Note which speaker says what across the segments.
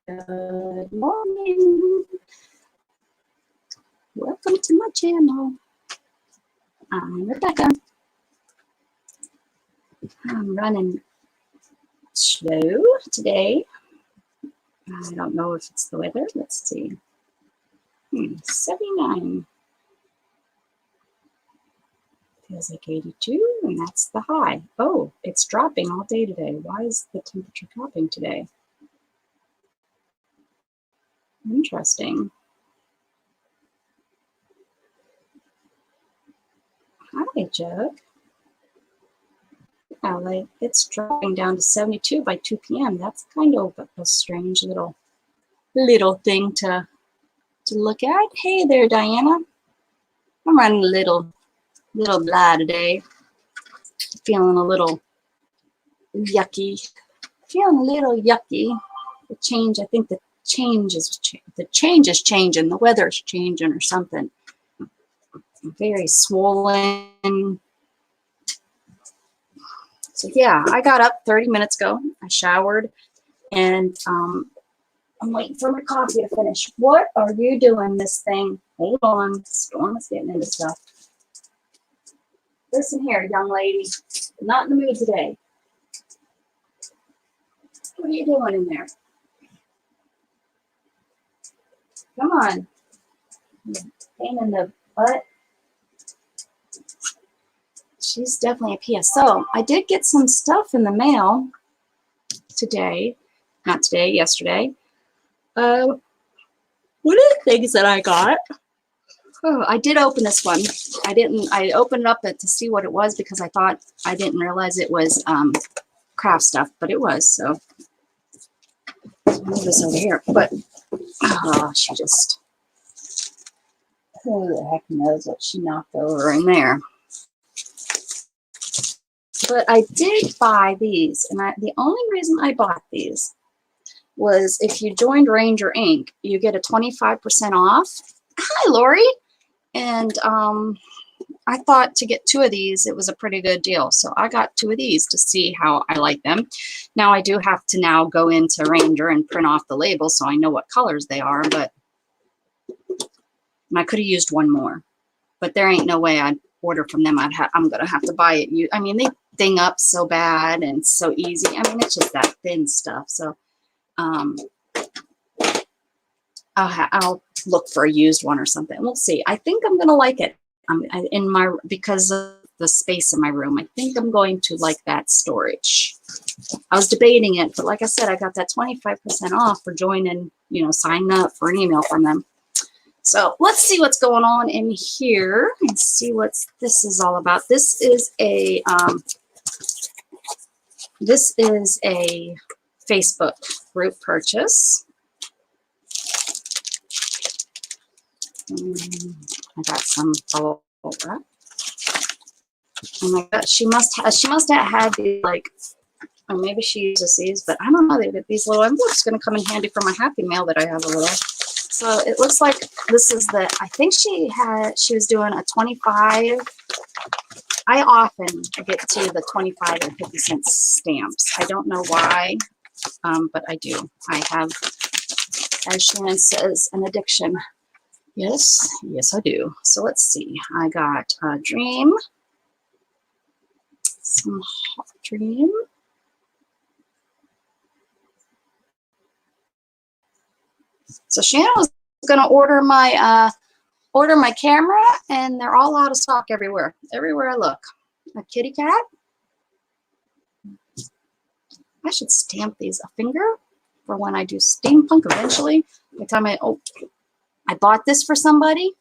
Speaker 1: Good morning. Welcome to my channel. I'm Rebecca. I'm running slow today. I don't know if it's the weather. Let's see. 79. Feels like 82, and that's the high. Oh, it's dropping all day today. Why is the temperature dropping today? Interesting. Hi, Jug. Yeah, like it's dropping down to 72 by 2 p.m. That's kind of a strange little thing to look at. Hey there, Diana. I'm running a little blah today. Feeling a little yucky. Feeling a little yucky. The change, I think the change is changing. The weather's changing or something. Very swollen. So yeah, I got up 30 minutes ago. I showered, and I'm waiting for my coffee to finish. What are you doing, this thing? Hold on, Storm is getting into stuff. Listen here, young lady. Not in the mood today. What are you doing in there? Come on. Pain in the butt. She's definitely a PS. So I did get some stuff in the mail today. Not today, yesterday. One of the things that I got. Oh, I did open this one. I opened it up to see what it was because I didn't realize it was craft stuff, but it was. So I'll move this over here. But she just, who the heck knows what she knocked over in there. But I did buy these, and the only reason I bought these was if you joined Ranger Inc., you get a 25% off. Hi, Lori. And I thought to get 2 of these, it was a pretty good deal. So I got 2 of these to see how I like them. Now I do have to now go into Ranger and print off the label so I know what colors they are, but I could have used 1 more. But there ain't no way I'd order from them. I'm going to have to buy it. I mean, they thing up so bad and so easy. I mean, it's just that thin stuff. So I'll look for a used one or something. We'll see. I think I'm going to like it. Because of the space in my room, I think I'm going to like that storage. I was debating it, but like I said, I got that 25% off for joining, signing up for an email from them. So let's see what's going on in here and see what this is all about. This is a Facebook group purchase. I got some bubble wrap. Oh my God, she must have had these, like, or maybe she uses these, but I don't know. These little envelopes going to come in handy for my Happy Mail that I have a little. So it looks like this is I think she was doing a 25. I often get to the 25 and 50 cent stamps. I don't know why, but I do. I have, as Shannon says, an addiction. Yes, I do. So let's see. I got a Dream, some Hot Dream. So Shannon was going to order my camera, and they're all out of stock everywhere I look. A kitty cat. I should stamp these a finger for when I do steampunk eventually. By the time I bought this for somebody.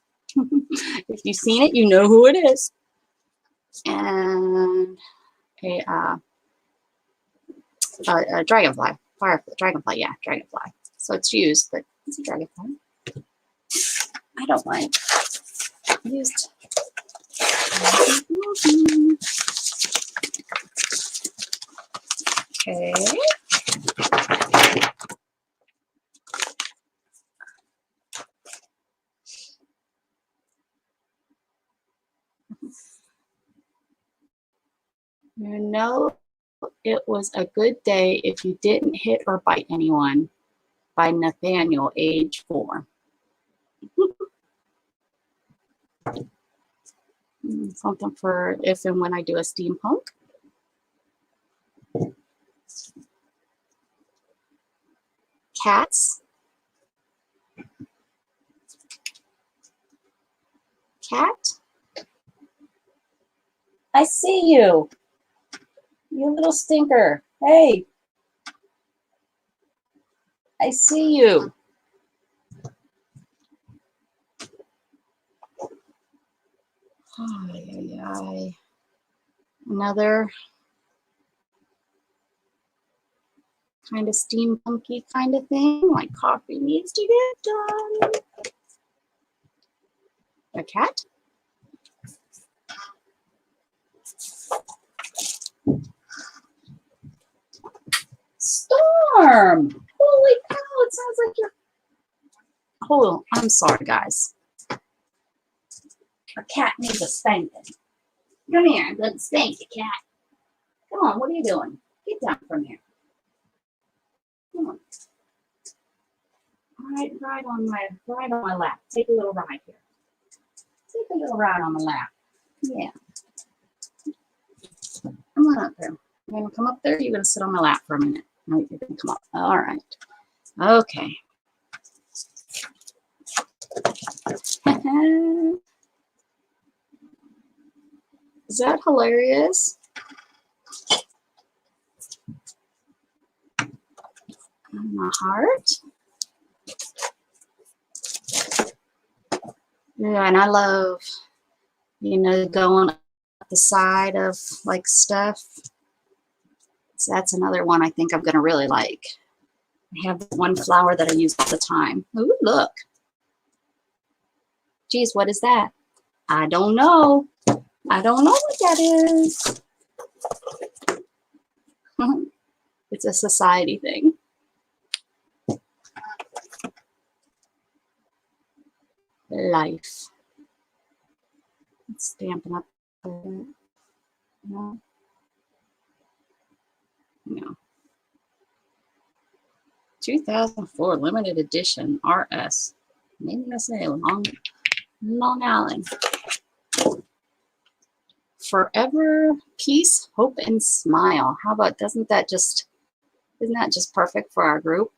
Speaker 1: If you've seen it, you know who it is. And a dragonfly, dragonfly. So it's used, but it's a dragonfly. I don't mind. Used. Okay. No It was a good day if you didn't hit or bite anyone, by Nathaniel, age 4. Something for if and when I do a steampunk. Cats. Cat. I see you. You little stinker. Hey. I see you. Ay, ay, ay. Another kind of steampunky kind of thing. Like coffee needs to get done. A cat. Storm. Holy cow, it sounds like you're... Hold on, I'm sorry, guys. A cat needs a spanking. Come here, I'm going to spank you, cat. Come on, what are you doing? Get down from here. Come on. Ride on my lap. Take a little ride here. Take a little ride on the lap. Yeah. Come on up there. You're going to come up there. You're going to sit on my lap for a minute. No, you're going to come up. All right. Okay. Is that hilarious? And my heart. Yeah, and I love, you know, going up the side of like stuff. So that's another one I think I'm going to really like. I have one flower that I use all the time. Ooh, look. Geez, what is that? I don't know. I don't know what that is. It's a society thing. Life. It's stamping up. No. No. 2004 limited edition RS. Maybe I say Long Island. Forever, peace, hope, and smile. How about, isn't that just perfect for our group?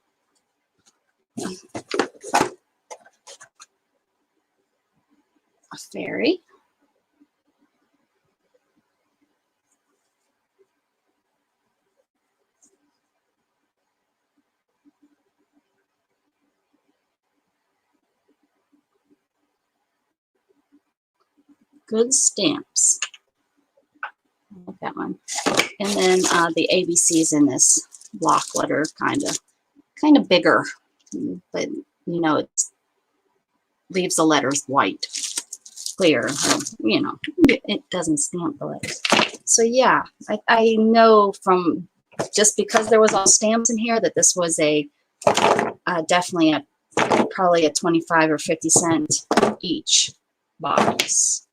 Speaker 1: A fairy. Good stamps. I like that one. And then the ABCs in this block letter, kind of bigger, but you know, it leaves the letters white, clear. You know, it doesn't stamp the letters. So yeah, I know from just because there was all stamps in here that this was a definitely probably a 25 or 50 cent each box.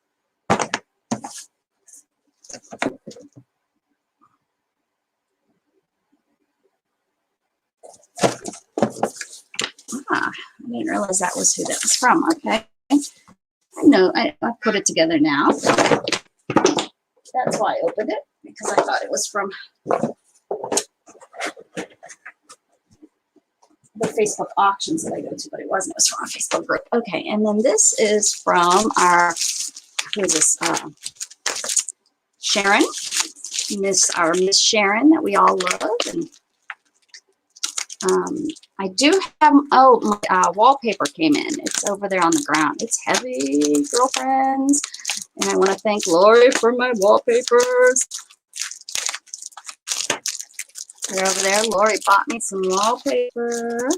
Speaker 1: I didn't realize that was who that was from. Okay. I know, I put it together now. That's why I opened it, because I thought it was from the Facebook auctions that I go to, but it wasn't. It was from a Facebook group. Okay, and then this is from our, who is this? Sharon. Miss Sharon that we all love. And I do have, oh, my wallpaper came in. It's over there on the ground. It's heavy, girlfriends. And I want to thank Lori for my wallpapers. They're over there. Lori bought me some wallpaper.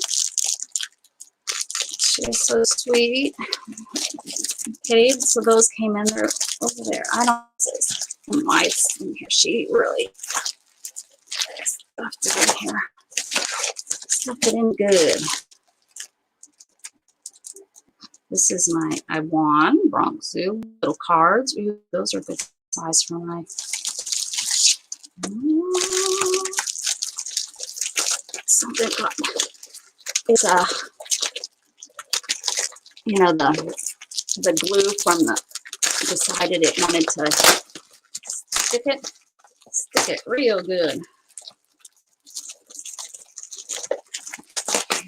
Speaker 1: She's so sweet. Okay, so those came in there over there. I don't know why it's in here. She really stuffed it in here. Stuffed it in good. This is my Iwan Bronx Zoo little cards. Ooh, those are good size for my Something it's you know, the glue from the decided it wanted to stick it real good.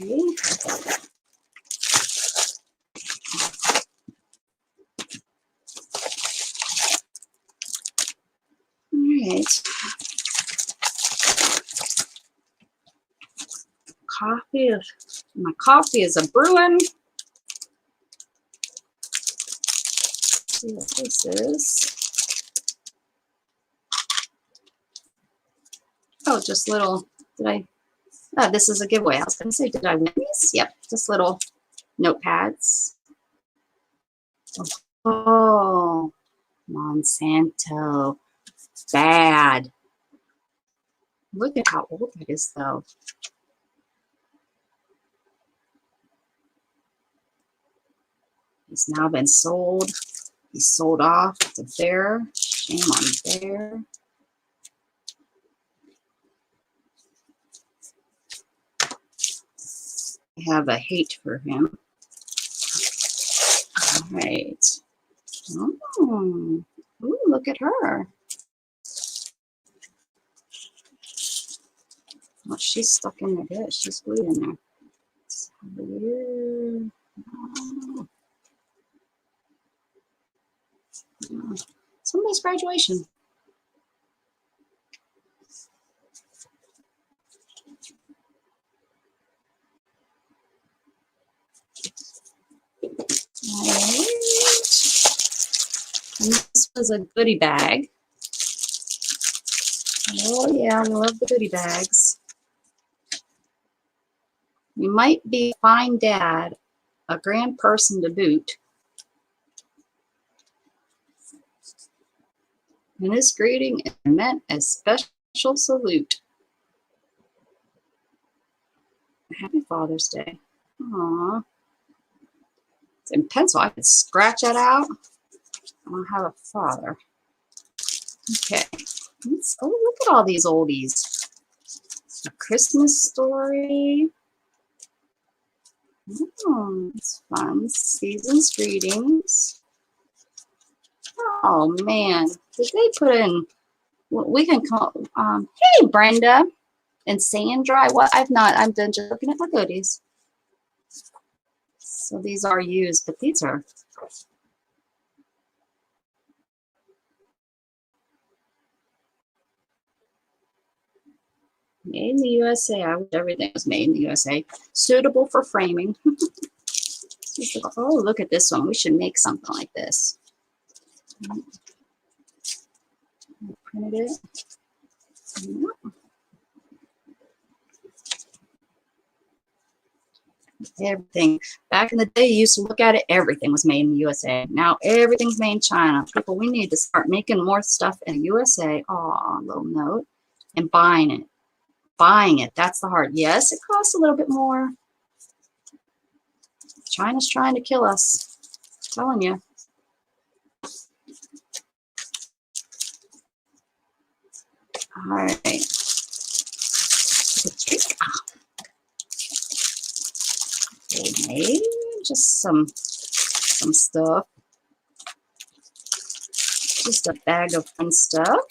Speaker 1: Okay. All right. My coffee is a brewing. Let's see what this is. Oh, just little, oh, this is a giveaway. I was going to say, did I win these? Yep, just little notepads. Oh, Monsanto. Bad. Look at how old that is, though. He's now been sold. He's sold off to Bear. Shame on Bear. I have a hate for him. All right. Oh, ooh, look at her. Well, she's stuck in there good. She's glued in there. Let's have a look. Oh. Somebody's graduation. All right. And this was a goodie bag. Oh yeah, we love the goodie bags. You might be a fine dad, a grand person to boot. And this greeting is meant as special salute. Happy Father's Day. Aww. It's in pencil. I could scratch that out. I don't have a father. Okay. Oh, look at all these oldies. A Christmas Story. Oh, it's fun. Season's Greetings. Oh, man. Did they put in what we can call, hey, Brenda and Sandra. I'm done just looking at my goodies. So these are used, but these are made in the USA. I wish everything was made in the USA. Suitable for framing. Oh, look at this one. We should make something like this. Printed it. Everything. Back in the day, you used to look at it, everything was made in the USA. Now everything's made in China. People, we need to start making more stuff in the USA. Oh, little note. And buying it. Buying it. That's the hard. Yes, it costs a little bit more. China's trying to kill us. I'm telling you. All right. Okay, just some stuff. Just a bag of fun stuff.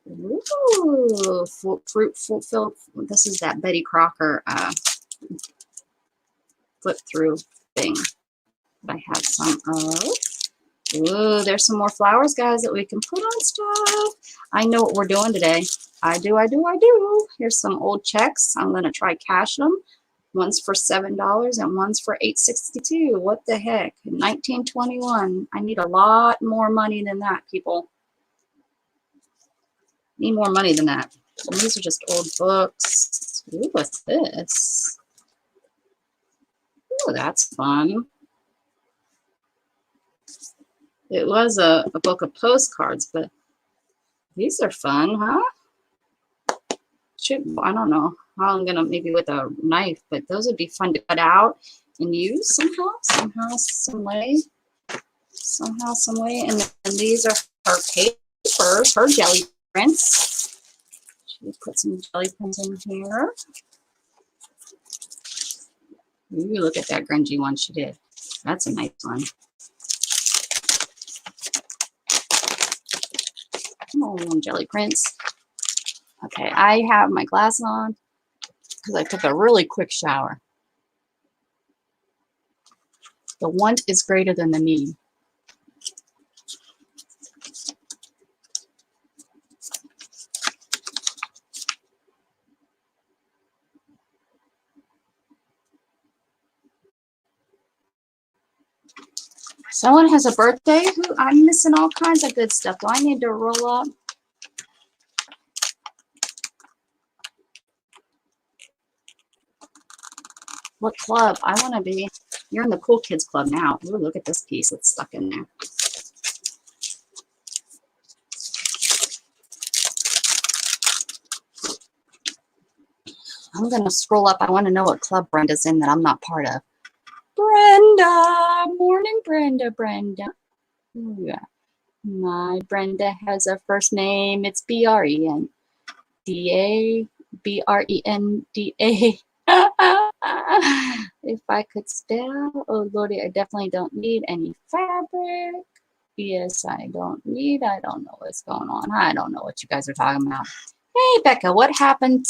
Speaker 1: Ooh, fruit filled. This is that Betty Crocker flip through thing that I have some of. Ooh, there's some more flowers, guys, that we can put on stuff. I know what we're doing today. I do. Here's some old checks. I'm going to try cash them. One's for $7 and one's for $8.62. What the heck? 1921. I need a lot more money than that, people. Need more money than that. And these are just old books. Ooh, what's this? Ooh, that's fun. It was a book of postcards, but these are fun, huh? I don't know how I'm gonna, maybe with a knife, but those would be fun to cut out and use somehow, some way. And then these are her papers, her jelly prints. Should we put some jelly prints in here? Ooh, look at that grungy one she did. That's a nice one. Come on, jelly prints. Okay, I have my glasses on because I took a really quick shower. The want is greater than the need. Someone has a birthday? I'm missing all kinds of good stuff. Do I need to roll up? What club? I want to be. You're in the cool kids club now. Ooh, look at this piece that's stuck in there. I'm going to scroll up. I want to know what club Brenda's in that I'm not part of. Brenda! Morning, Brenda, Brenda. Ooh, yeah. My Brenda has a first name. It's B-R-E-N-D-A. B-R-E-N-D-A. If I could spell, oh Lordy, I definitely don't need any fabric. Yes, I don't need. I don't know what's going on. I don't know what you guys are talking about. Hey Becca, what happened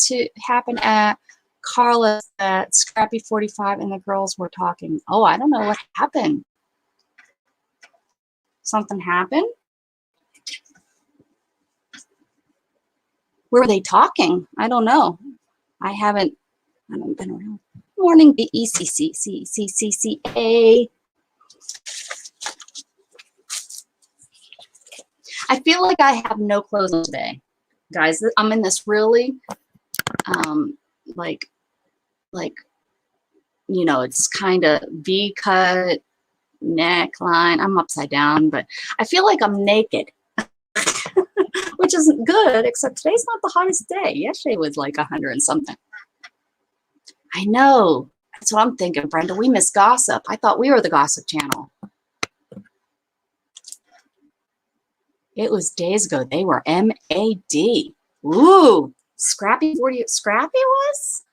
Speaker 1: at Carla's at Scrappy 45 and the girls were talking? Oh, I don't know what happened. Something happened? Where were they talking? I don't know. I haven't been around. Morning, B-E-C-C-C-C-C-C-A. I feel like I have no clothes on today. Guys, I'm in this really, like, you know, it's kind of V-cut neckline. I'm upside down, but I feel like I'm naked, which isn't good, except today's not the hottest day. Yesterday was like 100 and something. I know. That's what I'm thinking, Brenda. We miss gossip. I thought we were the gossip channel. It was days ago. They were M-A-D. Ooh, Scrappy 40. Scrappy was?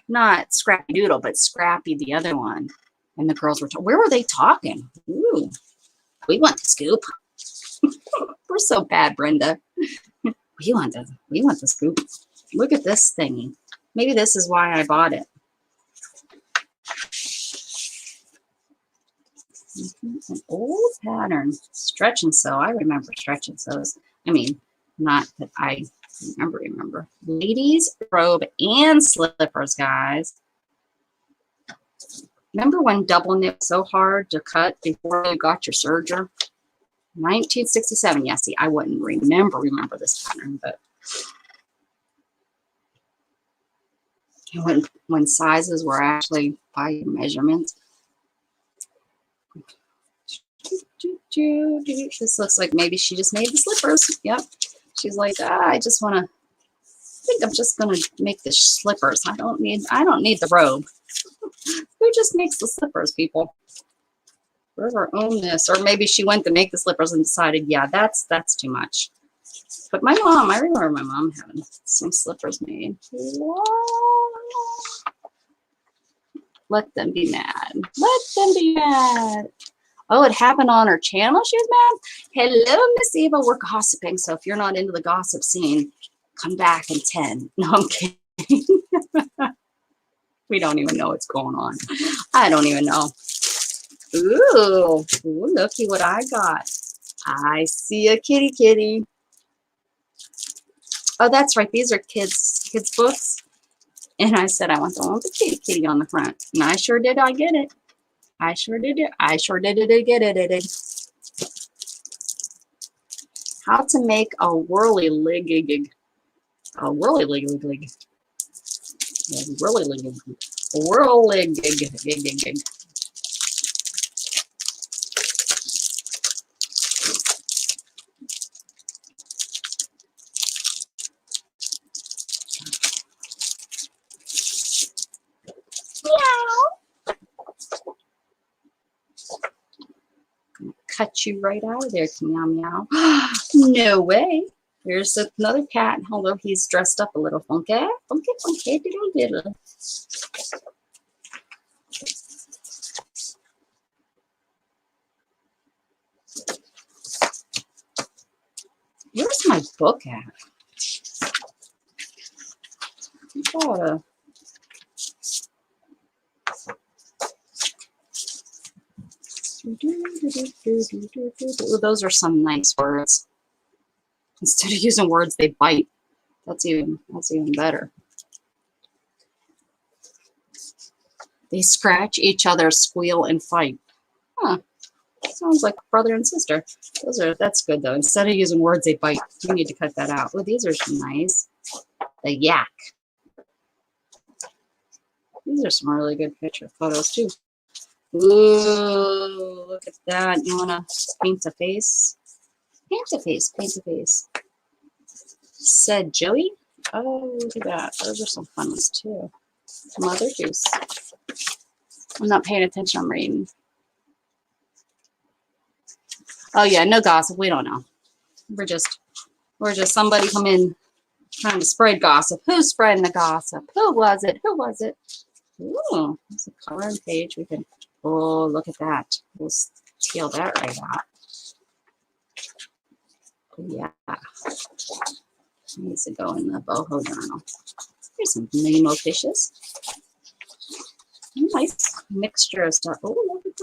Speaker 1: Not Scrappy Doodle, but Scrappy the other one. And the girls were, where were they talking? Ooh, we want the scoop. We're so bad, Brenda. We want the scoop. Look at this thingy. Maybe this is why I bought it. An old pattern. Stretch and sew. I remember stretch and sews. I mean, not that I remember. Ladies, robe, and slippers, guys. Remember when double knit was so hard to cut before you got your serger? 1967. Yeah, see, I wouldn't remember this pattern, but when sizes were actually by measurements. This looks like maybe she just made the slippers. Yep. She's like, I think I'm just gonna make the slippers. I don't need the robe. Who just makes the slippers, people? Whoever owned this, or maybe she went to make the slippers and decided, yeah, that's too much. But my mom, I remember my mom having some slippers made. Let them be mad. Let them be mad. Oh, it happened on her channel? She was mad? Hello, Miss Eva. We're gossiping, so if you're not into the gossip scene, come back in 10. No, I'm kidding. We don't even know what's going on. I don't even know. Ooh, looky what I got. I see a kitty kitty. Oh, that's right. These are kids books. And I said I want the one with the kitty kitty on the front. And I sure did. I get it. I sure did it. I sure did get it. How to make a whirly lig. A whirly lig. Whirly gig. Cut got you right out of there, meow meow. No way. Here's another cat, although he's dressed up a little funky. Funky, funky, diddle diddle. Where's my book at? Oh. Ooh, those are some nice words. Instead of using words, they bite. That's even better. They scratch each other, squeal, and fight. Huh. Sounds like brother and sister. That's good though. Instead of using words, they bite. You need to cut that out. Oh, these are nice. The yak. These are some really good picture photos too. Ooh, look at that. You wanna paint a face? Paint a face, paint a face. Said Joey. Oh, look at that. Those are some fun ones too. Mother Goose. I'm not paying attention, I'm reading. Oh yeah, no gossip. We don't know. We're just somebody come in trying to spread gossip. Who's spreading the gossip? Who was it? Who was it? Ooh, there's a coloring page. We can, oh, look at that. We'll steal that right out. Oh, yeah. Needs to go in the boho journal. Here's some Nemo fishes. Nice mixture of stuff. Oh, look at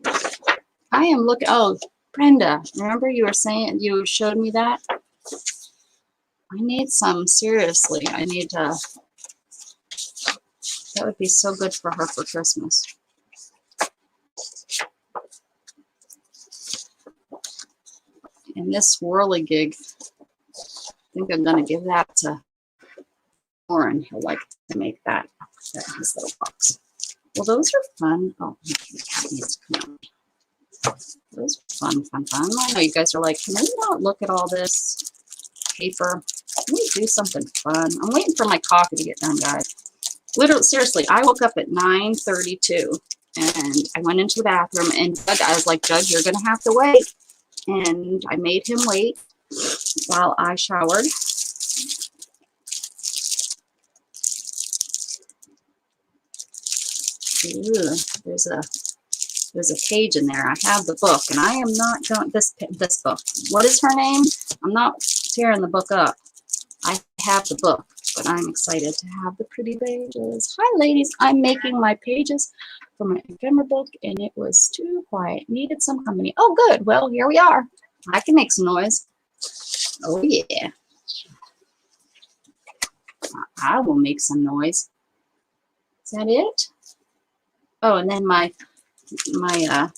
Speaker 1: that. I am looking, oh, Brenda, remember you were saying, you showed me that? I need some, seriously. I need to, that would be so good for her for Christmas. And this whirligig, I think I'm going to give that to Lauren. He'll like to make that his little box. Well, those are fun. Oh, the cat needs to come out. Those are fun, fun, fun. I know you guys are like, can we not look at all this paper? Can we do something fun? I'm waiting for my coffee to get done, guys. Literally, seriously, I woke up at 9:32 and I went into the bathroom and Doug, I was like, Doug, you're going to have to wait. And I made him wait while I showered. Ooh, there's a page in there. I have the book, and I am not going this book. What is her name? I'm not tearing the book up. I have the book, but I'm excited to have the pretty pages. Hi, ladies. I'm making my pages for my ephemera book, and it was too quiet. Needed some company. Oh, good. Well, here we are. I can make some noise. Oh, yeah. I will make some noise. Is that it? Oh, and then my I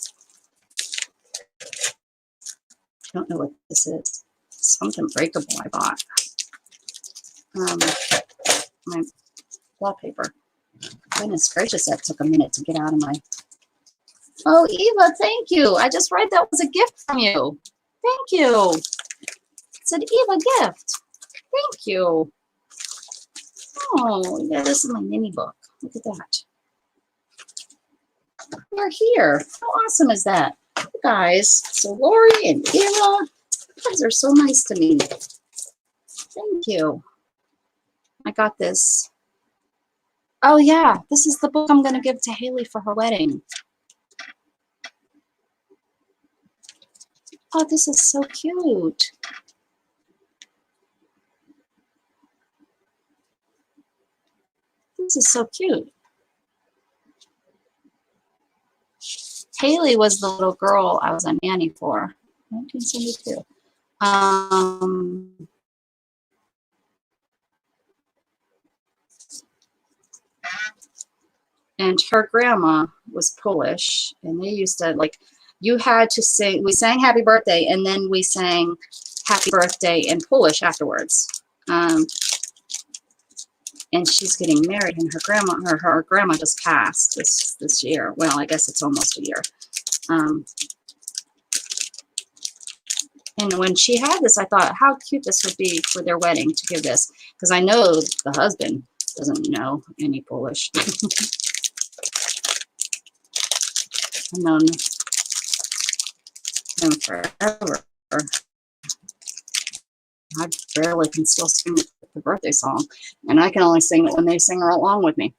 Speaker 1: don't know what this is. Something breakable I bought. My wallpaper. Goodness gracious, that took a minute to get out of my. Oh, Eva, thank you. I just read that was a gift from you. Thank you. It said Eva gift. Thank you. Oh, yeah, this is my mini book. Look at that. We're here. How awesome is that? You guys, so Lori and Eva, you guys are so nice to me. Thank you. I got this. Oh, yeah, this is the book I'm going to give to Haley for her wedding. Oh, this is so cute. This is so cute. Haley was the little girl I was a nanny for, 1972. And her grandma was Polish, and they used to, like, you had to sing, we sang happy birthday, and then we sang happy birthday in Polish afterwards. And she's getting married, and her grandma just passed this year. Well, I guess it's almost a year. And when she had this, I thought how cute this would be for their wedding to give this, because I know the husband doesn't know any Polish. I've known him forever. I barely can still sing the birthday song, and I can only sing it when they sing along with me.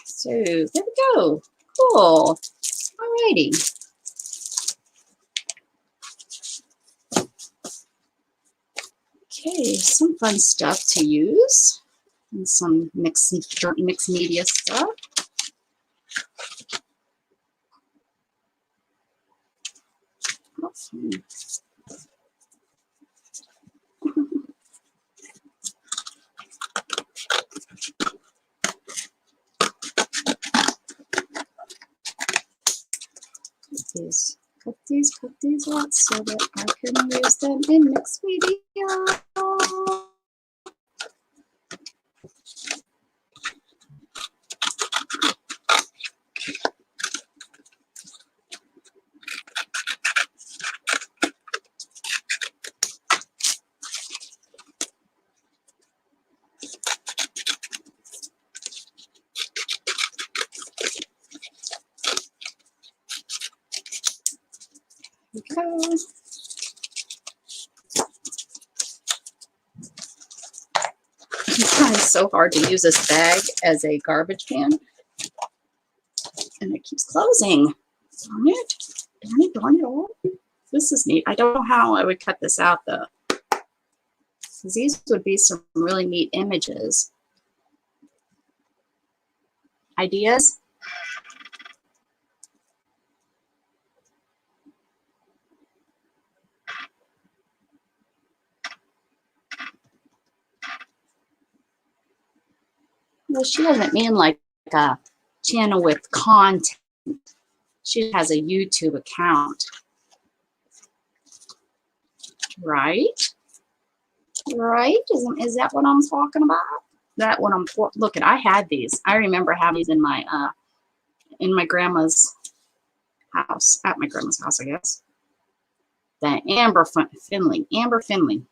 Speaker 1: So there we go. Cool. Alrighty. Okay, some fun stuff to use, and some mixed media stuff. Cut these out so that I can use them in mixed media. Okay. I'm trying so hard to use this bag as a garbage can, and it keeps closing. Darn it. Darn it, darn it all. This is neat. I don't know how I would cut this out, though, because these would be some really neat images. Ideas? Well, she doesn't mean like a channel with content. She has a YouTube account. Right? Right? Is that what I'm talking about? That what I'm look at? I had these. I remember having these in my grandma's house. At my grandma's house, I guess. The Amber Finley. Amber Finley.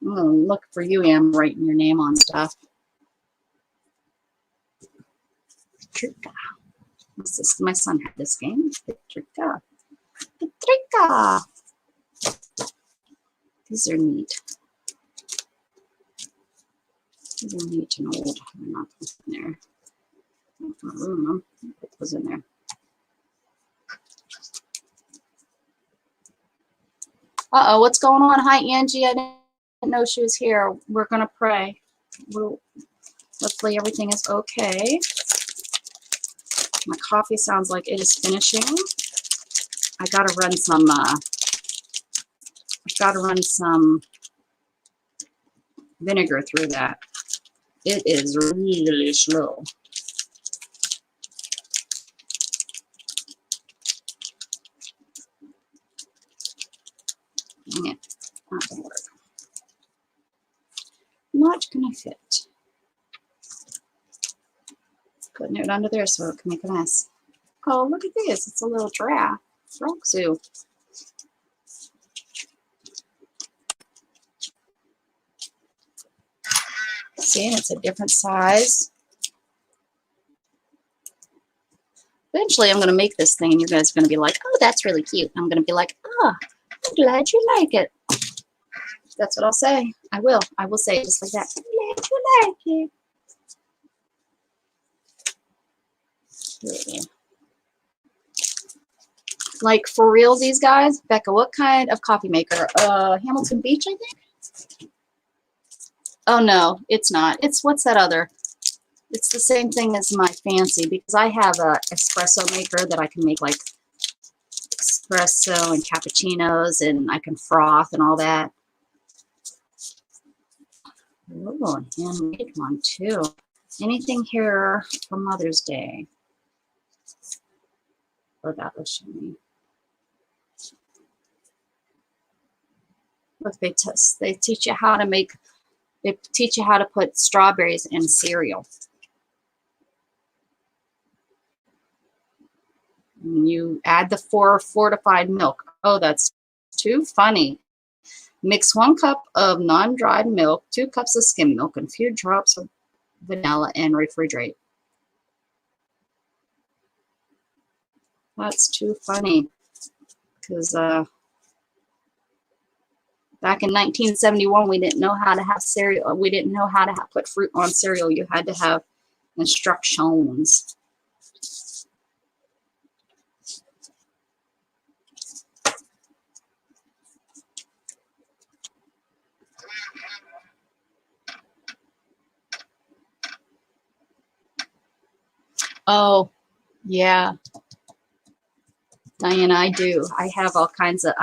Speaker 1: I'm gonna look for you, Amber, writing your name on stuff. Trika. My son had this game. Trika. Trika. These are neat. These are neat and old. I'm not put in there. I'm not ruin them. Put those in there. Uh-oh, what's going on? Hi, Angie. I didn't know she was here. We're going to pray. Hopefully everything is okay. My coffee sounds like it is finishing. I got to run some vinegar through that. It is really slow. Yeah, not gonna work. Not gonna fit. Putting it under there so it can make a mess. Oh, look at this. It's a little giraffe. Frog zoo. See, and it's a different size. Eventually, I'm going to make this thing, and you guys are going to be like, oh, that's really cute. I'm going to be like, oh, I'm glad you like it. That's what I'll say. I will. I will say it just like that. I'm glad you like it. Yeah. Like, for real, these guys? Becca, what kind of coffee maker? Hamilton Beach, I think? Oh, no, it's not. It's, what's that other? It's the same thing as my fancy, because I have a espresso maker that I can make, like, espresso and cappuccinos, and I can froth and all that. Oh, a handmade one, too. Anything here for Mother's Day? Oh, that was shiny. Look, they teach you how to make, they teach you how to put strawberries in cereal. And you add the fortified milk. Oh, that's too funny. Mix 1 cup of non-dried milk, 2 cups of skim milk, and a few drops of vanilla, and refrigerate. That's too funny. because back in 1971, we didn't know how to have cereal. We didn't know how to put fruit on cereal. You had to have instructions. Oh, yeah. Diana, I do. I have all kinds of,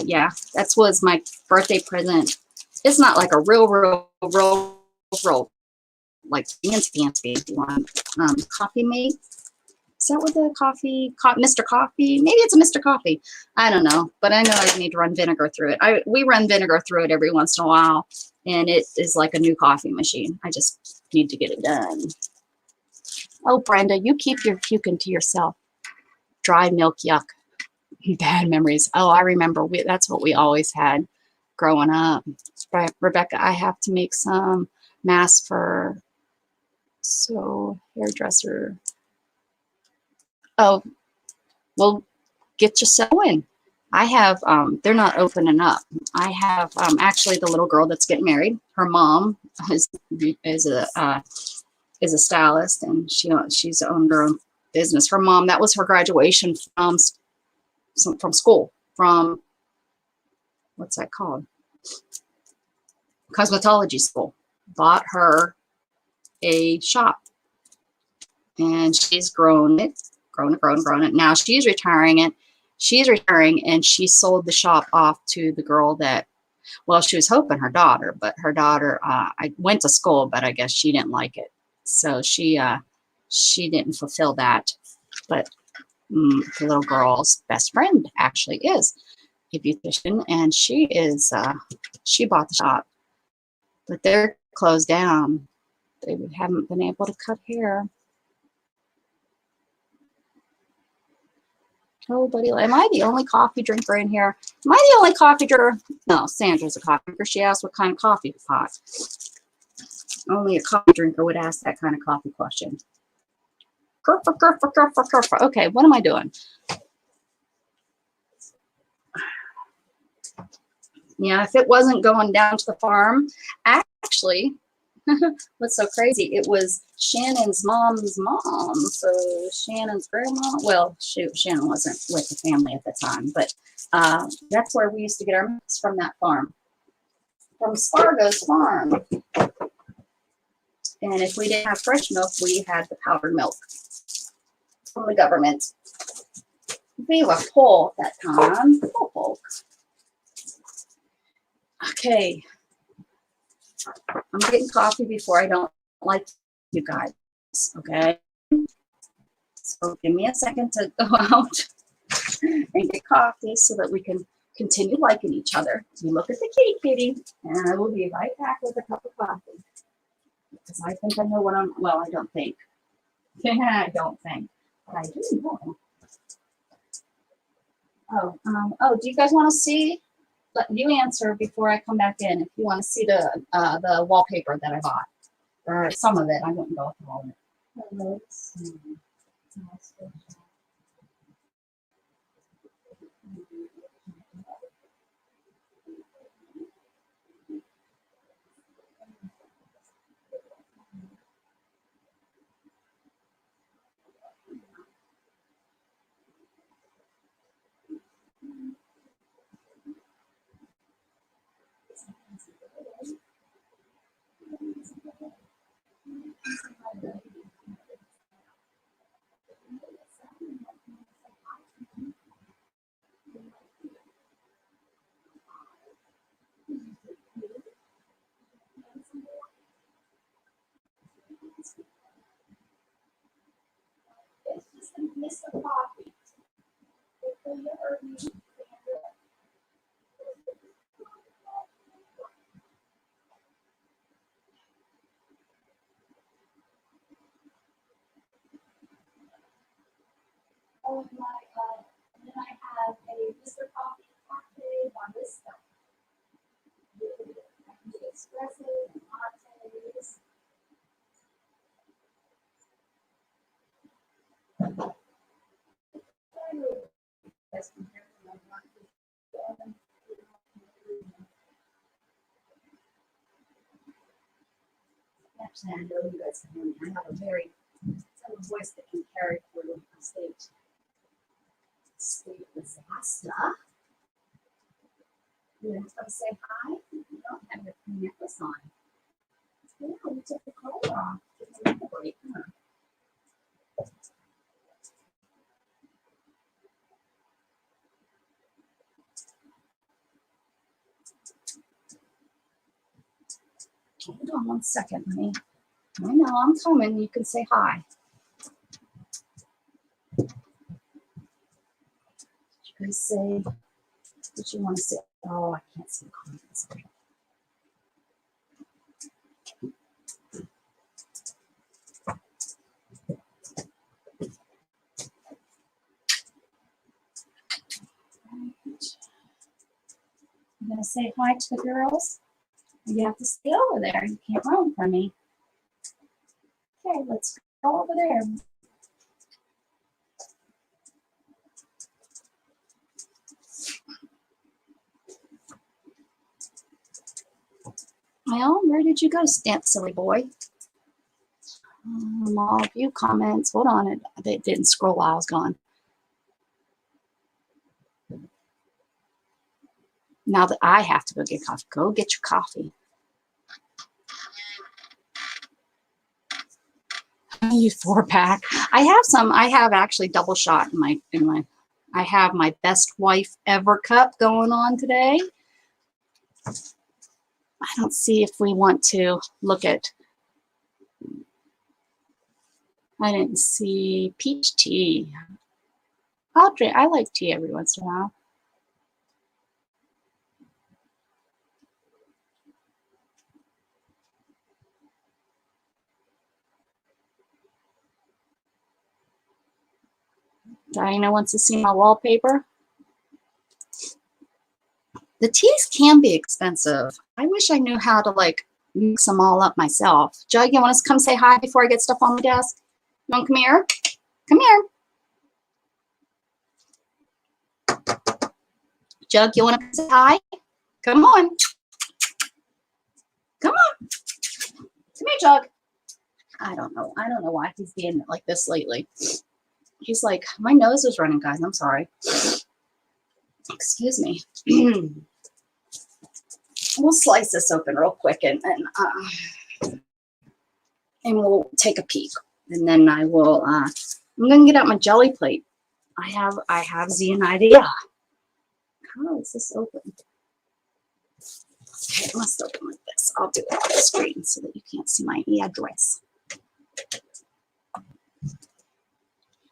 Speaker 1: yeah, that was my birthday present. It's not like a real, like fancy one. Coffee mate. Is that what the coffee, Mr. Coffee? Maybe it's a Mr. Coffee. I don't know, but I know I need to run vinegar through it. We run vinegar through it every once in a while, and it is like a new coffee machine. I just need to get it done. Oh, Brenda, you keep your puking to yourself. Dry milk, yuck. Bad memories. Oh, I remember. That's what we always had growing up. But Rebecca, I have to make some masks for hairdresser. Oh, well, get your sewing. I have, they're not opening up. I have actually the little girl that's getting married. Her mom is a stylist, and she's owned her own business. Her mom, that was her graduation from school, from, what's that called? Cosmetology school. Bought her a shop, and she's grown it. Now she's retiring it. She's retiring, and she sold the shop off to the girl that, well, she was hoping her daughter, but her daughter, I went to school, but I guess she didn't like it. So she didn't fulfill that. But the little girl's best friend actually is a beautician, and she bought the shop, but they're closed down. They haven't been able to cut hair. Oh, buddy, am I the only coffee drinker in here? Am I the only coffee drinker? No, Sandra's a coffee drinker. She asked what kind of coffee pot. Only a coffee drinker would ask that kind of coffee question. Okay, what am I doing? Yeah, if it wasn't going down to the farm, actually, what's so crazy, it was Shannon's mom's mom. So Shannon's grandma, well, shoot, Shannon wasn't with the family at the time, but that's where we used to get our milk from, that farm, from Spargo's farm. And if we didn't have fresh milk, we had the powdered milk from the government. We were poor at that time. Poor folk. Okay. I'm getting coffee before I don't like you guys. Okay. So give me a second to go out and get coffee so that we can continue liking each other. You look at the kitty, and I will be right back with a cup of coffee. Because I think I know what I'm, well, I don't think. I don't think. But I do know. Oh, do you guys want to see? Let you answer before I come back in. If you want to see the wallpaper that I bought, or some of it, I wouldn't go with all of it. Let's see. It's just a miss of coffee. Oh my God. And then I have a Mr. Coffee latte barista. I can do espresso and lattes. As compared to my one. Actually, I know you guys can hear me. I have a very voice that can carry through a state disaster. You want to come say hi? You don't have your necklace on. Yeah, you took the collar off. It's a break, huh? Hold on 1 second, honey. I know, I'm coming. You can say hi. Did you guys say what you want to say? Oh, I can't see the comments. I'm going to say hi to the girls. You have to stay over there. You can't run from me. Okay, let's go over there. Well, where did you go, stamp silly boy? All view comments. Hold on, it didn't scroll while I was gone. Now that I have to go get coffee, go get your coffee. You 4-pack. I have some. I have actually double shot in my. I have my best wife ever cup going on today. I don't see if we want to look at. I didn't see peach tea. I'll drink. I like tea every once in a while. Diana wants to see my wallpaper. The teas can be expensive. I wish I knew how to like mix them all up myself. Jug, you want us to come say hi before I get stuff on the desk? You want to come here? Come here. Jug, you want to say hi? Come on. Come on. Come here, Jug. I don't know. I don't know why he's being like this lately. He's like, my nose is running, guys. I'm sorry. Excuse me. We'll slice this open real quick and we'll take a peek. And then I will. I'm gonna get out my jelly plate. I have an idea. How is this open? Okay, it must open like this. I'll do it off the screen so that you can't see my address.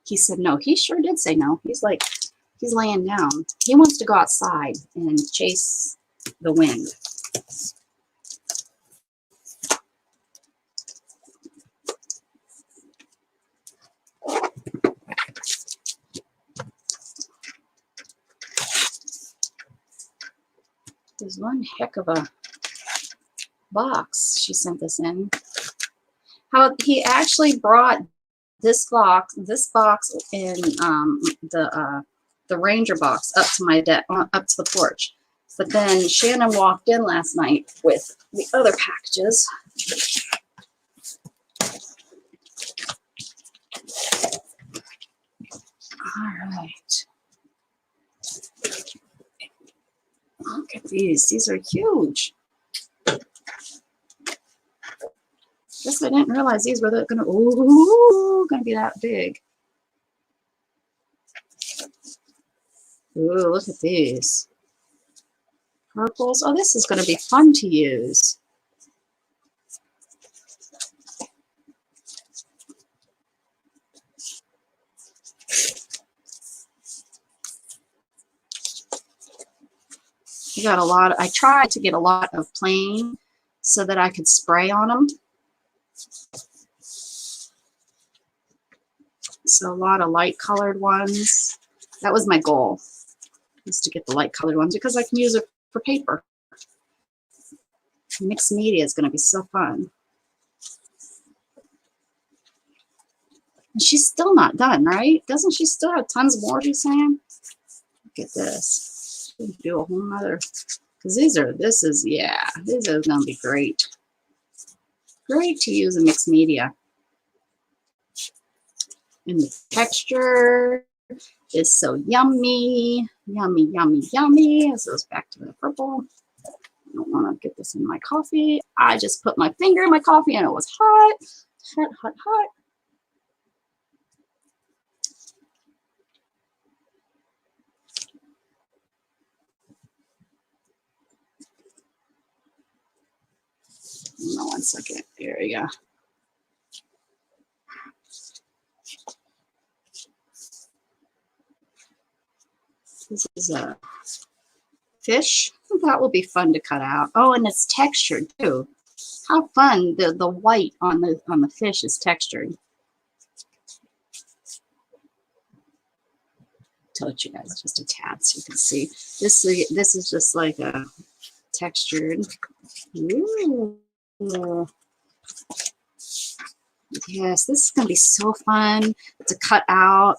Speaker 1: He said no. He sure did say no. He's like, he's laying down. He wants to go outside and chase the wind. There's one heck of a box she sent this in. How he actually brought this box in the Ranger box up to my deck, up to the porch. But then Shannon walked in last night with the other packages. All right. Look at these. These are huge. Guess I didn't realize these were gonna be that big. Ooh, look at these. Purples. Oh, this is gonna be fun to use. I got a lot. I tried to get a lot of plain so that I could spray on them. So a lot of light colored ones. That was my goal, is to get the light colored ones because I can use it for paper. Mixed media is going to be so fun. And she's still not done, right? Doesn't she still have tons more, she's saying? Look at this. She can do a whole nother, because these are going to be great. Great to use in mixed media. And the texture is so yummy. Yummy, yummy, yummy. This goes back to the purple. I don't want to get this in my coffee. I just put my finger in my coffee and it was hot. Hot, hot, hot. Hold on 1 second. There we go. This is a fish. That will be fun to cut out. Oh, and it's textured too. How fun! The white on the fish is textured. Told you guys just a tad so you can see. This is just like a textured. Ooh. Yes, this is gonna be so fun to cut out.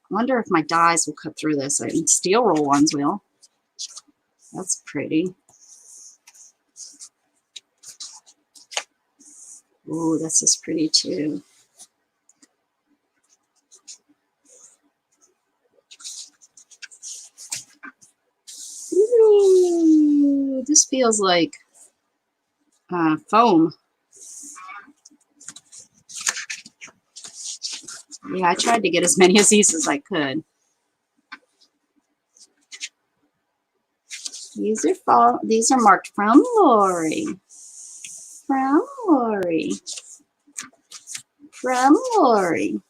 Speaker 1: I wonder if my dies will cut through this. I mean, steel roll ones will. That's pretty. Ooh, this is pretty too. Ooh, this feels like foam. Yeah, I tried to get as many of these as I could. These are marked from Lori. From Lori. From Lori.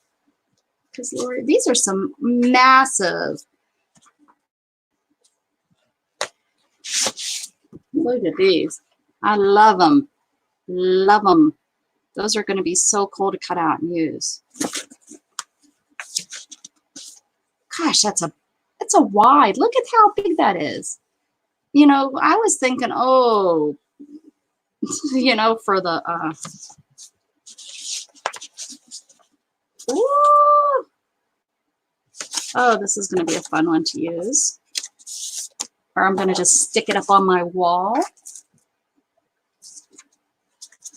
Speaker 1: Because Lori, these are some massive. Look at these. I love them. Love them. Those are going to be so cool to cut out and use. Gosh, that's a wide. Look at how big that is. You know, I was thinking, oh, you know, for the ooh. Oh, this is going to be a fun one to use. Or I'm going to just stick it up on my wall.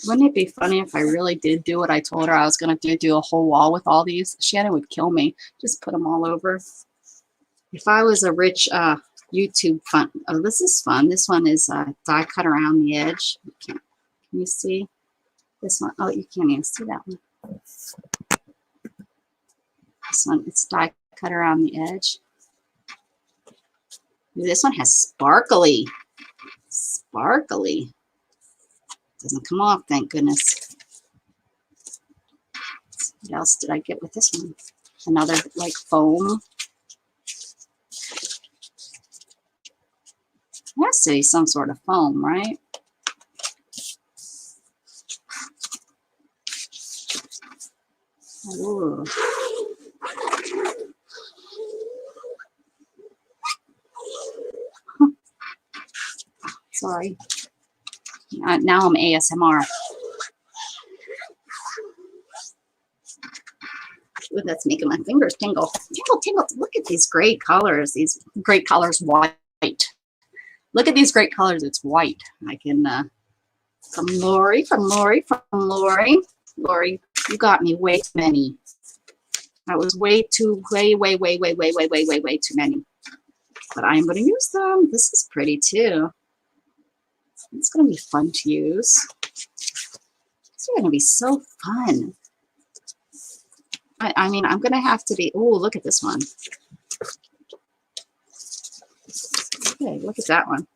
Speaker 1: Wouldn't it be funny if I really did do what I told her I was going to do a whole wall with all these? Shannon would kill me. Just put them all over. If I was a rich YouTube fun. Oh, this is fun. This one is die cut around the edge. Can you see this one? Oh, you can't even see that one. This one, it's die cut around the edge. This one has sparkly. Sparkly. Doesn't come off, thank goodness. What else did I get with this one? Another like foam. It has to be some sort of foam, right? Ooh. Sorry. Now I'm ASMR. Ooh, that's making my fingers tingle. Tingle, tingle. Look at these great colors. These great colors, white. Look at these great colors. It's white. I can, from Lori, from Lori, from Lori. Lori, you got me way too many. That was way too many. But I'm going to use them. This is pretty too. It's going to be fun to use. It's going to be so fun. I mean, I'm going to have to be, oh, look at this one. Okay, look at that one.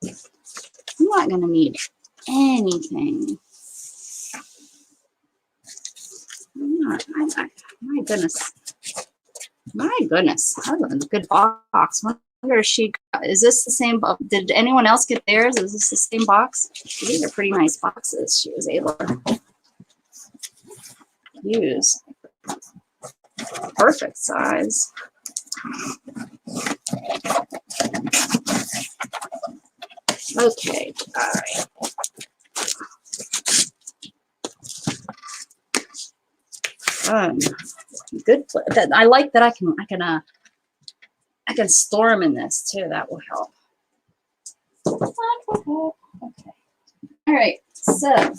Speaker 1: I'm not going to need anything. My goodness. My goodness. That was a good box. I wonder if is this the same? Did anyone else get theirs? Is this the same box? These are pretty nice boxes she was able to use. Perfect size. Okay, all right. Good. I like that I can store them in this too. That will help. Okay. All right, so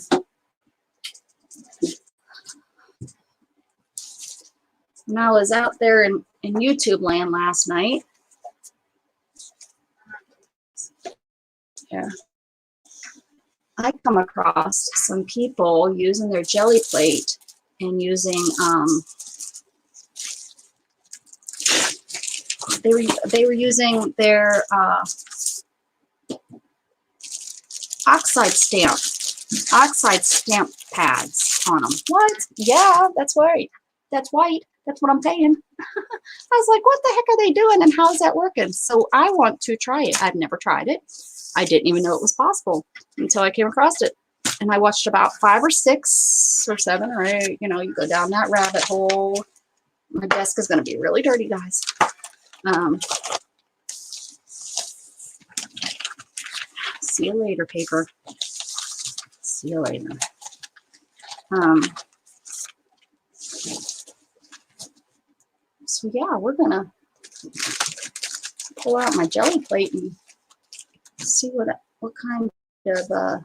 Speaker 1: when I was out there in YouTube land last night, yeah, I come across some people using their jelly plate and using they were using their oxide stamp pads on them. What? Yeah, that's right. That's white. That's what I'm saying. I was like, what the heck are they doing and how's that working? So I want to try it. I've never tried it. I didn't even know it was possible until I came across it. And I watched about 5 or 6 or 7 or 8. You know, you go down that rabbit hole. My desk is going to be really dirty, guys. See you later, paper. See you later. So yeah, we're going to pull out my jelly plate and see what kind of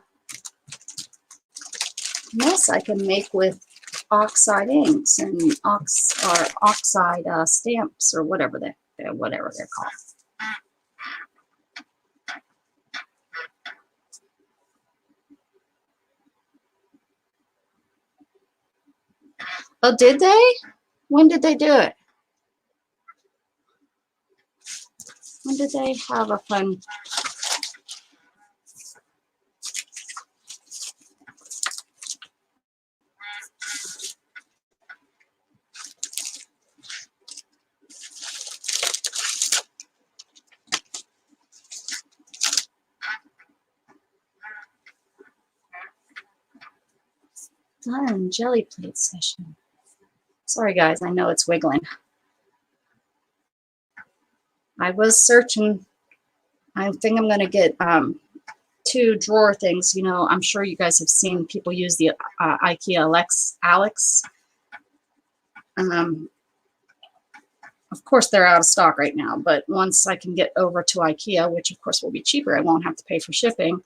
Speaker 1: mess I can make with oxide inks and oxide stamps or whatever they're called. Oh, did they? When did they do it? When did they have a fun? Fun jelly plate session. Sorry, guys. I know it's wiggling. I was searching. I think I'm going to get 2 drawer things. You know, I'm sure you guys have seen people use the IKEA Alex. Of course, they're out of stock right now, but once I can get over to IKEA, which of course will be cheaper, I won't have to pay for shipping,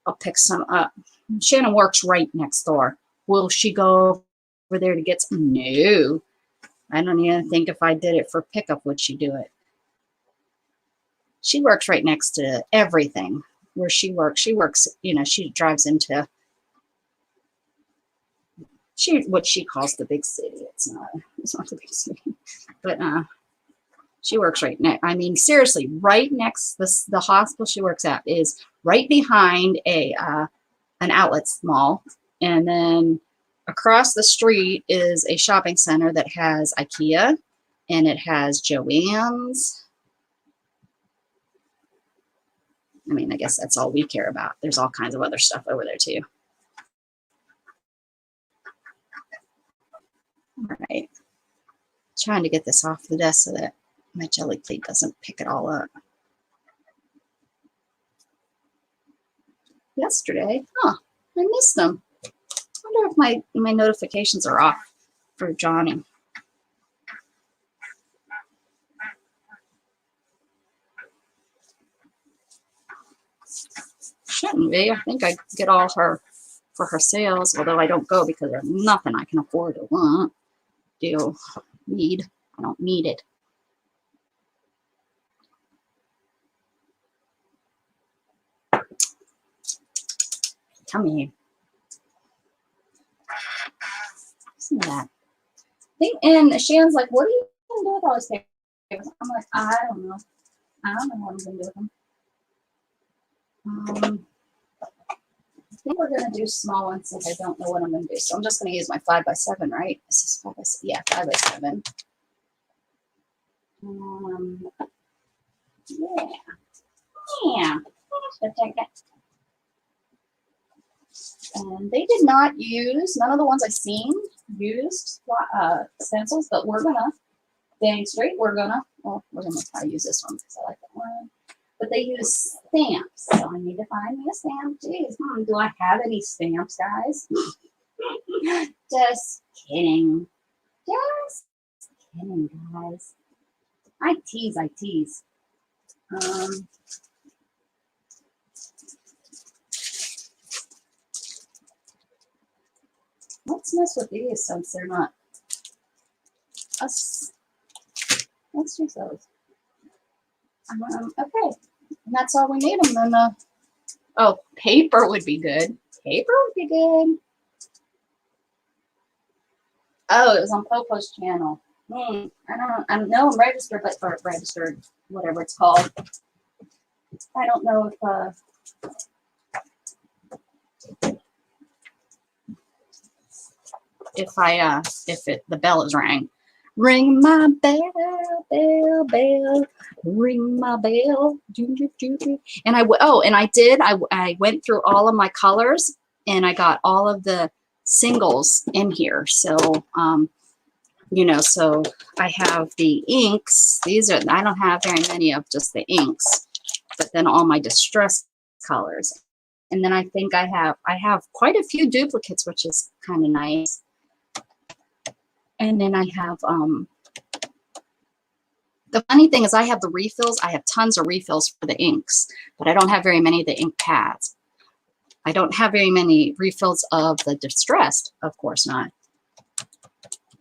Speaker 1: I'll pick some up. Shannon works right next door. Will she go over there to get some? No. I don't even think if I did it for pickup, would she do it? She works right next to everything where she works. She works, you know, she drives into what she calls the big city. It's not the big city, but she works right next. I mean, seriously, right next. The hospital she works at is right behind an outlet mall, and then across the street is a shopping center that has IKEA, and it has Joann's. I mean, I guess that's all we care about. There's all kinds of other stuff over there too. All right, trying to get this off the desk so that my jelly plate doesn't pick it all up. Yesterday, I missed them. I wonder if my notifications are off for Johnny. Shouldn't be. I think I get all her for her sales, although I don't go because there's nothing I can afford to want. Need. I don't need it. Come here. Listen to that. And Shannon's like, what are you going to do with all these papers? I'm like, I don't know. I don't know what I'm going to do with them. I think we're going to do small ones since I don't know what I'm going to do. So I'm just going to use my 5x7, right? This is 5x7. Yeah, 5x7. Yeah. And they did not use, none of the ones I've seen used stencils, but we're gonna, dang straight, we're gonna probably use this one because I like that one. But they use stamps, so I need to find me a stamp. Jeez, do I have any stamps, guys? Just kidding. Just kidding, guys. I tease. Let's mess with these since they're not us. Let's use those. Okay, and that's all we need. And then, oh, paper would be good. Paper would be good. Oh, it was on Popo's channel. I know I'm registered, but or registered, whatever it's called. I don't know if the bell is rang. Ring my bell, bell, bell. Ring my bell. Do, do, do, do. And I went through all of my colors and I got all of the singles in here. So you know, so I have the inks. I don't have very many of just the inks, but then all my distress colors. And then I think I have quite a few duplicates, which is kind of nice. And then I have, the funny thing is I have the refills. I have tons of refills for the inks, but I don't have very many of the ink pads. I don't have very many refills of the distressed, of course not.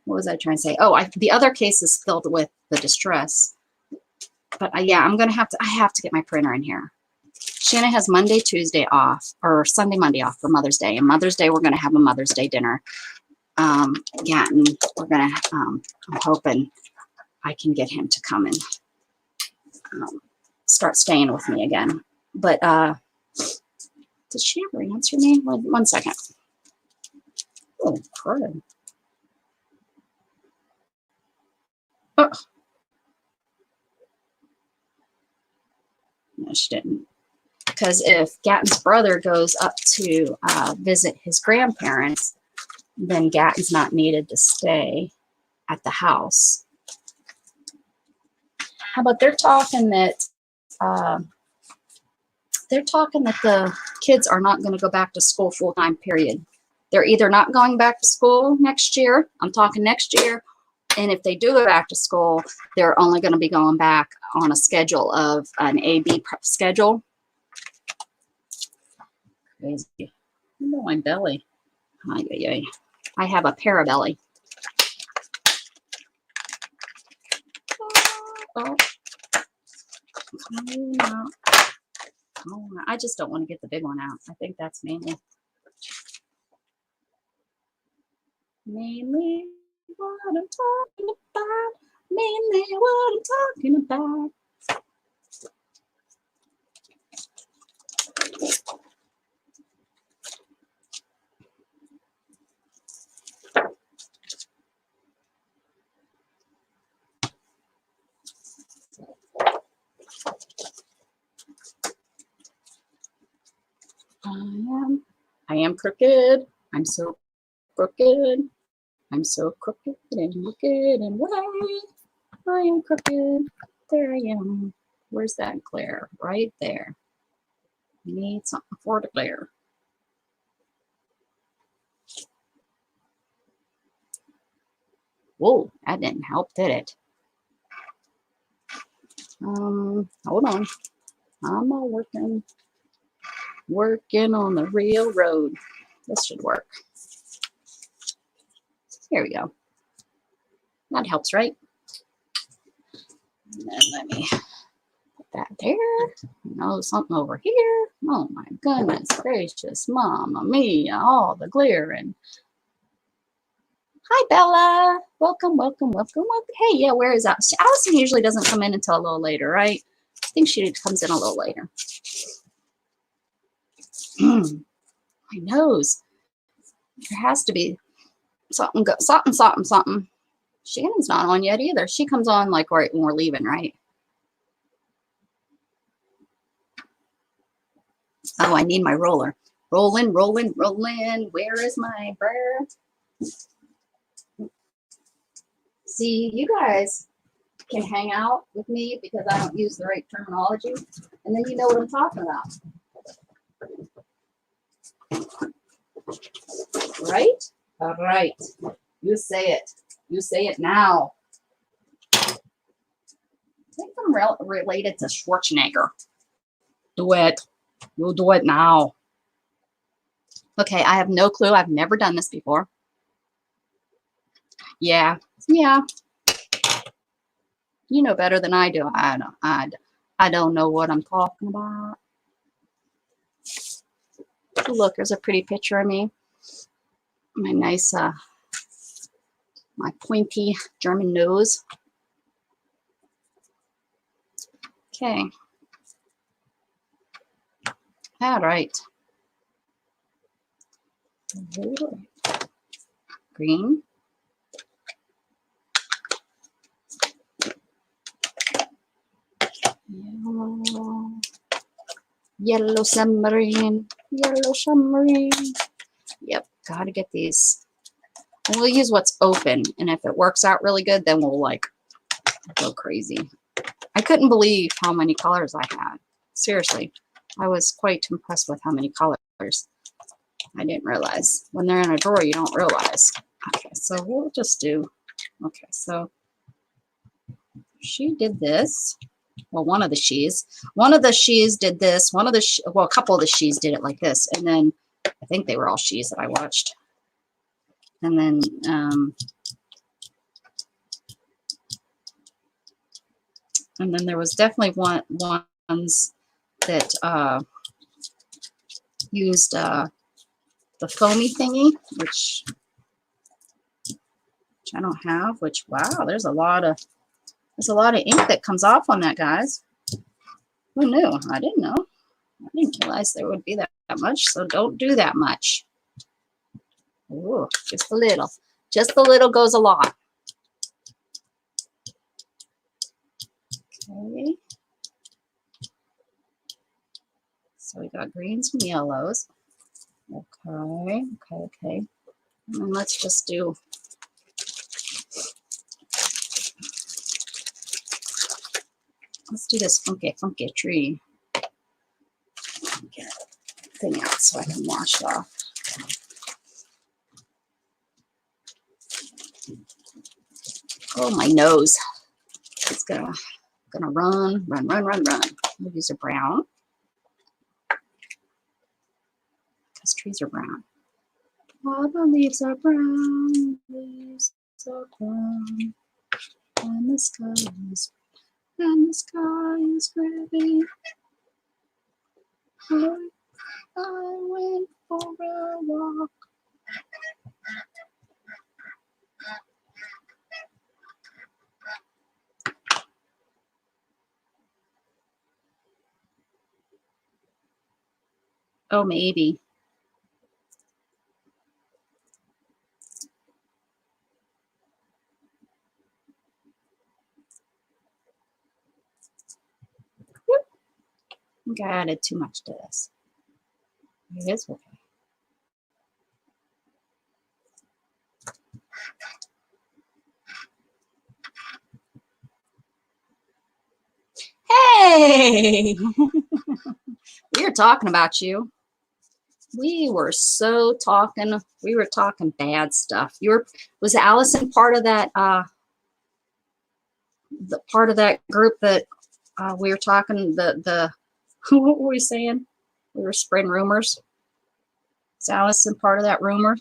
Speaker 1: What was I trying to say? Oh, the other case is filled with the distress. But yeah, I have to get my printer in here. Shanna has Monday, Tuesday off, or Sunday, Monday off for Mother's Day. And Mother's Day, we're going to have a Mother's Day dinner. Yeah, and we're going to, I'm hoping I can get him to come and start staying with me again. But did she ever answer me? One second. Oh, crud. Oh. No, she didn't. Because if Gatton's brother goes up to visit his grandparents, then Gatton's not needed to stay at the house. How about they're talking that the kids are not going to go back to school full-time, period. They're either not going back to school next year, I'm talking next year, and if they do go back to school, they're only going to be going back on a schedule of an A-B schedule. Crazy. Look at my belly. I have a parabelly. Oh. I just don't want to get the big one out. I think that's mainly what I'm talking about. Mainly what I'm talking about. I am crooked. I'm so crooked. I'm so crooked and wicked and way. I am crooked. There I am. Where's that glare? Right there. I need something for the glare. Whoa, that didn't help, did it? Hold on. I'm all working on the real road. This should work. Here we go. That helps, right? And then let me put that there. No, something over here. Oh my goodness gracious, Mama Mia, all the glaring. Hi, Bella. Welcome, welcome, welcome, welcome. Hey, yeah, where is that? Allison usually doesn't come in until a little later, right? I think she comes in a little later. My nose. There has to be something. Shannon's not on yet either. She comes on like right when we're leaving, right? Oh, I need my roller. Rolling, rolling, rolling. Where is my bird? See, you guys can hang out with me because I don't use the right terminology, and then you know what I'm talking about. Right? All right. You say it. You say it now. I think I'm related to Schwarzenegger. Do it. You'll do it now. Okay, I have no clue. I've never done this before. Yeah, yeah. You know better than I do. I don't know what I'm talking about. Ooh, look, there's a pretty picture of me. My nice, my pointy German nose. Okay. All right. Green. Yellow. Yellow submarine. Yellow submarine. Yep, gotta get these. And we'll use what's open, and if it works out really good, then we'll like go crazy. I couldn't believe how many colors I had. Seriously, I was quite impressed with how many colors. I didn't realize. When they're in a drawer, you don't realize. Okay, so we'll just do, okay, so she did this. Well, one of the she's did this. One of the, well, a couple of the she's did it like this. And then I think they were all she's that I watched. And then, there was definitely ones that used the foamy thingy, which I don't have. Which, wow, there's a lot of ink that comes off on that, guys. Who knew? I didn't know. I didn't realize there would be that much. So don't do that much. Ooh, just a little. Just a little goes a lot. Okay. So we got greens and yellows. Okay, okay, okay. And then let's just do, let's do this funky tree. Get the thing out so I can wash it off. Oh, my nose. It's gonna run. We'll use a brown. Because trees are brown. All the leaves are brown, leaves are brown, and the sky is gray. I went for a walk. Oh, maybe. I think I added too much to this. It is okay. Hey! We were talking about you. We were so talking. We were talking bad stuff. Was Allison part of that? The part of that group that we were talking. The what were we saying? We were spreading rumors. Is Allison part of that rumor?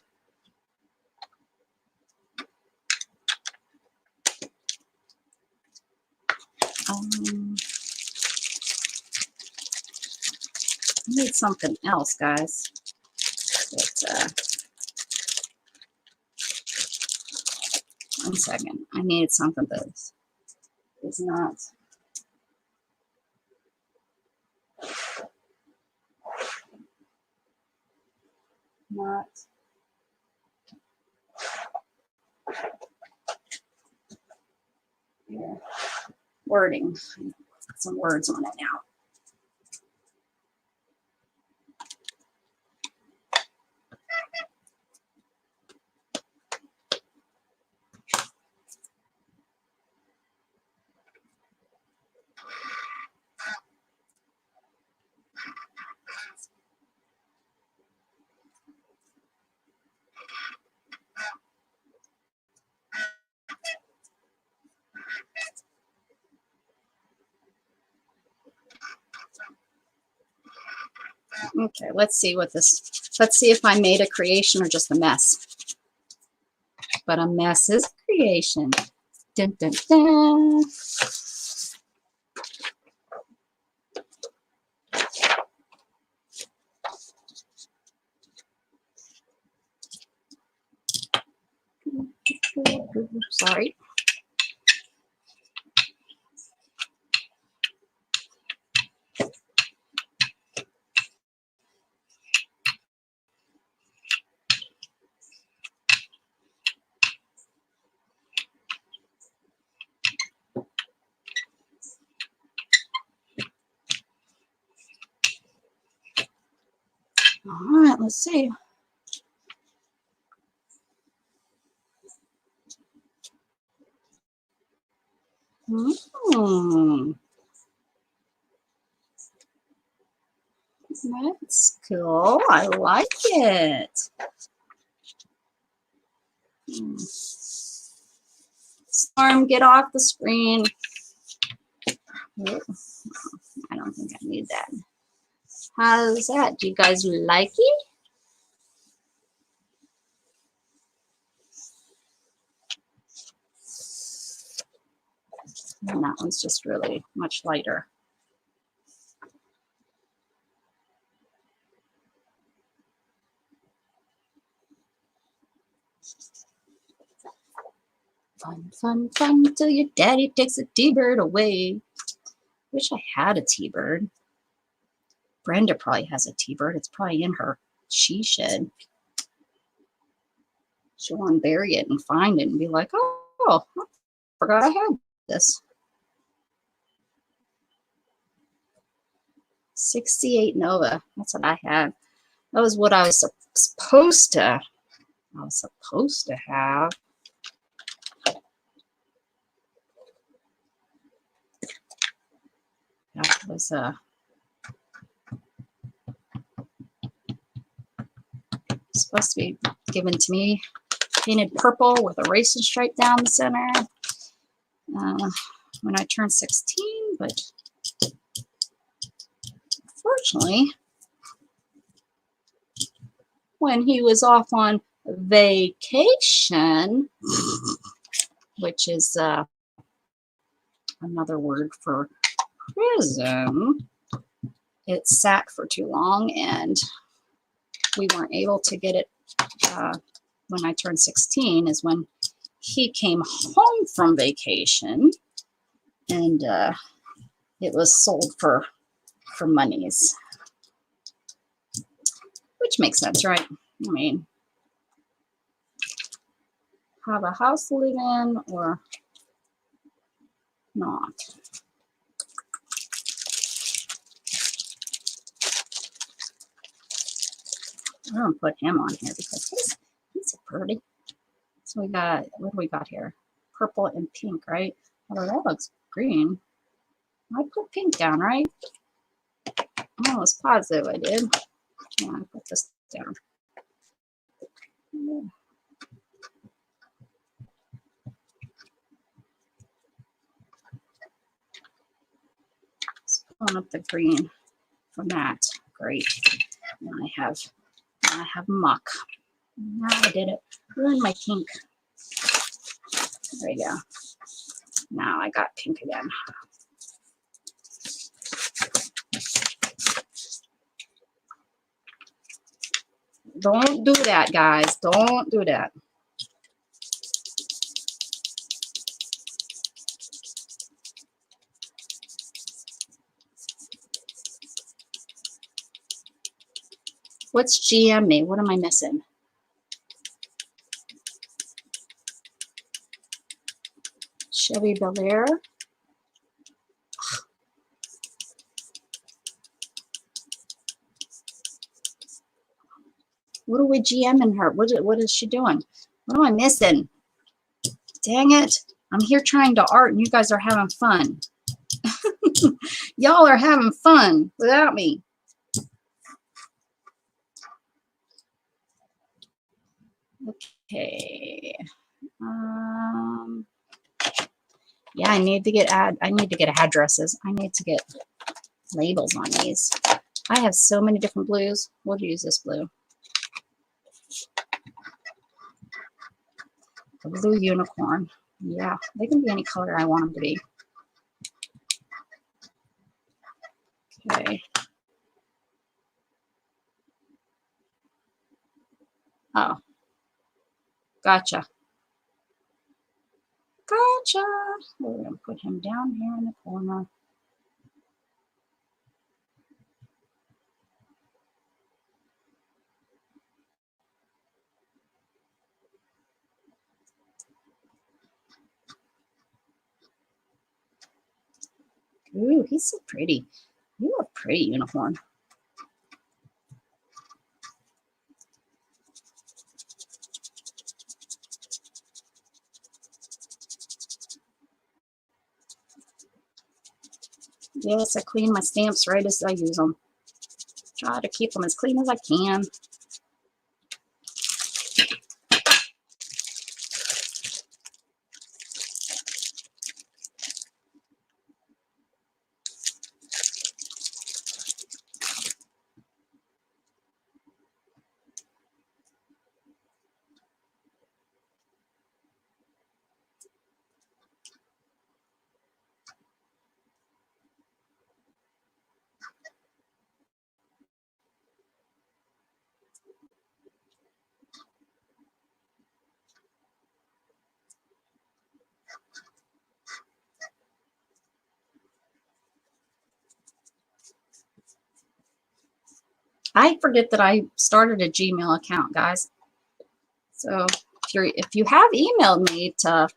Speaker 1: I need something else, guys. But, 1 second. I need something that is not. Here. Wording. Put some words on it now. Okay, let's see if I made a creation or just a mess. but a mess is creation. Dun, dun, dun. Sorry. All right, let's see. That's cool. I like it. Storm, get off the screen. I don't think I need that. How's that? Do you guys like it? And that one's just really much lighter. Fun, fun, fun till your daddy takes a T-bird away. Wish I had a T-bird. Brenda probably has a T-bird. It's probably in her she shed. She'll unbury it and find it and be like, oh, I forgot I had this. 68 Nova. That's what I had. That was what I was supposed to have. That was supposed to be given to me, painted purple with a racing stripe down the center when I turned 16, but unfortunately, when he was off on vacation, which is another word for prison, it sat for too long and we weren't able to get it when I turned 16 is when he came home from vacation, and it was sold for monies, which makes sense, right? I mean, have a house to live in or not. I'm gonna put him on here because he's pretty. So we got, what do we got here? Purple and pink, right? Although that looks green. I put pink down, right? I'm almost positive I did. Yeah, I put this down. Yeah. Just pulling up the green from that. Great. Now I have muck. Now I did it. Ruined my pink. There we go. Now I got pink again. Don't do that, guys. Don't do that. What's GM me? What am I missing? Chevy Bel Air. What are we GMing her? What is she doing? What am I missing? Dang it. I'm here trying to art and you guys are having fun. Y'all are having fun without me. Okay. Yeah, I need to get addresses. I need to get labels on these. I have so many different blues. We'll use this blue. The blue unicorn. Yeah, they can be any color I want them to be. Okay. Oh, gotcha. Gotcha. We're going to put him down here in the corner. Ooh, he's so pretty. You are pretty, unicorn. Yes, I clean my stamps right as I use them. Try to keep them as clean as I can. I forget that I started a Gmail account, guys. So if you have emailed me to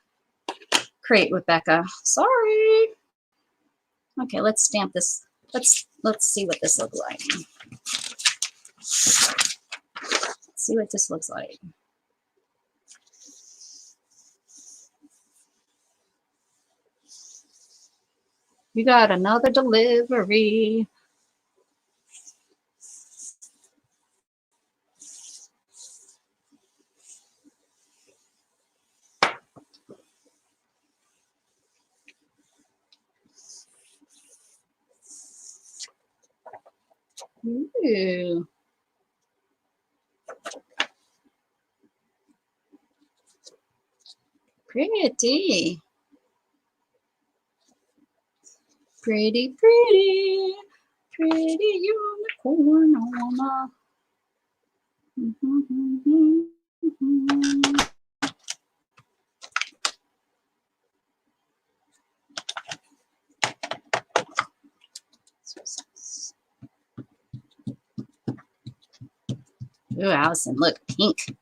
Speaker 1: Create with Becca, sorry. Okay, let's stamp this. Let's see what this looks like. Let's see what this looks like. You got another delivery. Ooh. Pretty. Pretty, pretty. Pretty unicorn on a... Ooh, Allison, look, pink.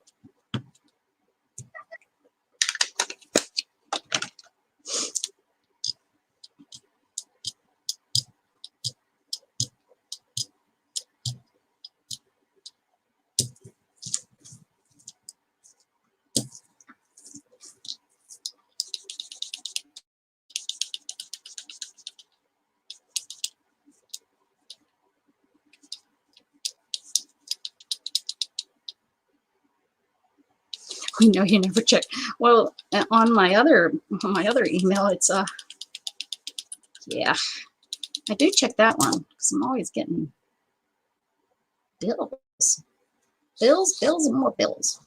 Speaker 1: We know you never check. Well, on my other email, it's yeah, I do check that one because I'm always getting bills, bills, and more bills.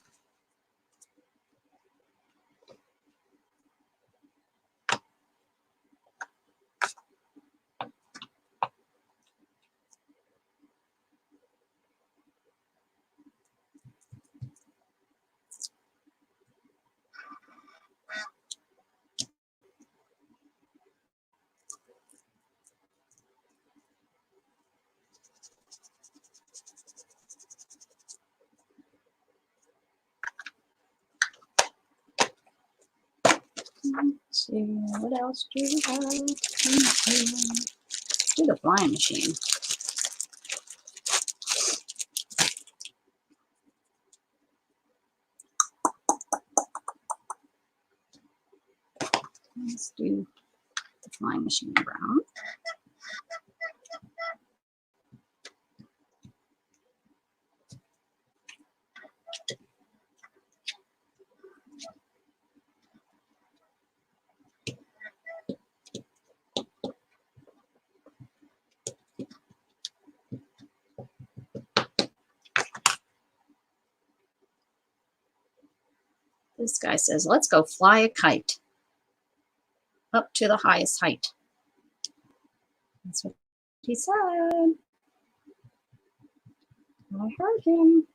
Speaker 1: Let's see, what else do we have? Do the flying machine. Let's do the flying machine brown. This guy says, let's go fly a kite up to the highest height. That's what he said. I heard him.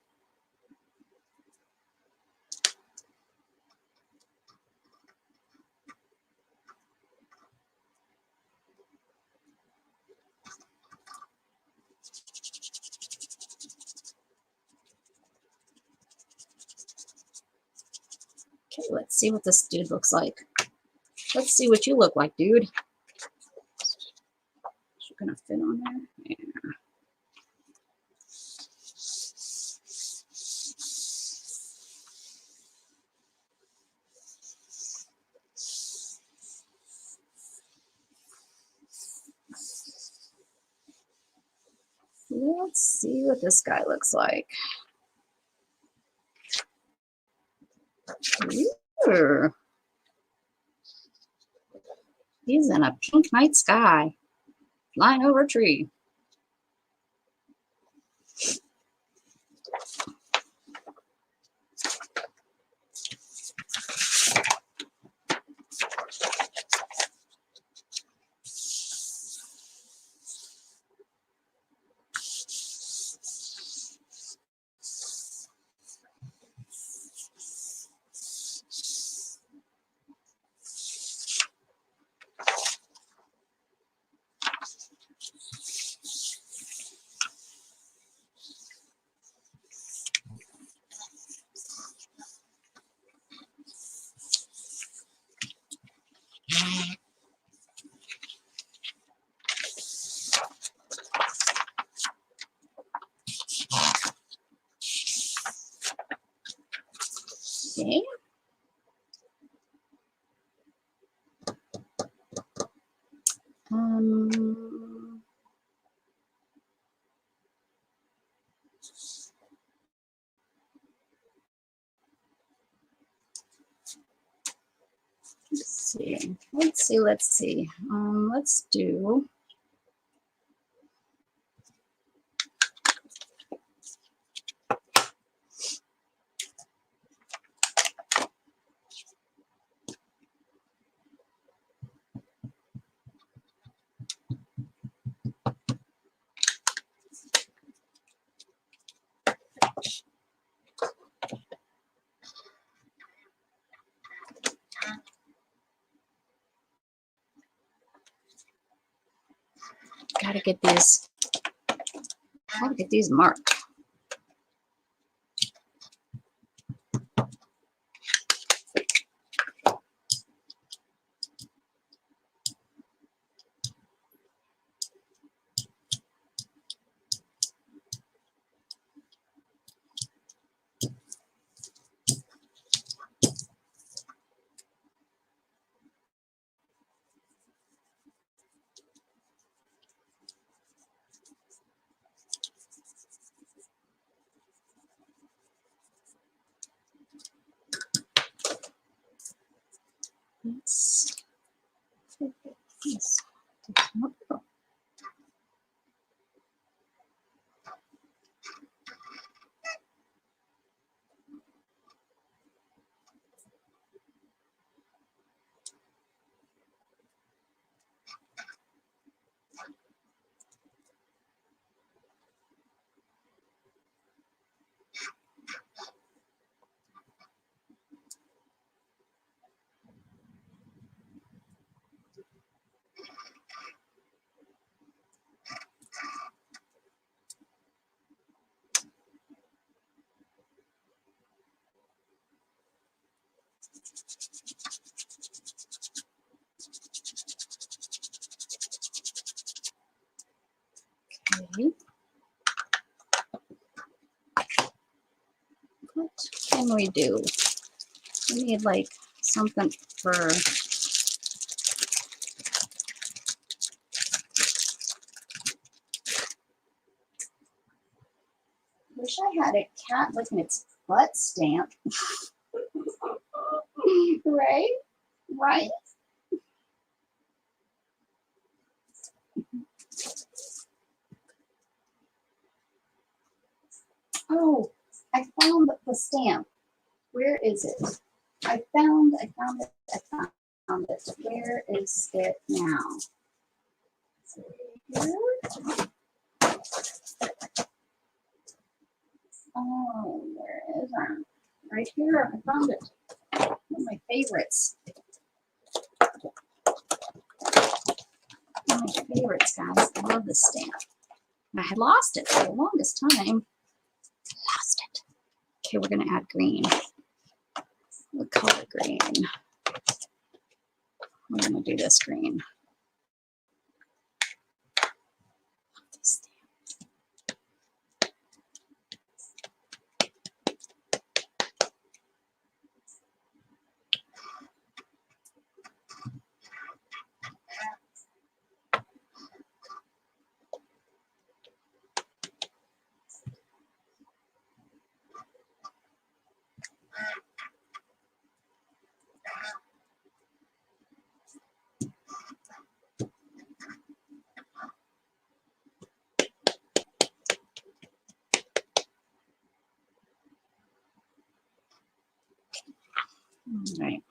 Speaker 1: Okay, let's see what this dude looks like. Let's see what you look like, dude. Is you gonna fit on there? Yeah. Let's see what this guy looks like. Ooh. He's in a pink night sky, flying over a tree. Okay. Let's see. Let's do. Gotta get these. Gotta get these marked. Let's take this. Okay. What can we do? We need like something for. Wish I had a cat licking its butt stamp. Right? Right? Oh, I found the stamp. Where is it? I found it. Where is it now? Here. Oh, where is it? Right here. I found it. One of my favorites. One of my favorites, guys. I love this stamp. I had lost it for the longest time. Lost it. Okay, we're going to add green. What color green? We're going to do this green. All right.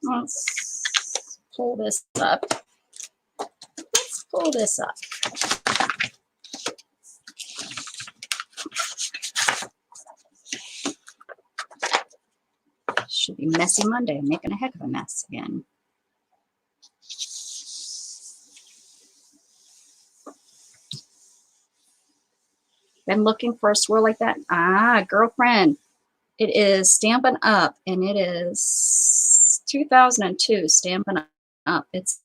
Speaker 1: Let's pull this up. Let's pull this up. Should be Messy Monday. I'm making a heck of a mess again. Been looking for a swirl like that. Ah, girlfriend. It is Stampin' Up, and it is 2002 Stampin' Up. It's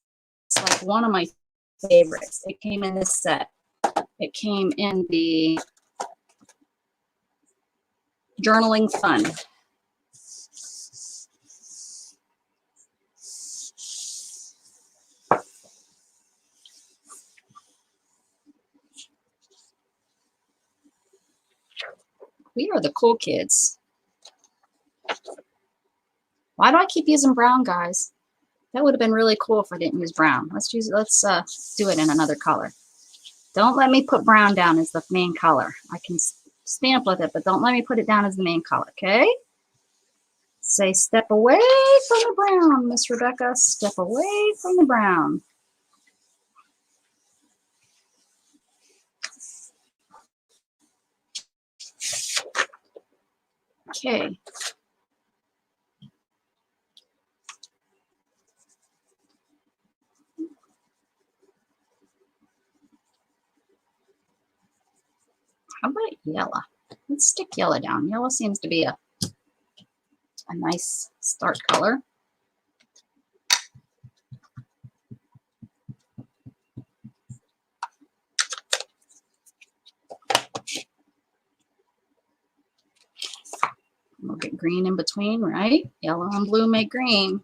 Speaker 1: like one of my favorites. It came in this set. It came in the Journaling Fun. We are the cool kids. Why do I keep using brown, guys? That would have been really cool if I didn't use brown. Let's do it in another color. Don't let me put brown down as the main color. I can stamp with it, but don't let me put it down as the main color, okay? Say step away from the brown, Miss Rebecca. Step away from the brown. Okay. How about yellow? Let's stick yellow down. Yellow seems to be a nice start color. We'll get green in between, right? Yellow and blue make green.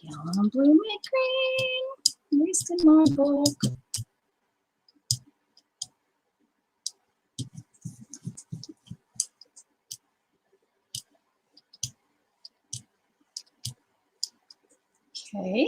Speaker 1: Yellow and blue make green. Wasted my book. Okay.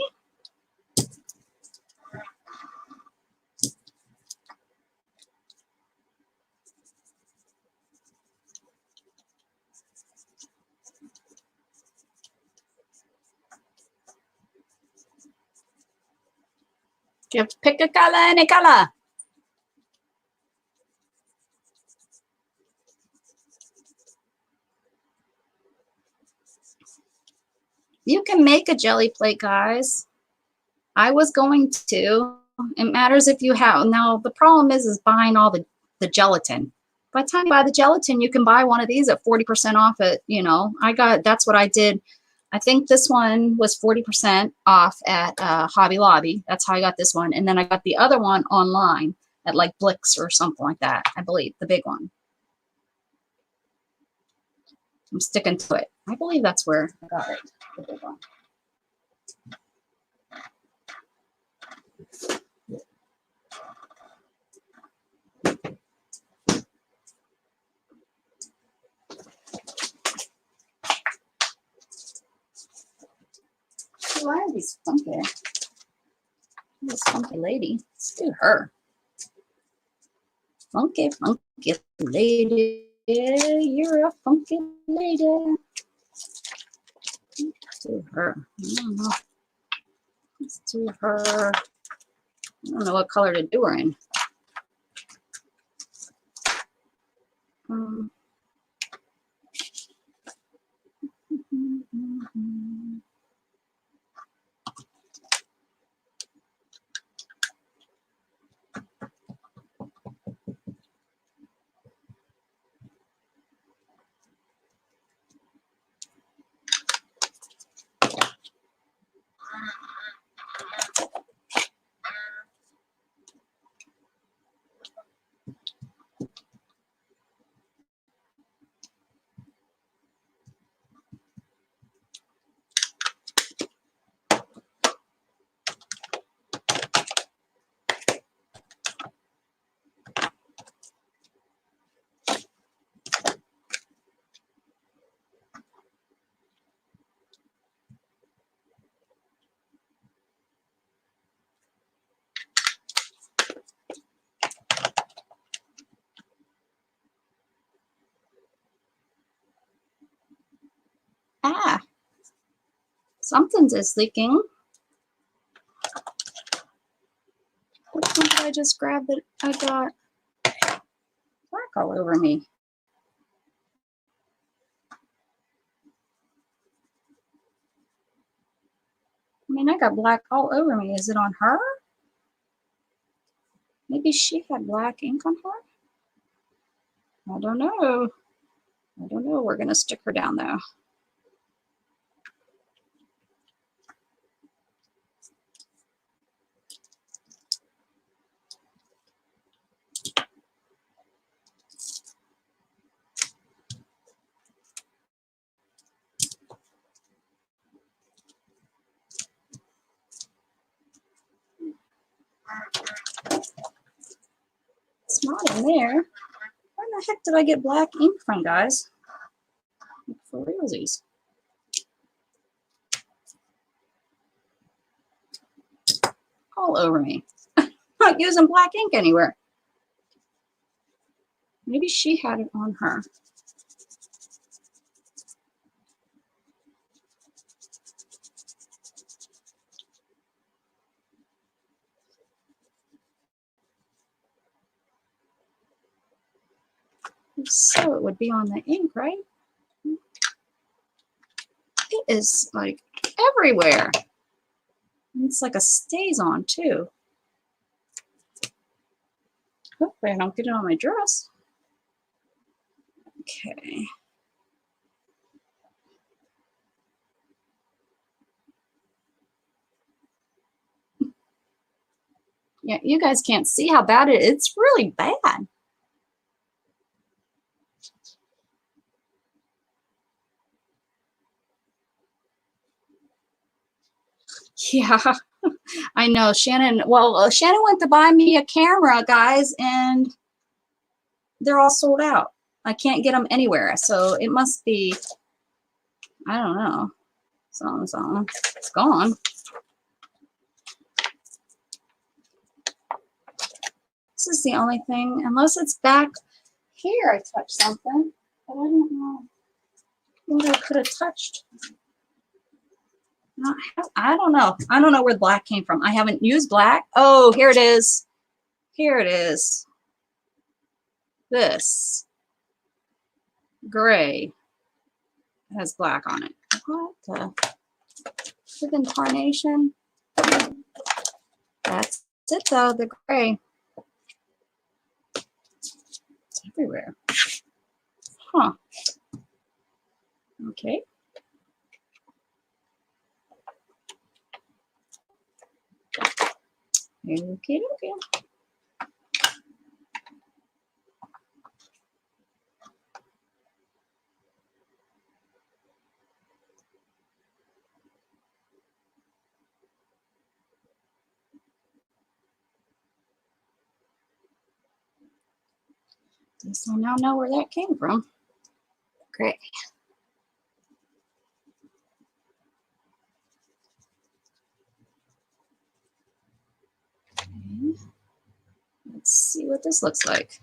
Speaker 1: Pick a color, any color. You can make a jelly plate, guys. I was going to. It matters if you have. Now, the problem is buying all the gelatin. By the time you buy the gelatin, you can buy one of these at 40% off it. You know, that's what I did. I think this one was 40% off at Hobby Lobby. That's how I got this one. And then I got the other one online at like Blix or something like that, I believe, the big one. I'm sticking to it. I believe that's where I got it. The big one. Why are these funky? This funky lady. Let's do her. Funky, funky lady. You're a funky lady. Let's do her. I don't know. Let's do her. I don't know what color to do her in. Ah, something's is leaking. Which one did I just grab that I got black all over me? I mean, I got black all over me. Is it on her? Maybe she had black ink on her? I don't know. I don't know. We're going to stick her down though. It's not in there. Where the heck did I get black ink from, guys? For realsies. All over me. Not using black ink anywhere. Maybe she had it on her. So it would be on the ink, right? It is like everywhere. It's like a stays on too. Hopefully I don't get it on my dress. Okay. Yeah, you guys can't see how bad it is. It's really bad. Yeah, I know. Shannon, well, Shannon went to buy me a camera, guys, and they're all sold out. I can't get them anywhere. So it must be, I don't know, something. It's gone. This is the only thing, unless it's back here, I touched something, but I don't know what I could have touched. I don't know. I don't know where the black came from. I haven't used black. Oh, here it is. Here it is. This gray has black on it. What the friggin' tarnation? That's it though, the gray. It's everywhere. Huh. Okay. Okay. At least I now know where that came from. Great. Okay. Let's see what this looks like.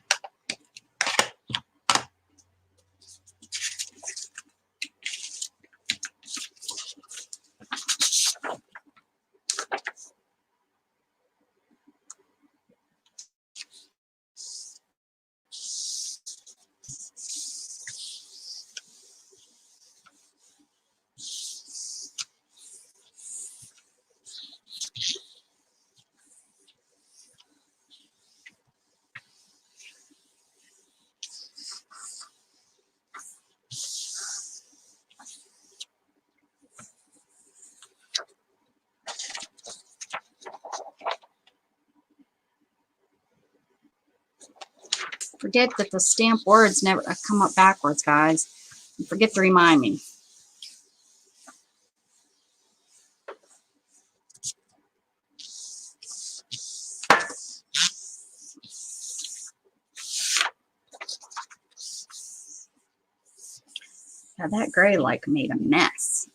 Speaker 1: Forget that the stamp words never come up backwards, guys. Forget to remind me. Yeah, that gray like made a mess.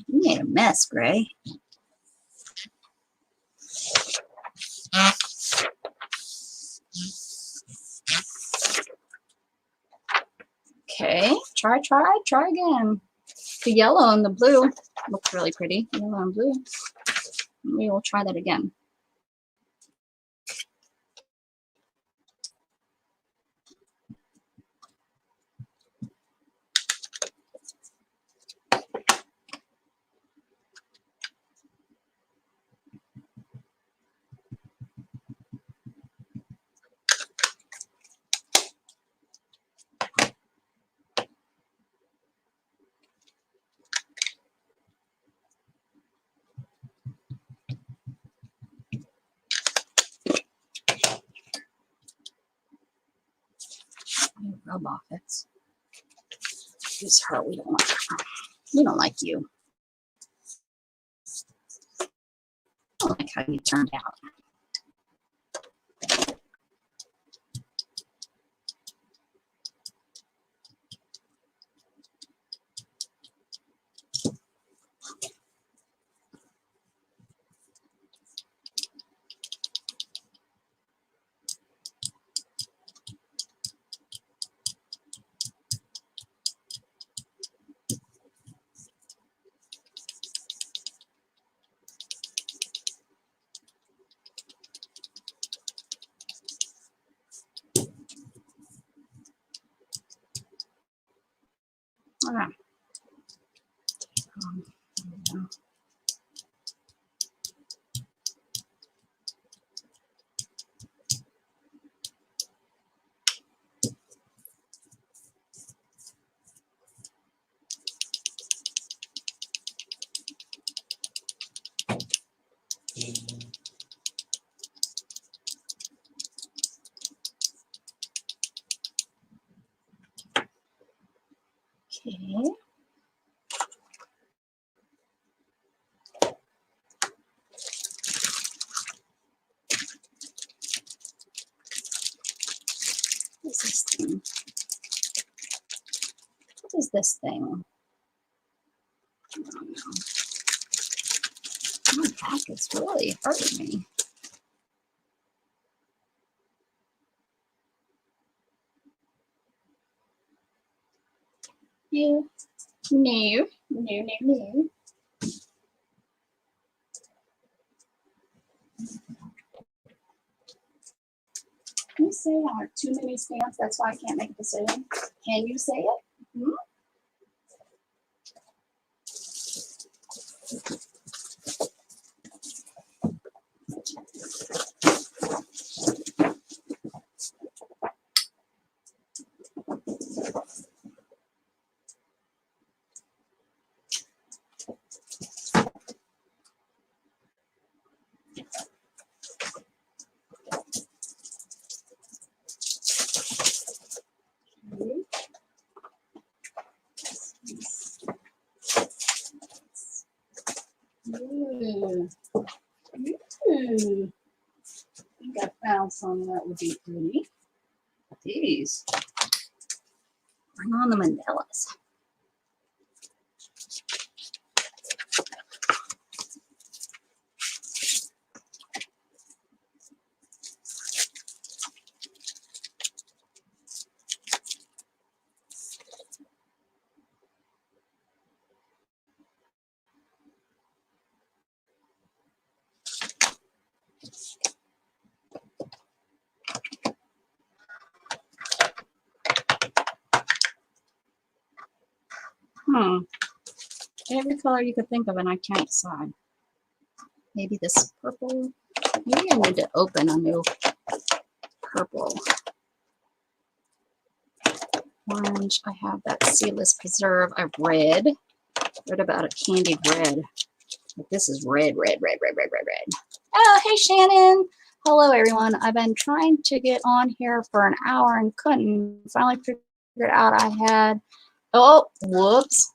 Speaker 1: You made a mess, Gray. Okay, try again. The yellow and the blue looks really pretty. Yellow and blue. We will try that again. Rub off it. Use her. We don't want her. We don't like you. I don't like how you turned out. Okay. Okay. What is this thing? What is this thing? I don't know. My back is really hurting me. No. No. No. Can you say I have too many stamps? That's why I can't make a decision. Can you say it? Hmm? Ooh. Ooh. I think I found some that would be pretty. these. Bring on the Mandelas. Every color you could think of, and I can't decide. Maybe this purple. Maybe I need to open a new purple. Orange. I have that Seedless Preserve. I've read about a candied red. But this is red, red, red, red, red, red, red. Oh, hey, Shannon. Hello, everyone. I've been trying to get on here for an hour and couldn't. Finally figured out I had. Oh, whoops.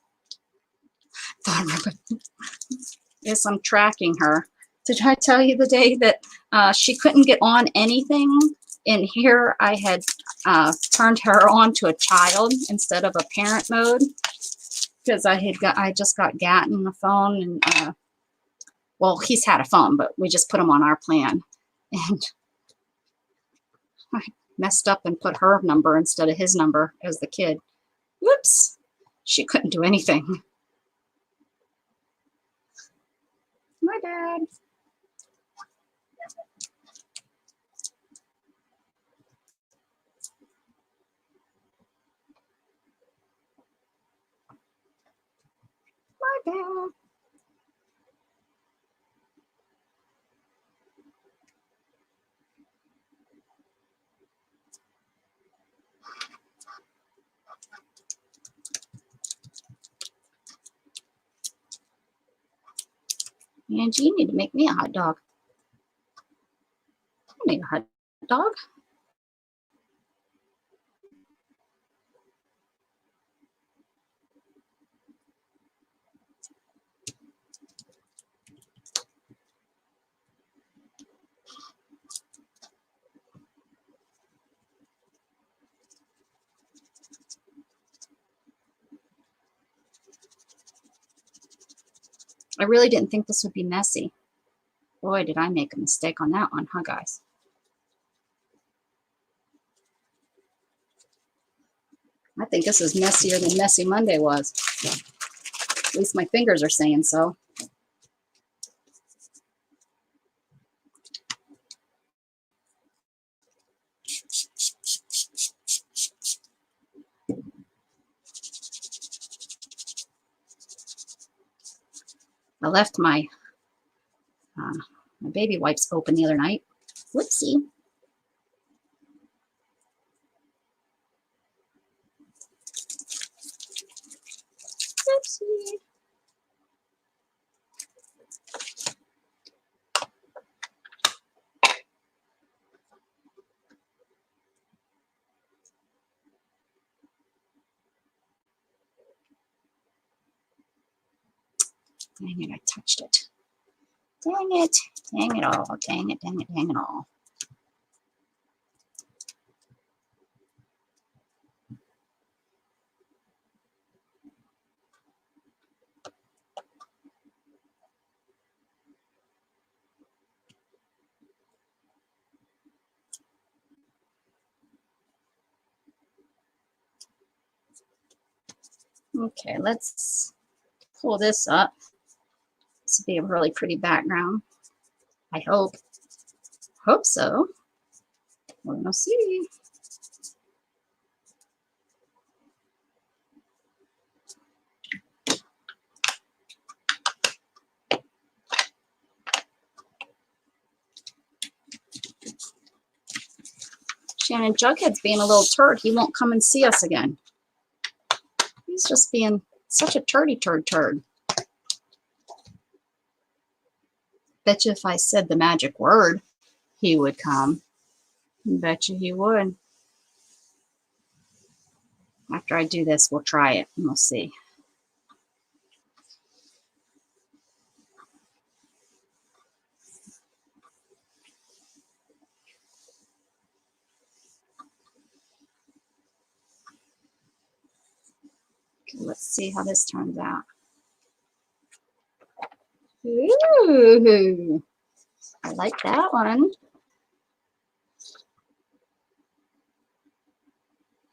Speaker 1: Yes, I'm tracking her. Did I tell you the day that she couldn't get on anything? In here, I had turned her on to a child instead of a parent mode because I just got Gatton the phone, and well, he's had a phone, but we just put him on our plan, and I messed up and put her number instead of his number as the kid. Whoops! She couldn't do anything. My bad. My bad. Angie, you need to make me a hot dog. I need a hot dog. I really didn't think this would be messy. Boy, did I make a mistake on that one, huh, guys? I think this is messier than Messy Monday was. At least my fingers are saying so. I left my baby wipes open the other night. Whoopsie. Whoopsie. Dang it, I touched it. Dang it. Dang it all. Dang it, dang it, dang it all. Okay, let's pull this up. This will be a really pretty background. I hope. Hope so. We're gonna see. Shannon, Jughead's being a little turd. He won't come and see us again. He's just being such a turdy turd. Bet you if I said the magic word, he would come. Bet you he would. After I do this, we'll try it and we'll see. Okay, let's see how this turns out. Ooh, I like that one.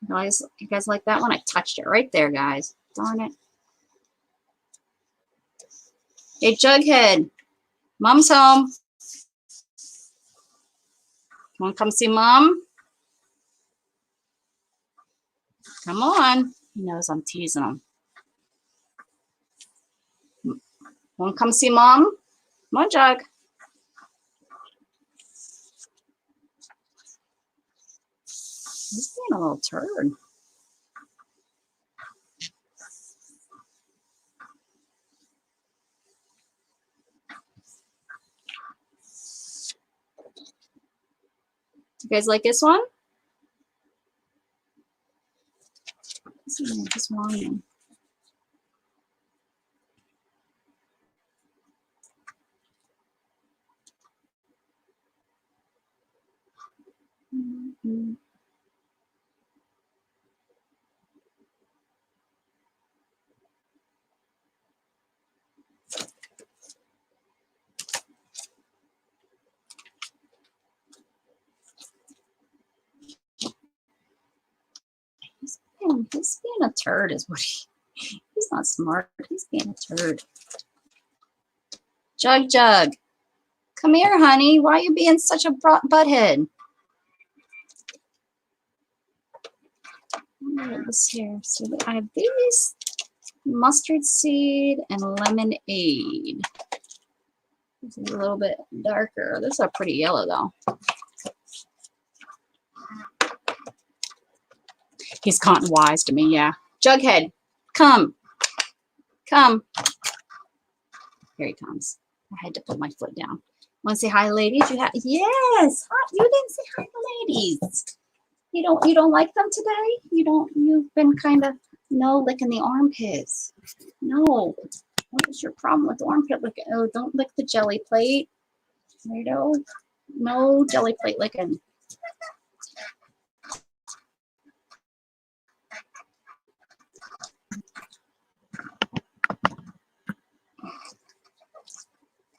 Speaker 1: Guys, you guys like that one? I touched it right there, guys. Darn it. Hey, Jughead, Mom's home. Want to come see Mom? Come on. He knows I'm teasing him. Want to come see Mom? Come on, Jug. He's being a little turd. You guys like this one? This one. He's being a turd is what he's not smart. He's being a turd. Jug. Come here, honey. Why are you being such a butthead? This here. So I have these mustard seed and lemonade. This is a little bit darker. This is pretty yellow though. He's cotton wise to me, yeah. Jughead, come. Come. Here he comes. I had to put my foot down. Want to say hi, ladies? Yes. Hi. You didn't say hi to ladies. You don't like them today? You've been kind of licking the armpits. No. What is your problem with the armpit licking? Oh, don't lick the jelly plate. No jelly plate licking.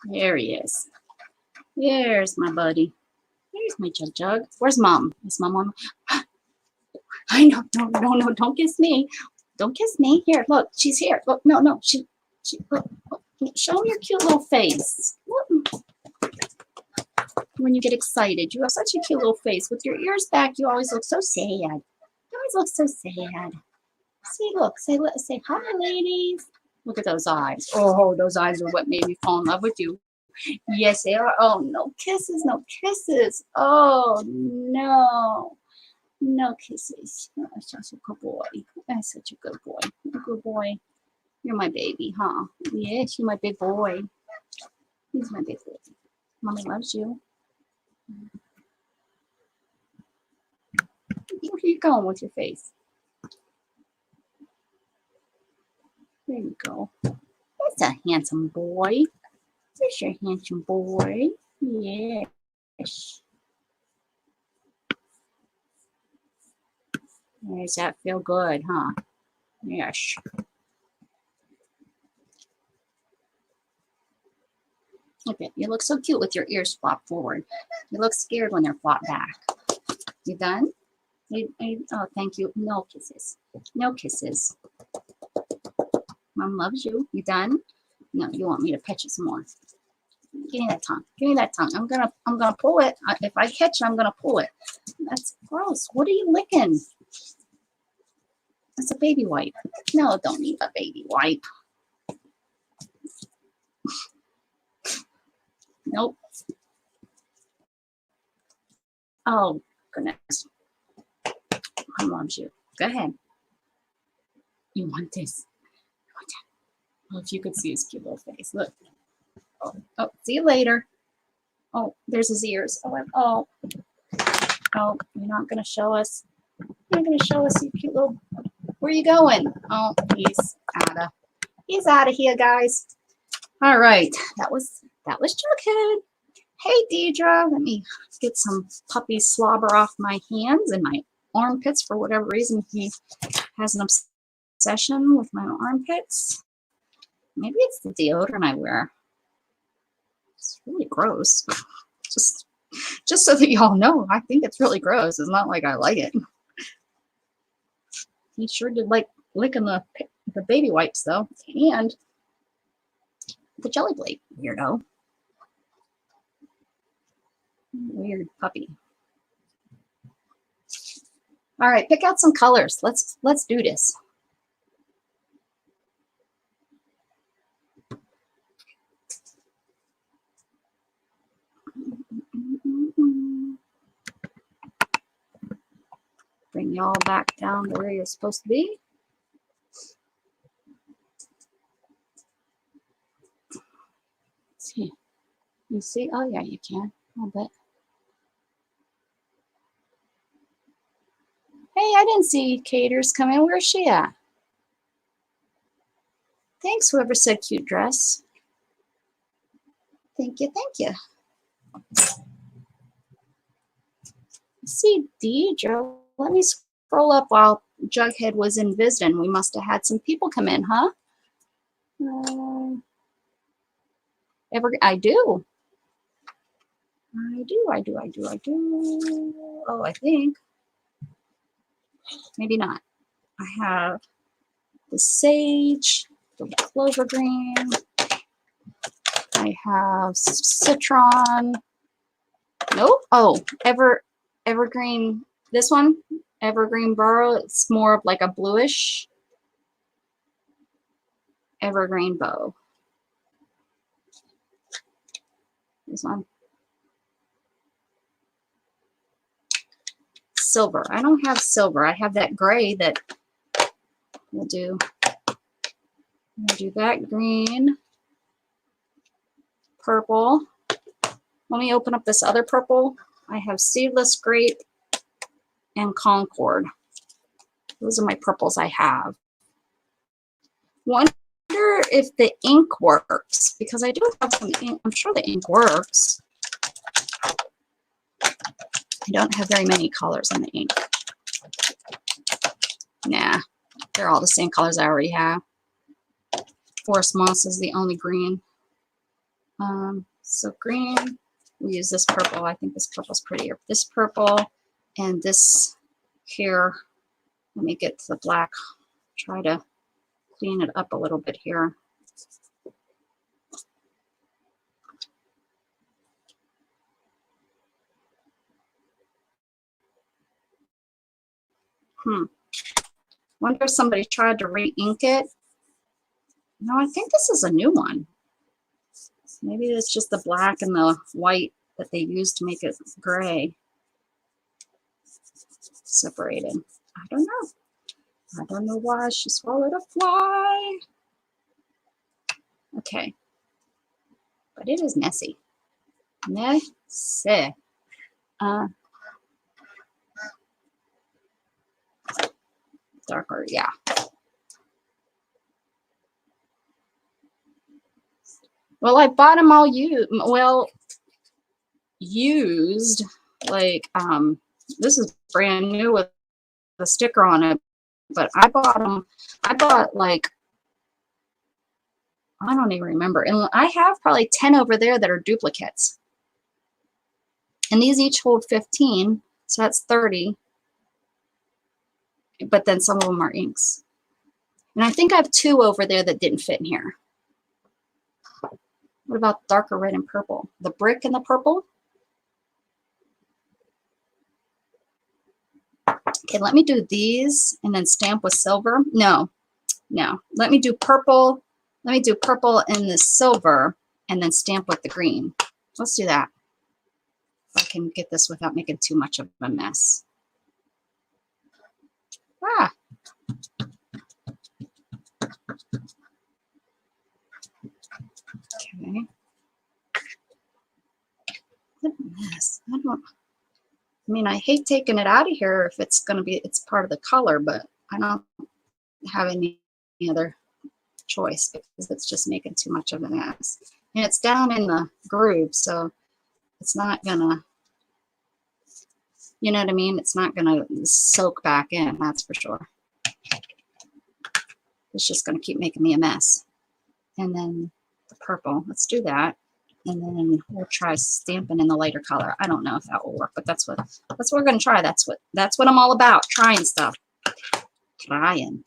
Speaker 1: There he is. There's my buddy. There's my Jug. Where's Mom? Is Mom on? I know. No. Don't kiss me. Don't kiss me. Here, look. She's here. Look. No. She look. Show me your cute little face. When you get excited, you have such a cute little face. With your ears back, you always look so sad. You always look so sad. See, look. Say hi, ladies. Look at those eyes. Oh, those eyes are what made me fall in love with you. Yes, they are. Oh, no kisses. Oh, no. No kisses. Oh, such a good boy. That's such a good boy. A good boy. You're my baby, huh? Yes, you're my big boy. He's my big boy. Mommy loves you. Where are you going with your face? There you go. That's a handsome boy. There's your handsome boy. Yes. Does that feel good, huh? Yes. Look at you. Look so cute with your ears flopped forward. You look scared when they're flopped back. You done? Oh, thank you. No kisses. No kisses. Mom loves you. You done? No, you want me to pet you some more. Give me that tongue. Give me that tongue. I'm gonna pull it. If I catch it, I'm gonna pull it. That's gross. What are you licking? That's a baby wipe. No, don't need a baby wipe. Nope. Oh, goodness. Mom loves you. Go ahead. You want this? You want that? Oh, if you could see his cute little face. Look. Oh, see you later. Oh, there's his ears. Oh, you're not going to show us. You're not going to show us your cute little. Where are you going? Oh, he's out of here, guys. All right, that was Jughead. Hey, Deidre, let me get some puppy slobber off my hands and my armpits. For whatever reason, he has an obsession with my armpits. Maybe it's the deodorant I wear. It's really gross. Just so that y'all know, I think it's really gross. It's not like I like it. He sure did like licking the baby wipes though, and the jelly plate. Weirdo. Weird puppy. All right, pick out some colors. Let's do this. Bring y'all back down to where you're supposed to be. Let's see. You see? Oh yeah, you can. A little bit. Hey, I didn't see Caters come in. Where's she at? Thanks, whoever said cute dress. Thank you, thank you. See, Deidre, let me scroll up while Jughead was in visiting. We must have had some people come in, huh? I do. Oh, I think. Maybe not. I have the sage, the clover green. I have citron. Nope. Oh, evergreen. This one, evergreen burrow. It's more of like a bluish evergreen bow. This one. Silver. I don't have silver. I have that gray that we'll do. We'll do that green, purple. Let me open up this other purple. I have seedless grape and concord. Those are my purples I have. Wonder if the ink works, because I do have some ink. I'm sure the ink works. I don't have very many colors on the ink. Nah, they're all the same colors I already have. Forest moss is the only green. So green, we use this purple. I think this purple's prettier. This purple and this here. Let me get to the black. Try to clean it up a little bit here. Wonder if somebody tried to re-ink it. No, I think this is a new one. Maybe it's just the black and the white that they used to make it gray separated. I don't know. I don't know why she swallowed a fly. Okay. But it is messy. Messy. Darker, yeah. Well, I bought them all used, like, this is brand new with a sticker on it, but I bought like, I don't even remember. And I have probably 10 over there that are duplicates. And these each hold 15, so that's 30. But then some of them are inks. And I think I have 2 over there that didn't fit in here. What about darker red and purple? The brick and the purple? Okay, let me do these and then stamp with silver. No. Let me do purple. Let me do purple and the silver and then stamp with the green. Let's do that. If I can get this without making too much of a mess. Ah. Okay. What a mess. I mean, I hate taking it out of here if it's going to be, it's part of the color, but I don't have any other choice because it's just making too much of a mess. And it's down in the groove, so it's not going to, you know what I mean? It's not going to soak back in, that's for sure. It's just going to keep making me a mess. And then the purple, let's do that. And then we'll try stamping in the lighter color. I don't know if that will work, but that's what we're going to try. That's what I'm all about, trying stuff. Try again.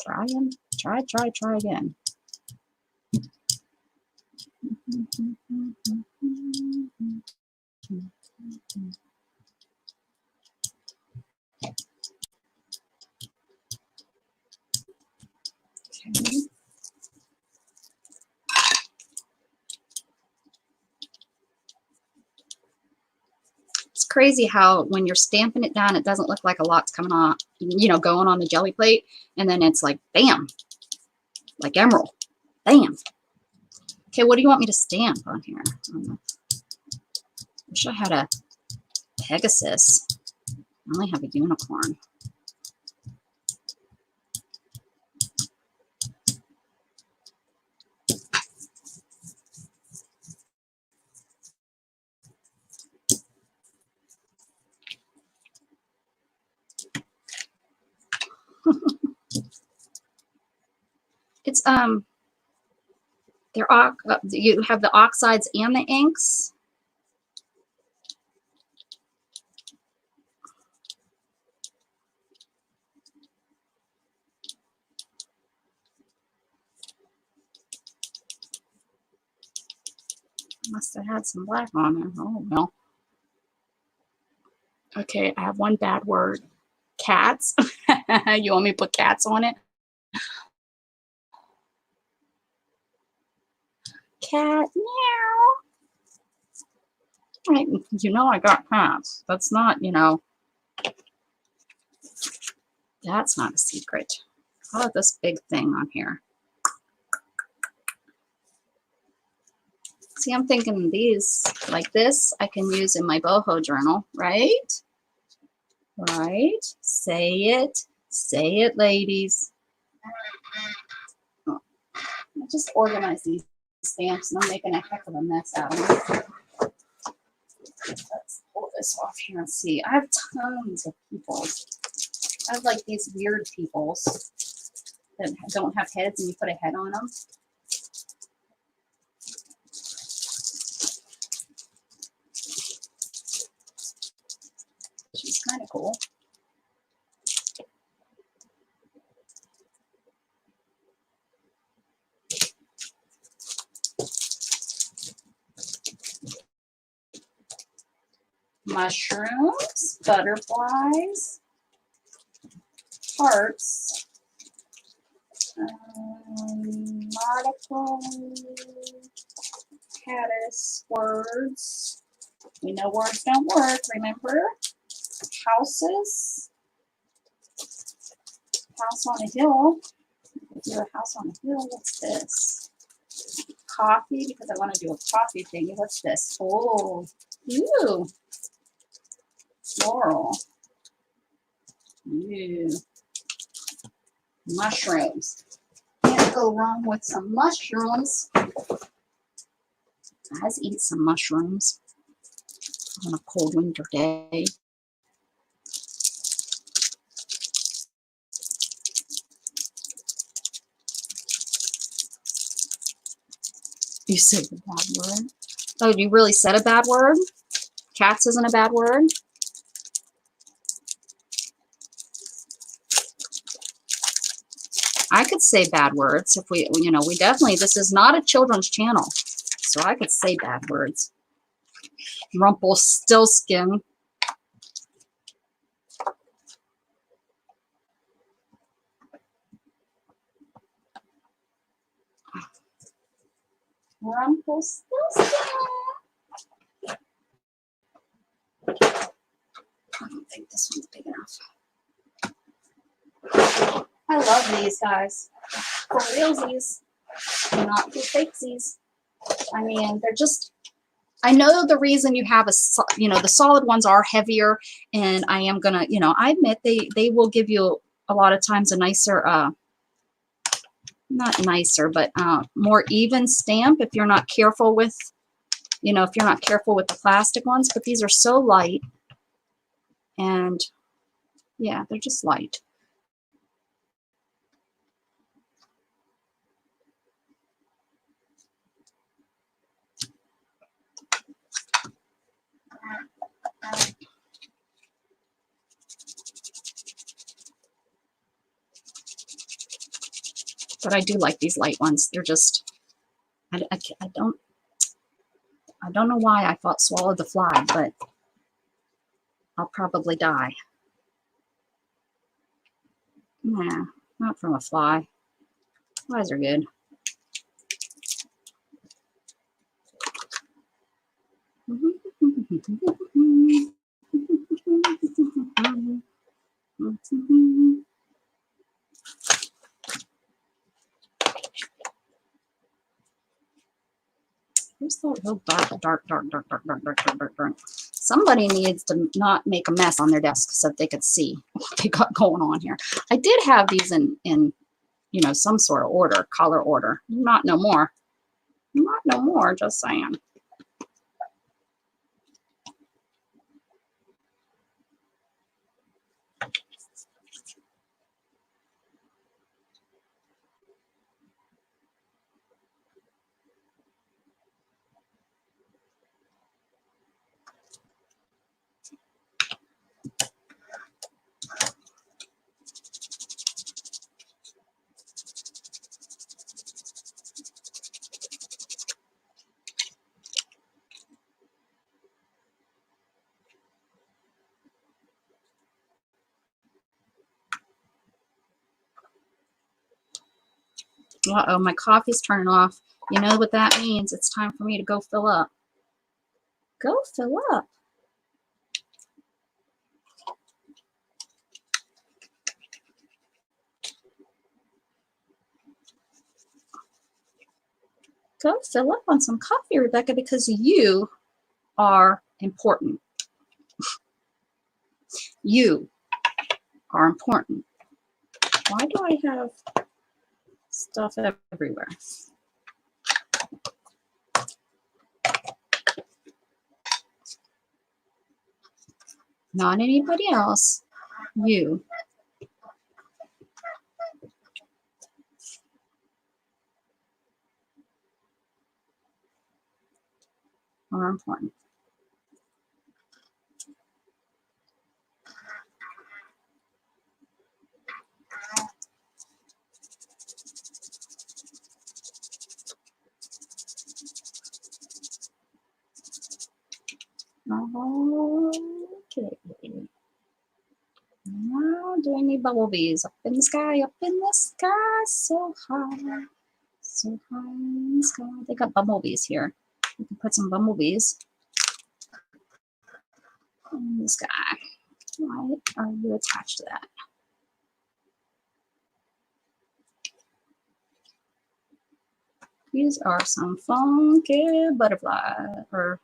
Speaker 1: Okay. It's crazy how when you're stamping it down, it doesn't look like a lot's coming on, going on the jelly plate. And then it's like, bam, like emerald. Bam. Okay, what do you want me to stamp on here? Wish I had a Pegasus. I only have a unicorn. It's you have the oxides and the inks. Must have had some black on there. Oh well. Okay, I have one bad word. Cats. You want me to put cats on it? Cat meow. Right, I got cats. That's not, that's not a secret. How about this big thing on here? See, I'm thinking these, like this, I can use in my boho journal, right? Right? Say it. Say it, ladies. Oh, I just organize these stamps and I'm making a heck of a mess out of them. Let's pull this off here and see. I have tons of peoples. I have like these weird peoples that don't have heads and you put a head on them. Which is kind of cool. Mushrooms, butterflies, hearts, nautical, caddis, words. We know words don't work, remember? Houses, house on a hill. If you're a house on a hill, what's this? Coffee, because I want to do a coffee thing. What's this? Oh, ooh. Floral. Ew. Mushrooms. Can't go wrong with some mushrooms. Guys, eat some mushrooms on a cold winter day. You said a bad word? Oh, you really said a bad word? Cats isn't a bad word? I could say bad words if we definitely, this is not a children's channel, so I could say bad words. Rumpelstiltskin. Rumpelstiltskin. I don't think this one's big enough. I love these guys. For realsies, not for fakesies. I mean, they're just, I know the reason you have the solid ones are heavier, and I am gonna, I admit they will give you a lot of times a nicer, not nicer, but more even stamp if you're not careful with, if you're not careful with the plastic ones. But these are so light, and yeah, they're just light. But I do like these light ones. They're just, I don't know why I thought swallowed the fly, but I'll probably die. Nah, not from a fly. Flies are good. Where's that real dark? Somebody needs to not make a mess on their desk so that they could see what they got going on here. I did have these in you know, some sort of order, color order. Not no more. Not no more, just saying. Uh-oh, my coffee's turning off. You know what that means. It's time for me to go fill up. Go fill up. Go fill up on some coffee, Rebecca, because you are important. You are important. Why do I have stuff everywhere? Not anybody else. You. Are important. Okay. Now, do I need bumblebees? Up in the sky, so high. So high in the sky. They got bumblebees here. We can put some bumblebees in the sky. Why are you attached to that? These are some funky butterfly or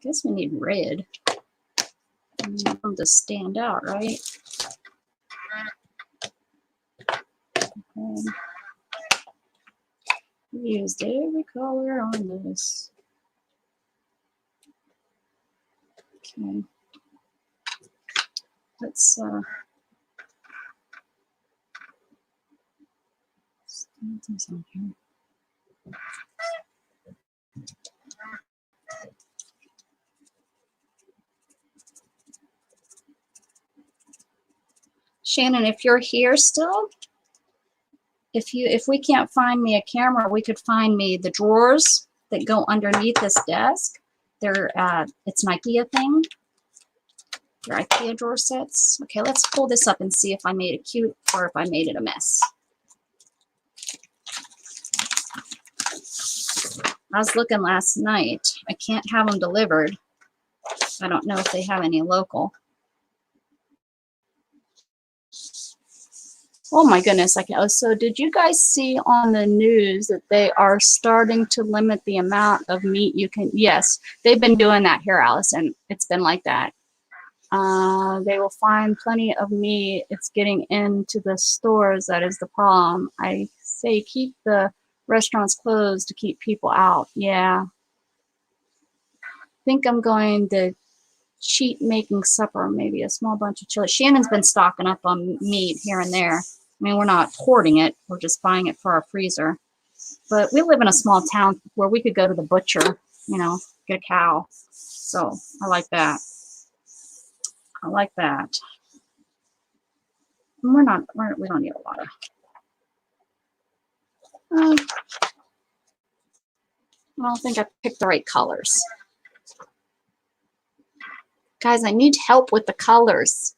Speaker 1: guess we need red. We need them to stand out, right? Okay. We used every color on this. Okay. Let's stand this on here. Shannon, if you're here still, if we can't find me a camera, we could find me the drawers that go underneath this desk. They're it's an IKEA thing. They're IKEA drawer sets. Okay, let's pull this up and see if I made it cute or if I made it a mess. I was looking last night. I can't have them delivered. I don't know if they have any local. Oh my goodness. So did you guys see on the news that they are starting to limit the amount of meat you can? Yes, they've been doing that here, Allison. It's been like that. They will find plenty of meat. It's getting into the stores. That is the problem. I say keep the restaurants closed to keep people out. Yeah. I think I'm going to cheat making supper, maybe a small bunch of chili. Shannon's been stocking up on meat here and there. I mean, we're not hoarding it. We're just buying it for our freezer. But we live in a small town where we could go to the butcher, you know, get a cow. So I like that. I like that. And we don't need a lot of. I don't think I picked the right colors. Guys, I need help with the colors.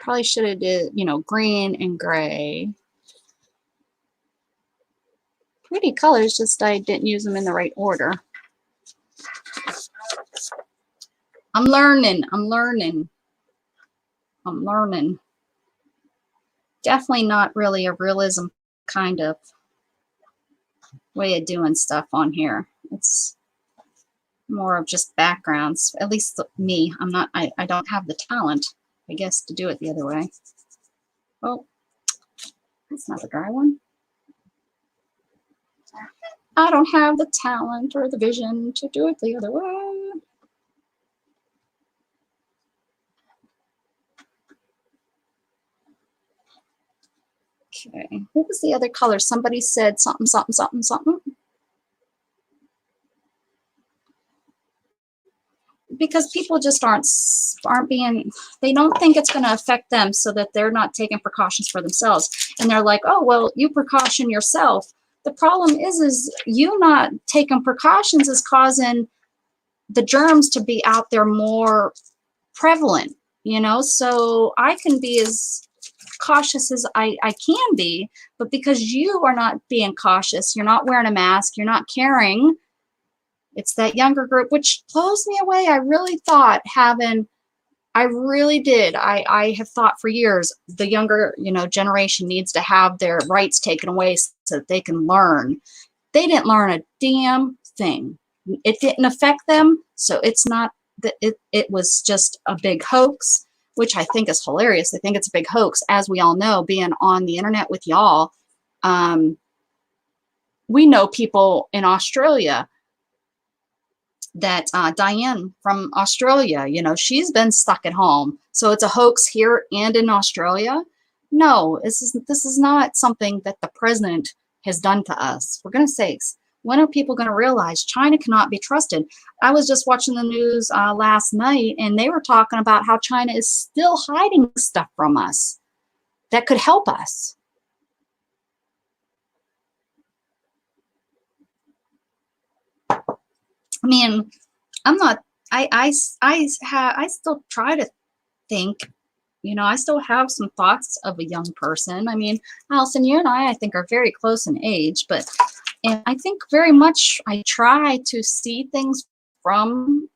Speaker 1: Probably should have did, you know, green and gray. Pretty colors, just I didn't use them in the right order. I'm learning. Definitely not really a realism kind of way of doing stuff on here. It's more of just backgrounds. At least me. I don't have the talent, I guess, to do it the other way. Oh, that's not the dry one. I don't have the talent or the vision to do it the other way. Okay, what was the other color? Somebody said something, something, something, something. Because people just aren't being, they don't think it's going to affect them, so that they're not taking precautions for themselves. And they're like, oh, well, you precaution yourself. The problem is you not taking precautions is causing the germs to be out there more prevalent, you know? So I can be as cautious as I can be, but because you are not being cautious, you're not wearing a mask, you're not caring. It's that younger group, which blows me away. I really thought I really did. I have thought for years the younger, you know, generation needs to have their rights taken away so that they can learn. They didn't learn a damn thing. It didn't affect them, so it's not that it was just a big hoax, which I think is hilarious. I think it's a big hoax, as we all know, being on the internet with y'all. We know people in Australia that Diane from Australia, you know, she's been stuck at home. So it's a hoax here and in Australia. No, this is not something that the president has done to us. For goodness sakes, when are people going to realize China cannot be trusted? I was just watching the news last night, and they were talking about how China is still hiding stuff from us that could help us. I mean, I'm not, I still try to think, you know, I still have some thoughts of a young person. I mean, Allison, you and I think are very close in age, but, and I think very much I try to see things from,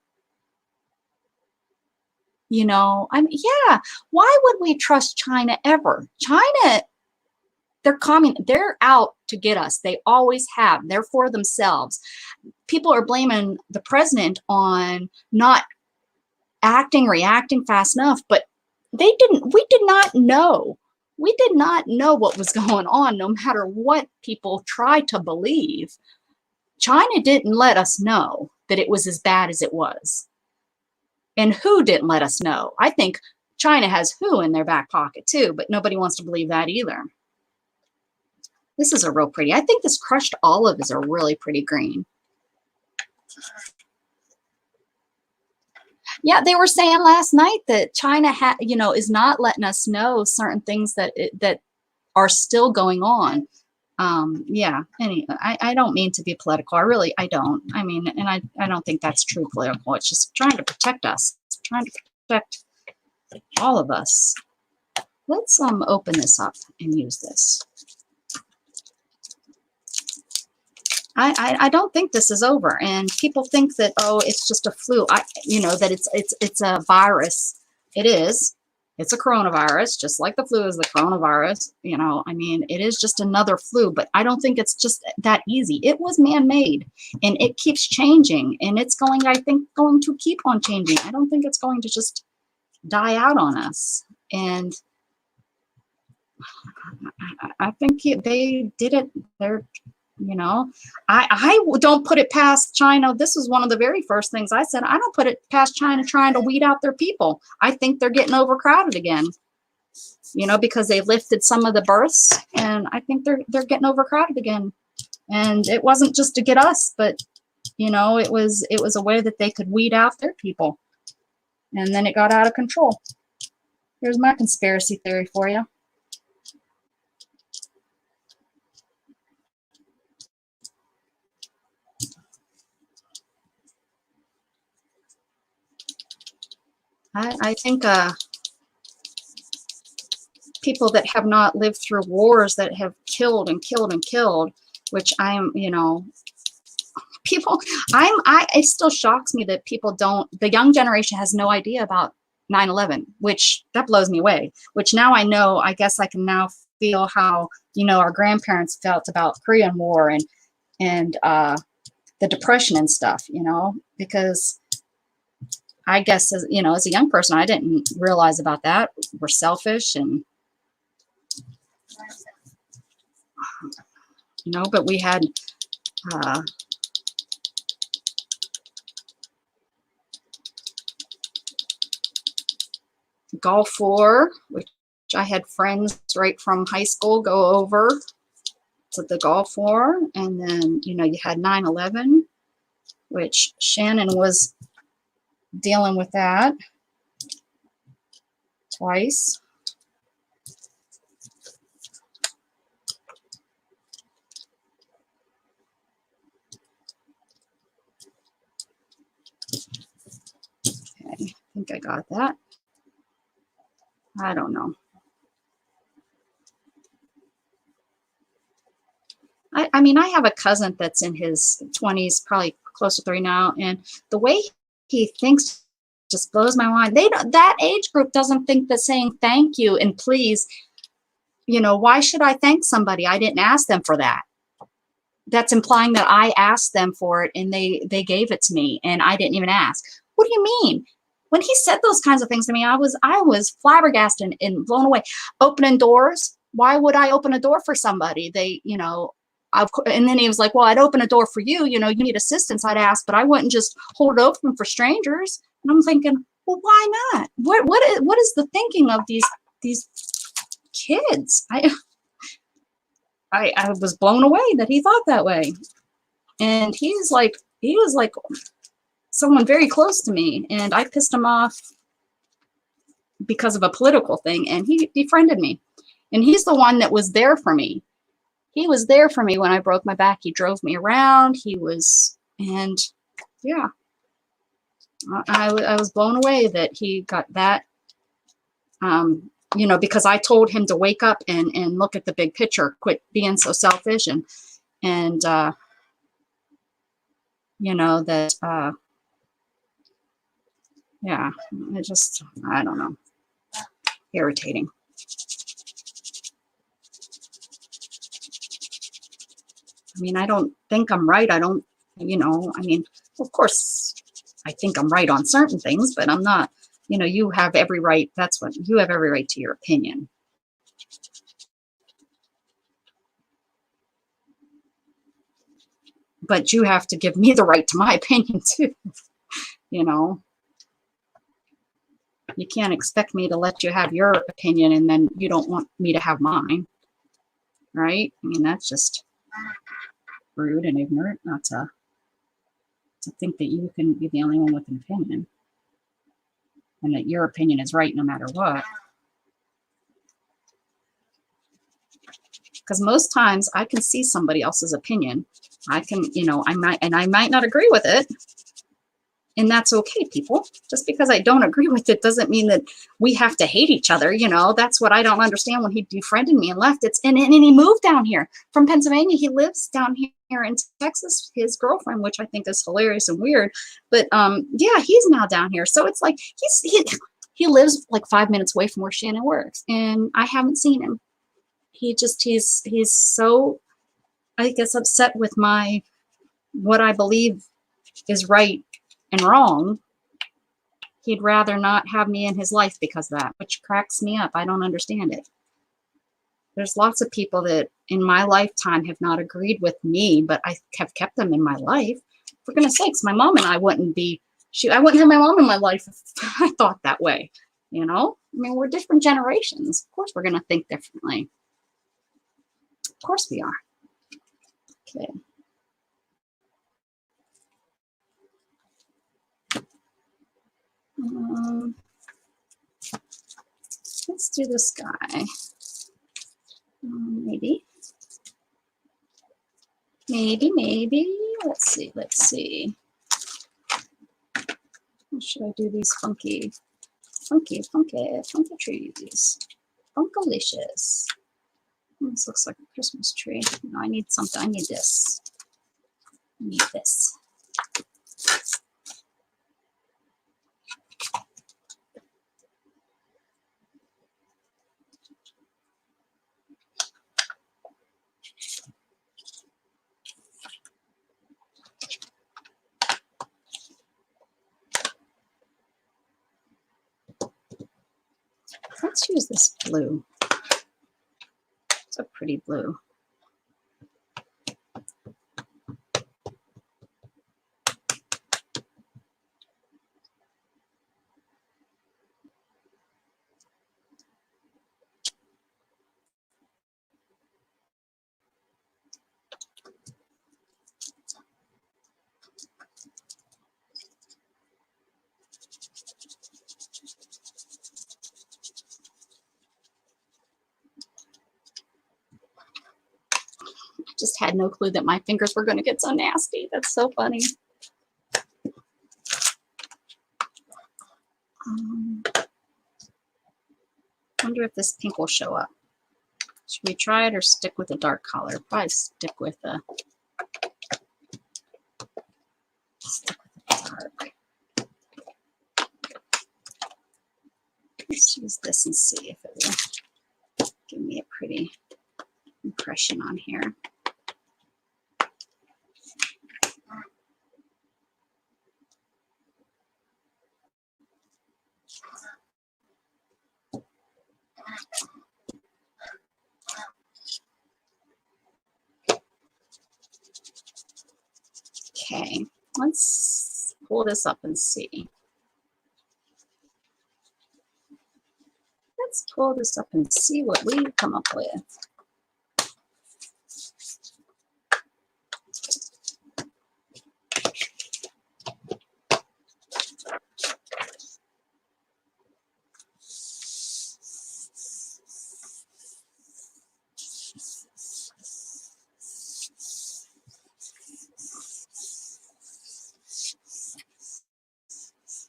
Speaker 1: you know, I mean, yeah, why would we trust China ever? China, they're out to get us. They always have. They're for themselves. People are blaming the president on not reacting fast enough, but we did not know. We did not know what was going on, no matter what people tried to believe. China didn't let us know that it was as bad as it was. And who didn't let us know? I think China has who in their back pocket too, but nobody wants to believe that either. This is a real pretty. I think this crushed olive is a really pretty green. Yeah, they were saying last night that China is not letting us know certain things that are still going on. Yeah, anyway, I don't mean to be political. I don't. I mean, and I don't think that's true political. It's just trying to protect us. It's trying to protect all of us. Let's open this up and use this. I don't think this is over, and people think that, oh, it's just a flu. That it's a virus. It is. It's a coronavirus, just like the flu is the coronavirus. You know, I mean, it is just another flu, but I don't think it's just that easy. It was man-made, and it keeps changing, and it's going, I think, going to keep on changing. I don't think it's going to just die out on us. And I think they did it. You know, I don't put it past China. This was one of the very first things I said. I don't put it past China trying to weed out their people. I think they're getting overcrowded again, you know, because they lifted some of the births, and I think they're getting overcrowded again. And it wasn't just to get us, but you know, it was a way that they could weed out their people. And then it got out of control. Here's my conspiracy theory for you. I think people that have not lived through wars that have killed and killed and killed, which I'm, you know, people, it still shocks me that people don't, the young generation has no idea about 9/11, which that blows me away, which now I know, I guess I can now feel how, you know, our grandparents felt about Korean War and the Depression and stuff, you know, because I guess, as you know, as a young person, I didn't realize about that. We're selfish and, you know, but we had Gulf War, which I had friends right from high school go over to the Gulf War. And then, you know, you had 9/11, which Shannon was dealing with that twice. Okay, I think I got that. I don't know. I mean, I have a cousin that's in his 20s, probably close to 30 now, and the way he thinks just blows my mind. They don't, that age group doesn't think that saying thank you and please, you know, why should I thank somebody? I didn't ask them for that. That's implying that I asked them for it and they gave it to me and I didn't even ask. What do you mean? When he said those kinds of things to me, I was flabbergasted and blown away. Opening doors. Why would I open a door for somebody? They, you know, and then he was like, well, I'd open a door for you. You know, you need assistance, I'd ask, but I wouldn't just hold it open for strangers. And I'm thinking, well, why not? What is the thinking of these kids? I was blown away that he thought that way. And he was like someone very close to me, and I pissed him off because of a political thing, and he befriended me. And he's the one that was there for me. He was there for me when I broke my back. He drove me around. He was, and yeah, I was blown away that he got that, you know, because I told him to wake up and look at the big picture, quit being so selfish, and you know, that, yeah, I don't know, irritating. I mean, I don't think I'm right. I don't, you know, I mean, of course, I think I'm right on certain things, but I'm not, you know, you have every right. That's what you have every right to your opinion. But you have to give me the right to my opinion too. You know, you can't expect me to let you have your opinion and then you don't want me to have mine. Right? I mean, that's just rude and ignorant not to think that you can be the only one with an opinion and that your opinion is right no matter what. Because most times I can see somebody else's opinion. I can, you know, I might not agree with it. And that's okay, people. Just because I don't agree with it doesn't mean that we have to hate each other. You know, that's what I don't understand when he befriended me and left. And he moved down here from Pennsylvania. He lives down here in Texas, his girlfriend, which I think is hilarious and weird. But yeah, he's now down here. So it's like he lives like 5 minutes away from where Shannon works. And I haven't seen him. He's so, I guess, upset with what I believe is right and wrong. He'd rather not have me in his life because of that, which cracks me up. I don't understand it. There's lots of people that in my lifetime have not agreed with me, but I have kept them in my life. For goodness sakes, my mom and I wouldn't be, I wouldn't have my mom in my life if I thought that way, you know? I mean, we're different generations. Of course we're going to think differently. Of course we are. Okay. Let's do this guy. Maybe. Let's see. How should I do these funky trees? Funkalicious. This looks like a Christmas tree. No, I need something. I need this. I need this. Let's use this blue. It's a pretty blue. Just had no clue that my fingers were going to get so nasty. That's so funny. Wonder if this pink will show up. Should we try it or stick with a dark color? Probably stick with the dark. Let's use this and see if it will give me a pretty impression on here. Okay, let's pull this up and see. Let's pull this up and see what we come up with.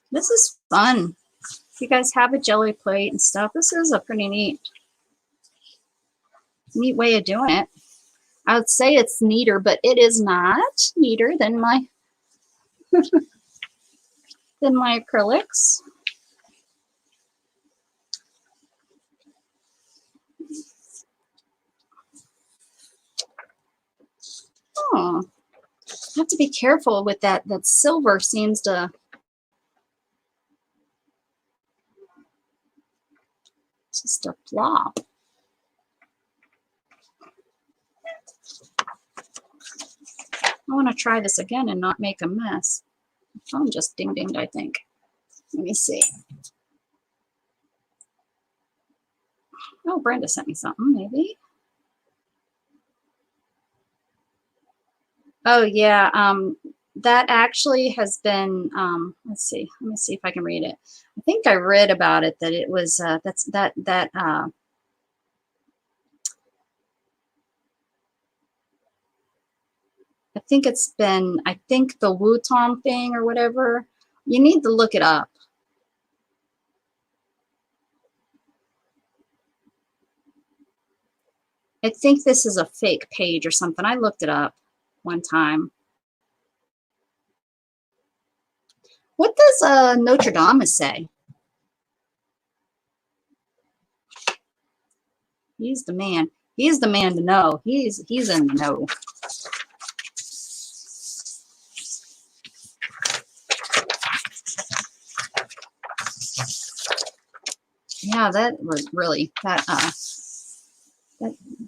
Speaker 1: This is fun. If you guys have a jelly plate and stuff, this is a pretty neat way of doing it. I would say it's neater, but it is not neater than my than my acrylics. Oh, I have to be careful with that. That silver seems to just a flop. I want to try this again and not make a mess. The phone just ding-dinged, I think. Let me see. Oh, Brenda sent me something, maybe. Oh, yeah. That actually has been, let's see. Let me see if I can read it. I think I read about it, that it was, I think it's been, I think the Wuton thing or whatever. You need to look it up. I think this is a fake page or something. I looked it up one time. What does Notre Dame say? He's the man. He's the man to know. He's in the know. Yeah, that was really that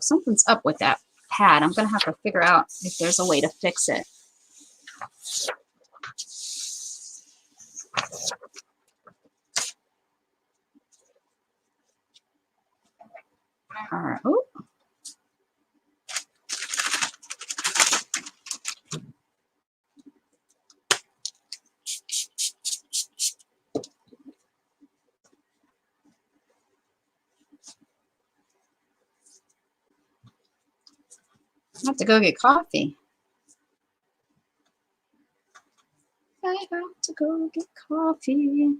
Speaker 1: something's up with that pad. I'm going to have to figure out if there's a way to fix it. All right. Oh. I have to go get coffee. I have to go get coffee.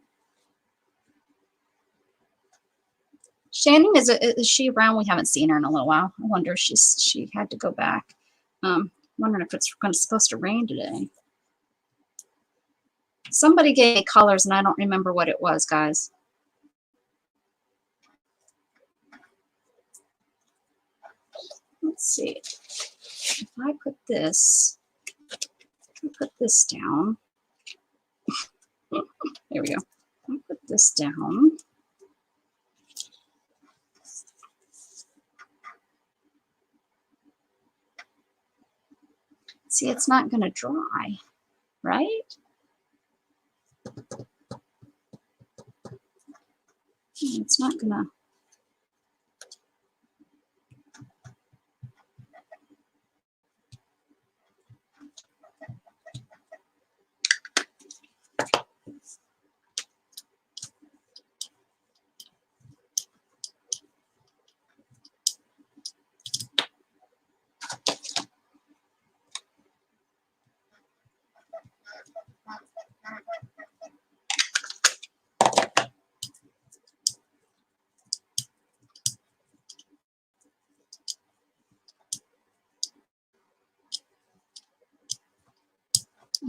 Speaker 1: Shannon, is she around? We haven't seen her in a little while. I wonder if she had to go back. Wondering if it's supposed to rain today. Somebody gave me colors and I don't remember what it was, guys. Let's see. If I put this down. There we go. I put this down. See, it's not going to dry, right? It's not going to.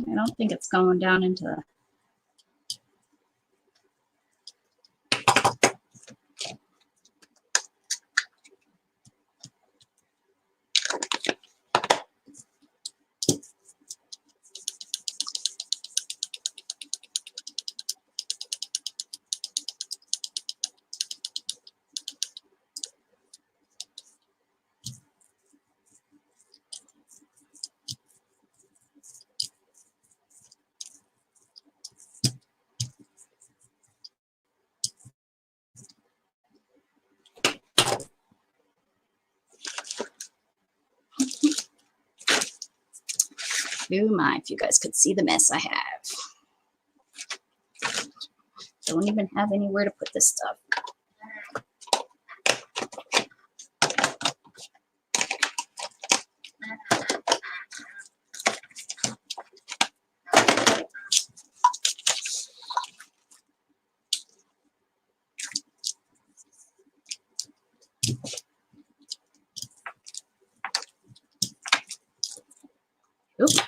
Speaker 1: I don't think it's going down into the. Oh my, if you guys could see the mess I have. Don't even have anywhere to put this stuff. Oops.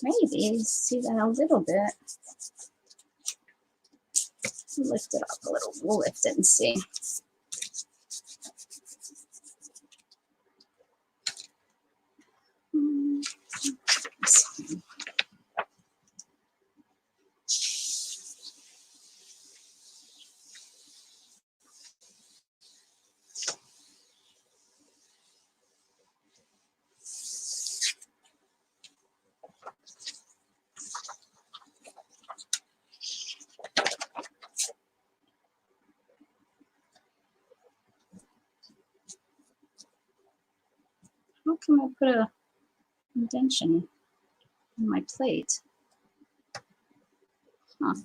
Speaker 1: Maybe see that a little bit. Lift it up a little. We'll lift it and see. How come I put a indentation in my plate? Huh.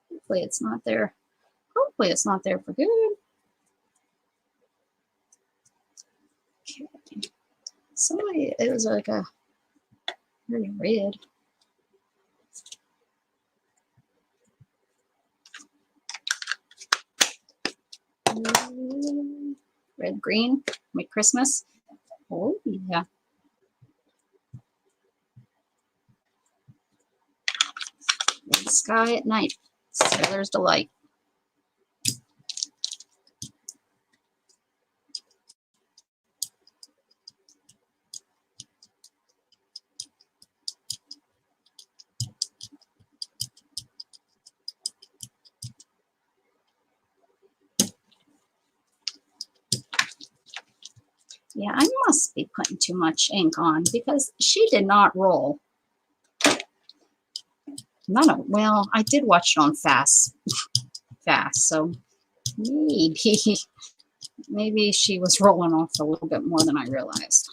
Speaker 1: Hopefully it's not there. Hopefully it's not there for good. Okay. Somebody, it was like a very red. Red, green, make Christmas. Oh, yeah. Red sky at night. Sailor's delight. Yeah, I must be putting too much ink on because she did not roll. None of, well, I did watch it on fast, so maybe, maybe she was rolling off a little bit more than I realized.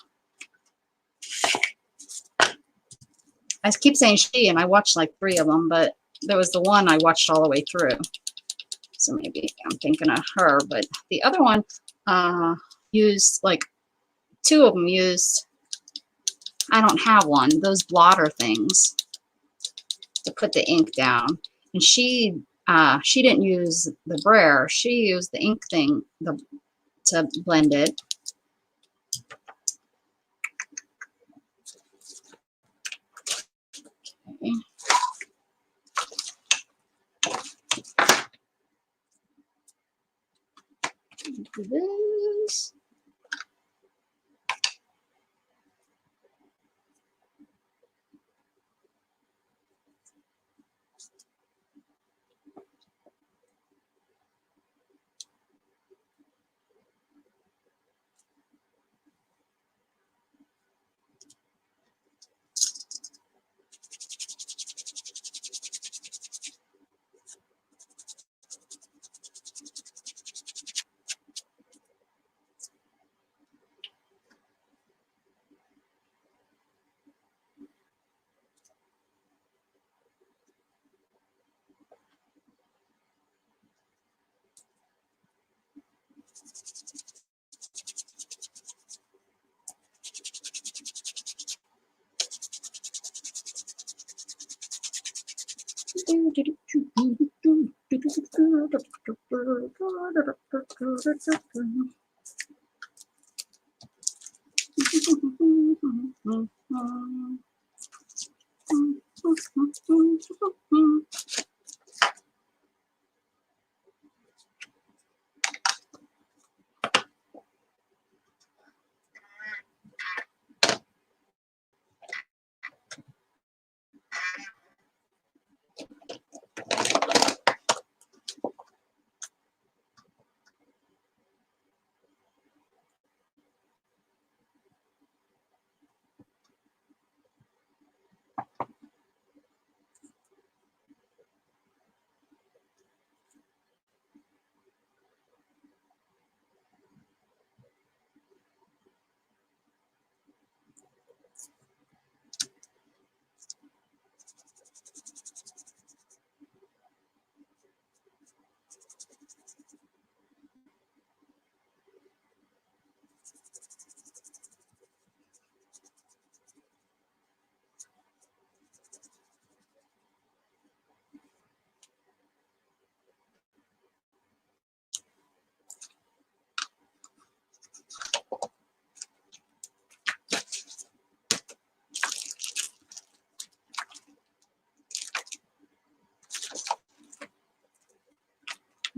Speaker 1: I keep saying she, and I watched like 3 of them, but there was the one I watched all the way through. So maybe I'm thinking of her, but the other one used, like 2 of them used, I don't have one, those blotter things to put the ink down. And she didn't use the brayer, she used the ink thing to blend it. Okay. Do this.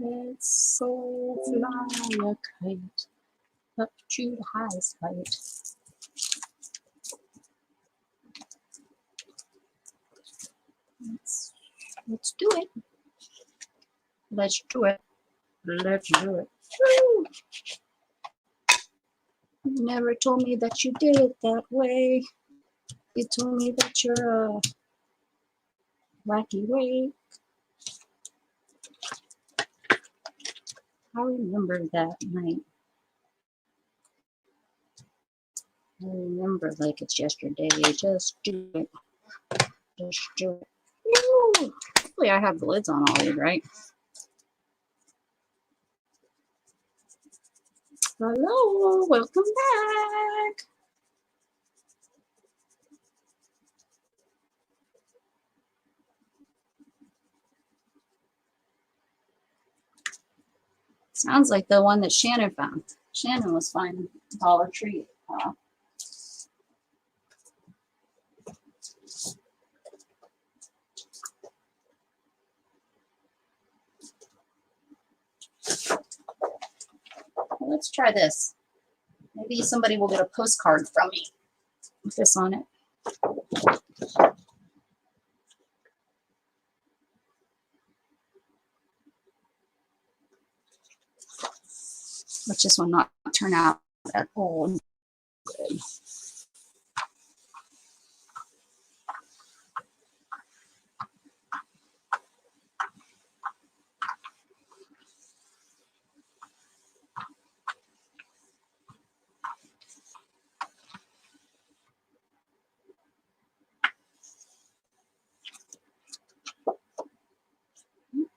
Speaker 1: Let's so fly a kite up to the highest height. Let's do it. Let's do it. Let's do it. Woo! You never told me that you did it that way. You told me that you're a wacky way. I remember that night. I remember like it's yesterday. Just do it. Just do it. Woo! Hopefully I have the lids on all these, right? Hello, welcome back. Sounds like the one that Shannon found. Shannon was finding Dollar Tree. Well, let's try this. Maybe somebody will get a postcard from me with this on it. Watch this one not turn out at all. good.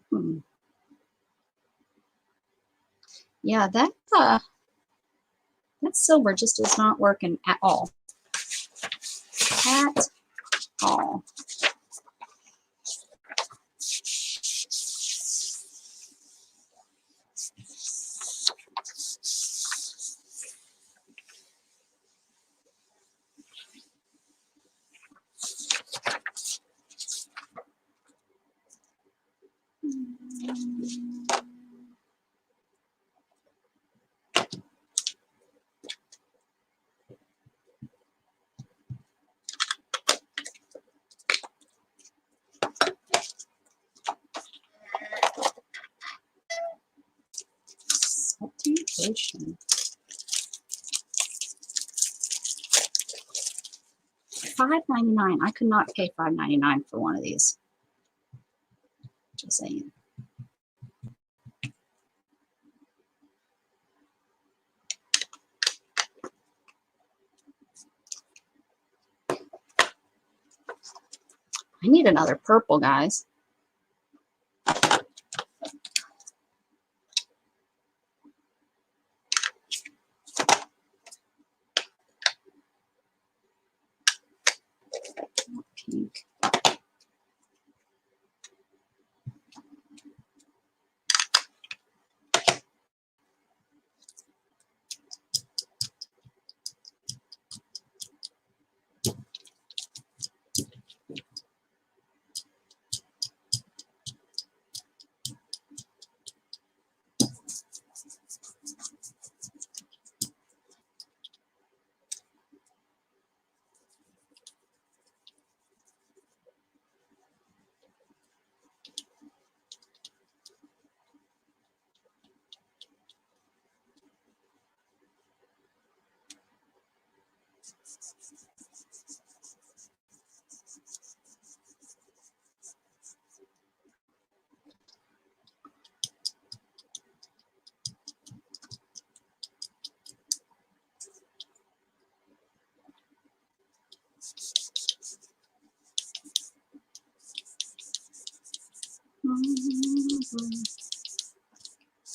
Speaker 1: Hmm. Yeah, that silver just is not working at all. At all. Salty ocean. $5.99. I could not pay $5.99 for one of these. Just saying. I need another purple, guys. Pink.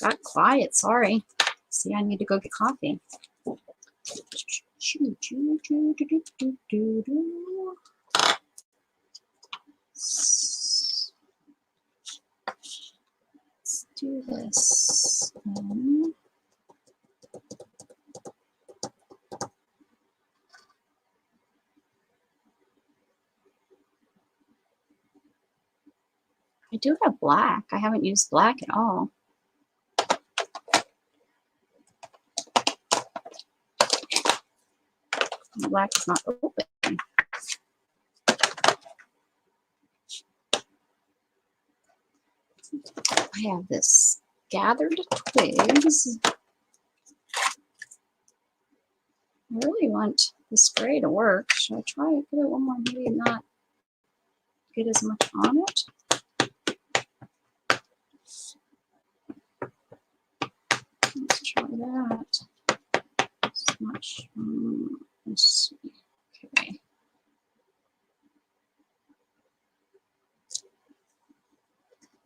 Speaker 1: Got quiet, sorry. See, I need to go get coffee. Let's do this. I do have black. I haven't used black at all. Black is not open. I have this gathered twigs. I really want the spray to work. Should I try it? Give it one more, maybe not get as much on it. Let's try that. It's much. Let's see. Okay.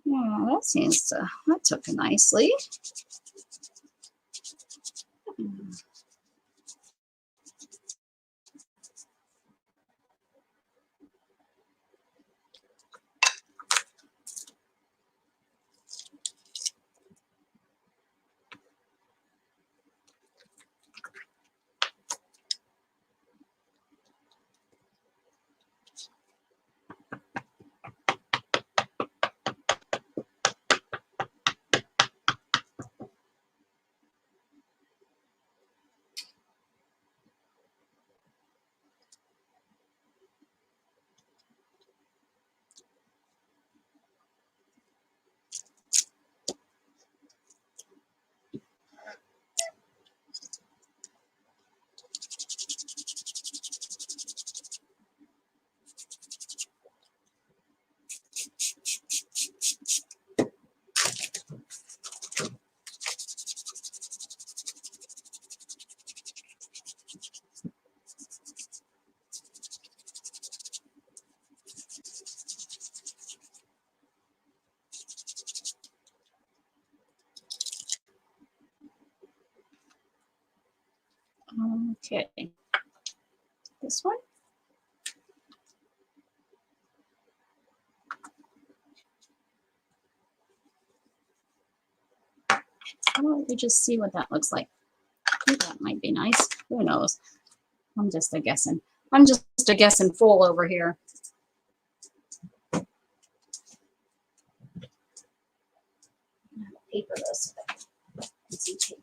Speaker 1: Yeah, that seems to, that took it nicely. Okay. This one. Why don't we just see what that looks like? Ooh, that might be nice. Who knows? I'm just a guessing. I'm just a guessing fool over here. Paper this. Some tape.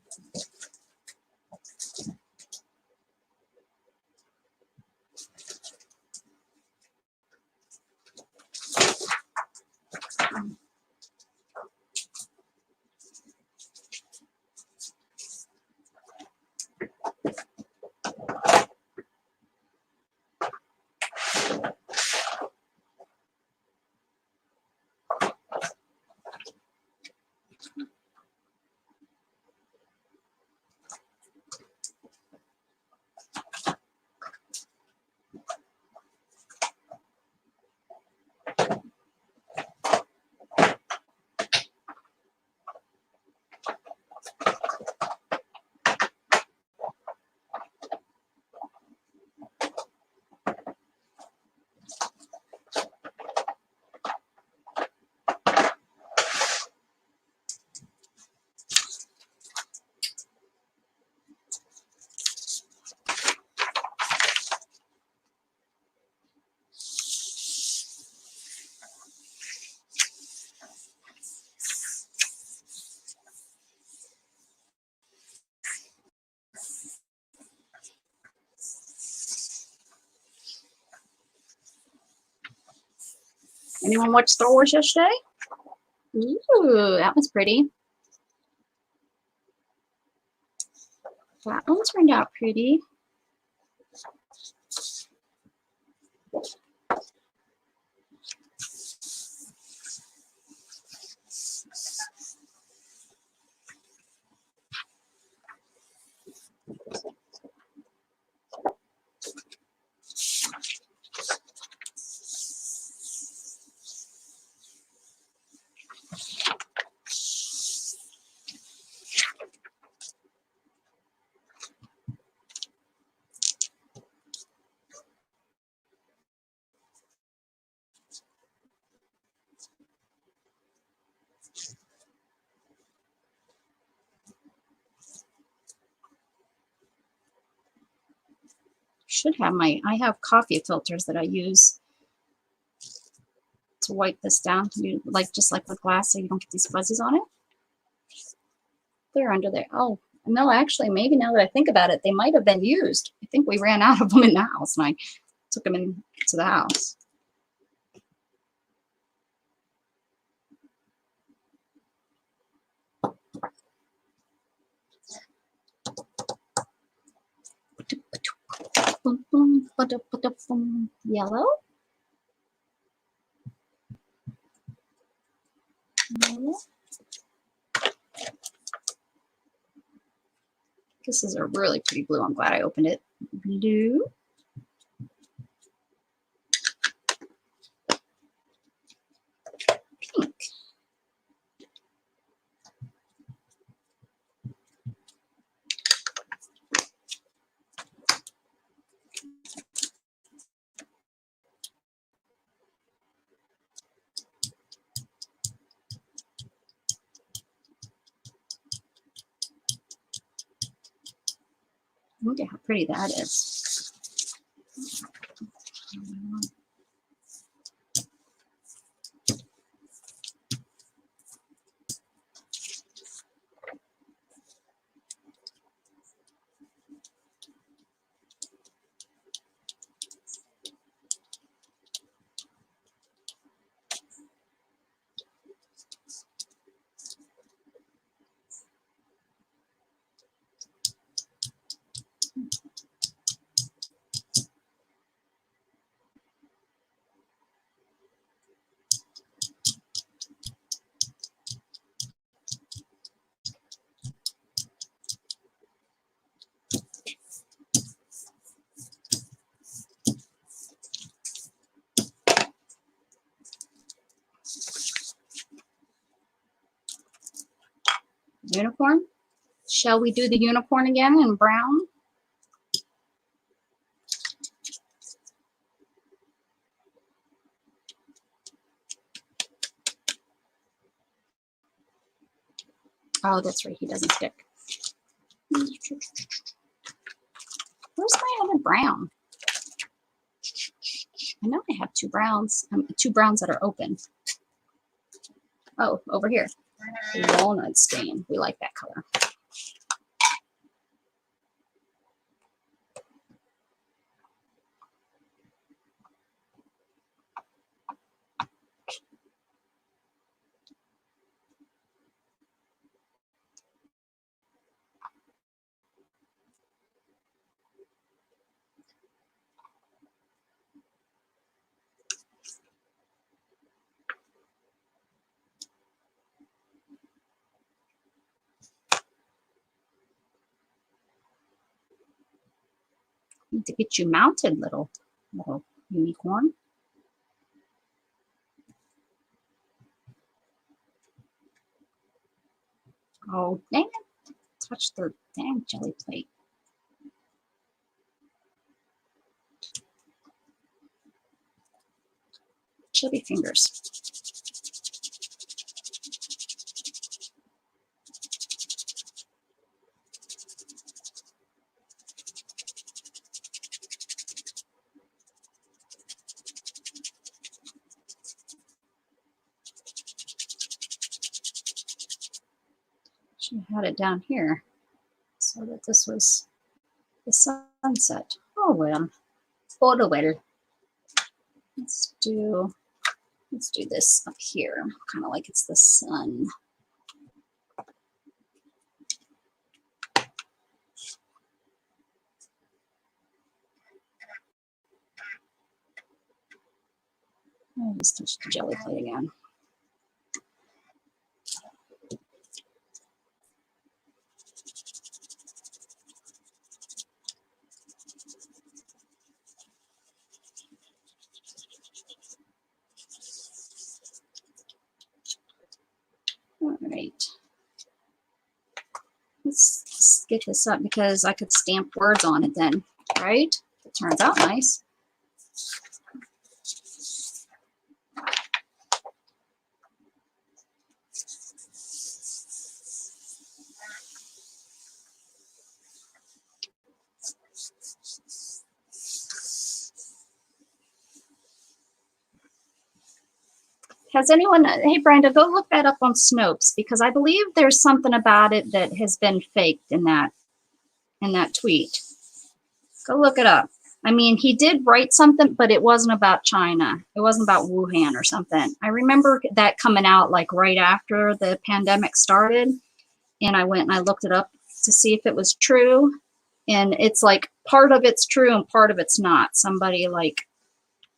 Speaker 1: Anyone watch Star Wars yesterday? Ooh, that was pretty. That one turned out pretty. Should have I have coffee filters that I use to wipe this down, just like with glass, so you don't get these fuzzies on it. They're under there. Oh, no, actually, maybe now that I think about it, they might have been used. I think we ran out of them in the house, and I took them into the house. Yellow. This is a really pretty blue. I'm glad I opened it. Blue. Pink. Look at how pretty that is. Unicorn. Shall we do the unicorn again in brown? Oh, that's right. He doesn't stick. Where's my other brown? I know I have two browns that are open. Oh, over here. Walnut stain. We like that color. Need to get you mounted, little unicorn. Oh, dang it. Touch the dang jelly plate. Chubby fingers. She had it down here so that this was the sunset. Oh well. Oh well. Let's do this up here. Kind of like it's the sun. I'll just touch the jelly plate again. All right. Let's get this up because I could stamp words on it then, right? It turns out nice. Has anyone, hey Brenda, go look that up on Snopes because I believe there's something about it that has been faked in that tweet. Go look it up. I mean, he did write something, but it wasn't about China. It wasn't about Wuhan or something. I remember that coming out like right after the pandemic started, and I went and I looked it up to see if it was true. And it's like part of it's true and part of it's not. Somebody like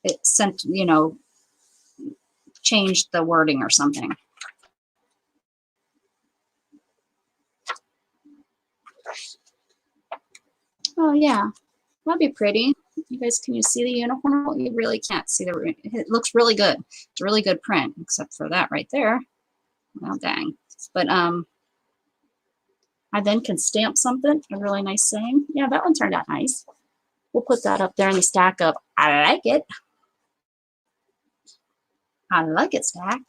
Speaker 1: it sent, you know, changed the wording or something. Oh yeah, that'd be pretty. You guys, can you see the unicorn? You really can't see the, it looks really good. It's a really good print, except for that right there. Well, dang. But I then can stamp something, a really nice saying. Yeah, that one turned out nice. We'll put that up there in the stack of, I like it. I like it stack.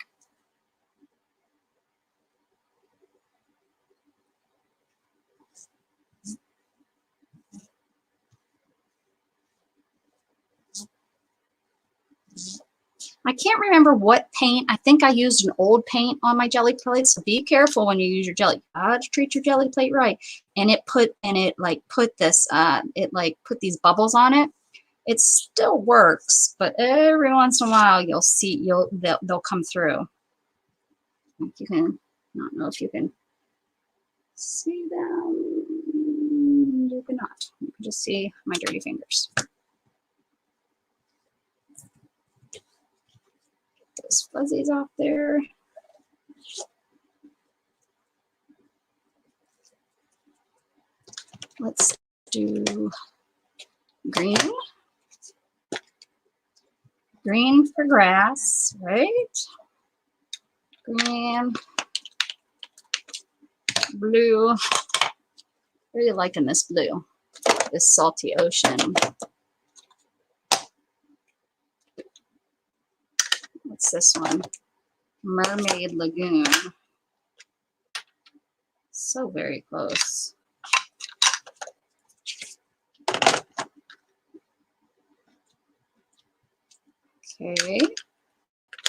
Speaker 1: I can't remember what paint. I think I used an old paint on my jelly plate. So be careful when you use your jelly. You gotta treat your jelly plate right. And it put these bubbles on it. It still works, but every once in a while you'll see they'll come through. Like you can, I don't know if you can see them. You cannot. You can just see my dirty fingers. Those fuzzies off there. Let's do green. Green for grass, right? Green, blue. Really liking this blue, this salty ocean. What's this one? Mermaid Lagoon. So very close. Okay.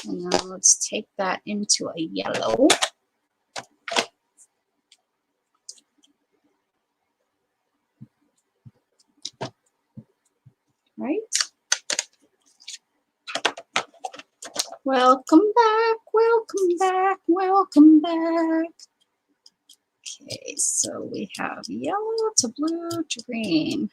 Speaker 1: And now let's take that into a yellow. Right? Welcome back, welcome back, welcome back. Okay, so we have yellow to blue to green.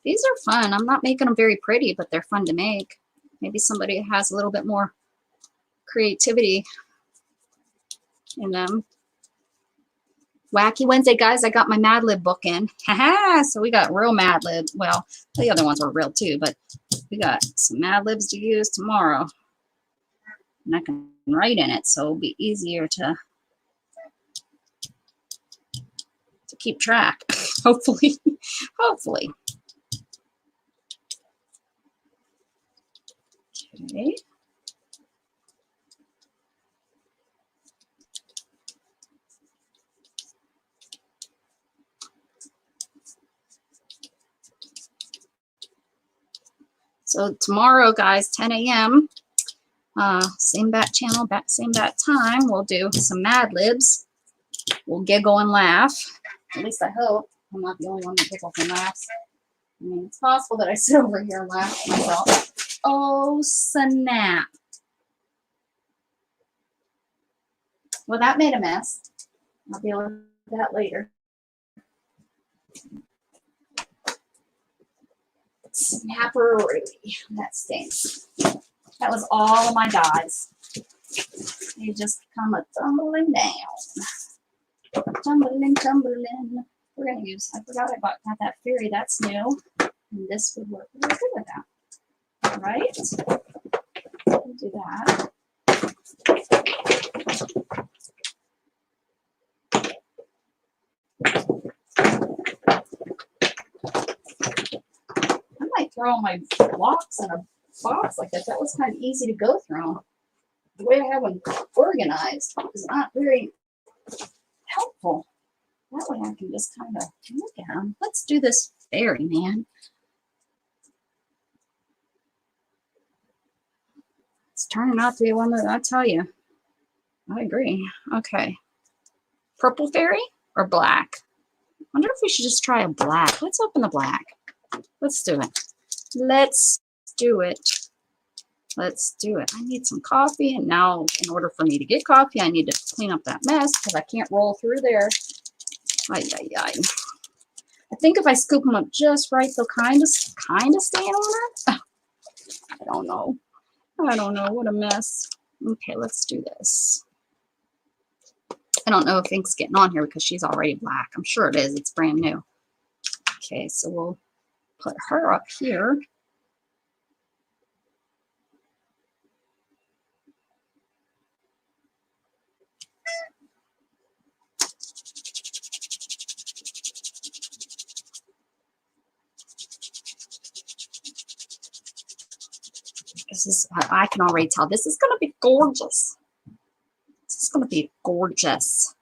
Speaker 1: These are fun. I'm not making them very pretty, but they're fun to make. Maybe somebody has a little bit more creativity in them. Wacky Wednesday, guys. I got my Mad Lib book in. Haha! So we got real Mad Libs. Well, the other ones were real too, but we got some Mad Libs to use tomorrow. And I can write in it, so it'll be easier to keep track. Hopefully. Hopefully. Okay. So tomorrow, guys, 10 a.m., same bat channel, same bat time, we'll do some Mad Libs. We'll giggle and laugh. At least I hope. I'm not the only one that giggles and laughs. I mean, it's possible that I sit over here and laugh to myself. Oh, snap. Well, that made a mess. I'll deal with that later. Snapperoo. That stinks. That was all of my dies. They just come a tumbling down. Tumbling, tumbling. We're going to use, I forgot I got that fairy. That's new. And this would work really good with that. Right? We'll do that. I might throw all my blocks in a box like that. That was kind of easy to go through. The way I have them organized is not very helpful. That way I can just kind of look at them. Let's do this fairy, man. It's turning out to be one that I tell you. I agree. Okay. Purple fairy or black? I wonder if we should just try a black. Let's open the black. Let's do it. Let's do it. Let's do it. I need some coffee, and now in order for me to get coffee, I need to clean up that mess because I can't roll through there. Ay, ay, ay. I think if I scoop them up just right, they'll kind of stay on it. Oh, I don't know. I don't know. What a mess. Okay, let's do this. I don't know if ink's getting on here because she's already black. I'm sure it is. It's brand new. Okay, so we'll put her up here. This is, I can already tell this is going to be gorgeous. This is going to be gorgeous.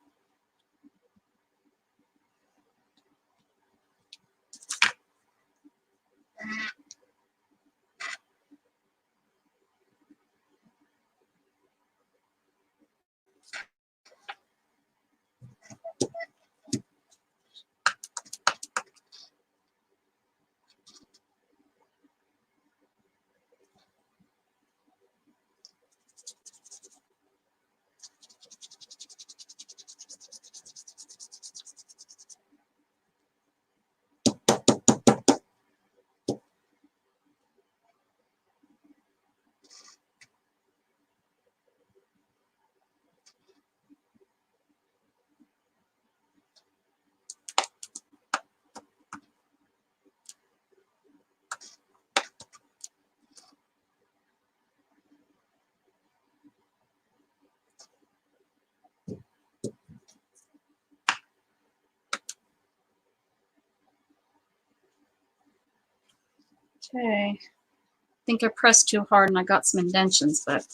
Speaker 1: Okay. I think I pressed too hard and I got some indentions, but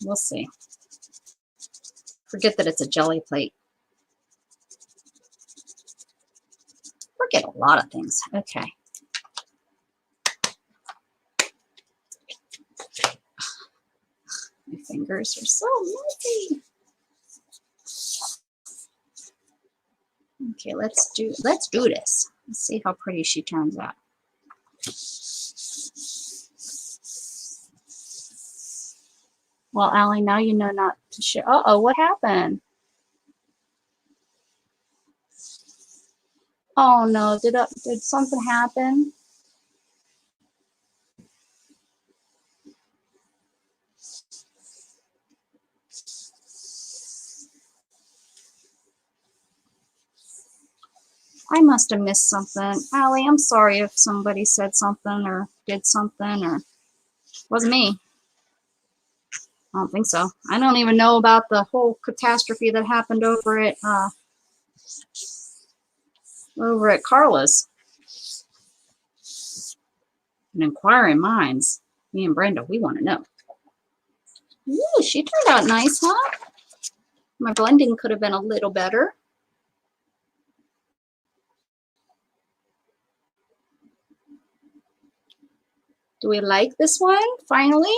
Speaker 1: we'll see. Forget that it's a jelly plate. Forget a lot of things. Okay. My fingers are so messy. Okay, let's do this. Let's see how pretty she turns out. Well, Allie, now you know not to share. Uh-oh, what happened? Oh no, did something happen? I must have missed something. Allie, I'm sorry if somebody said something or did something, or it wasn't me. I don't think so. I don't even know about the whole catastrophe that happened over at Carla's. And inquiring minds. Me and Brenda, we want to know. Ooh, she turned out nice, huh? My blending could have been a little better. Do we like this one, finally?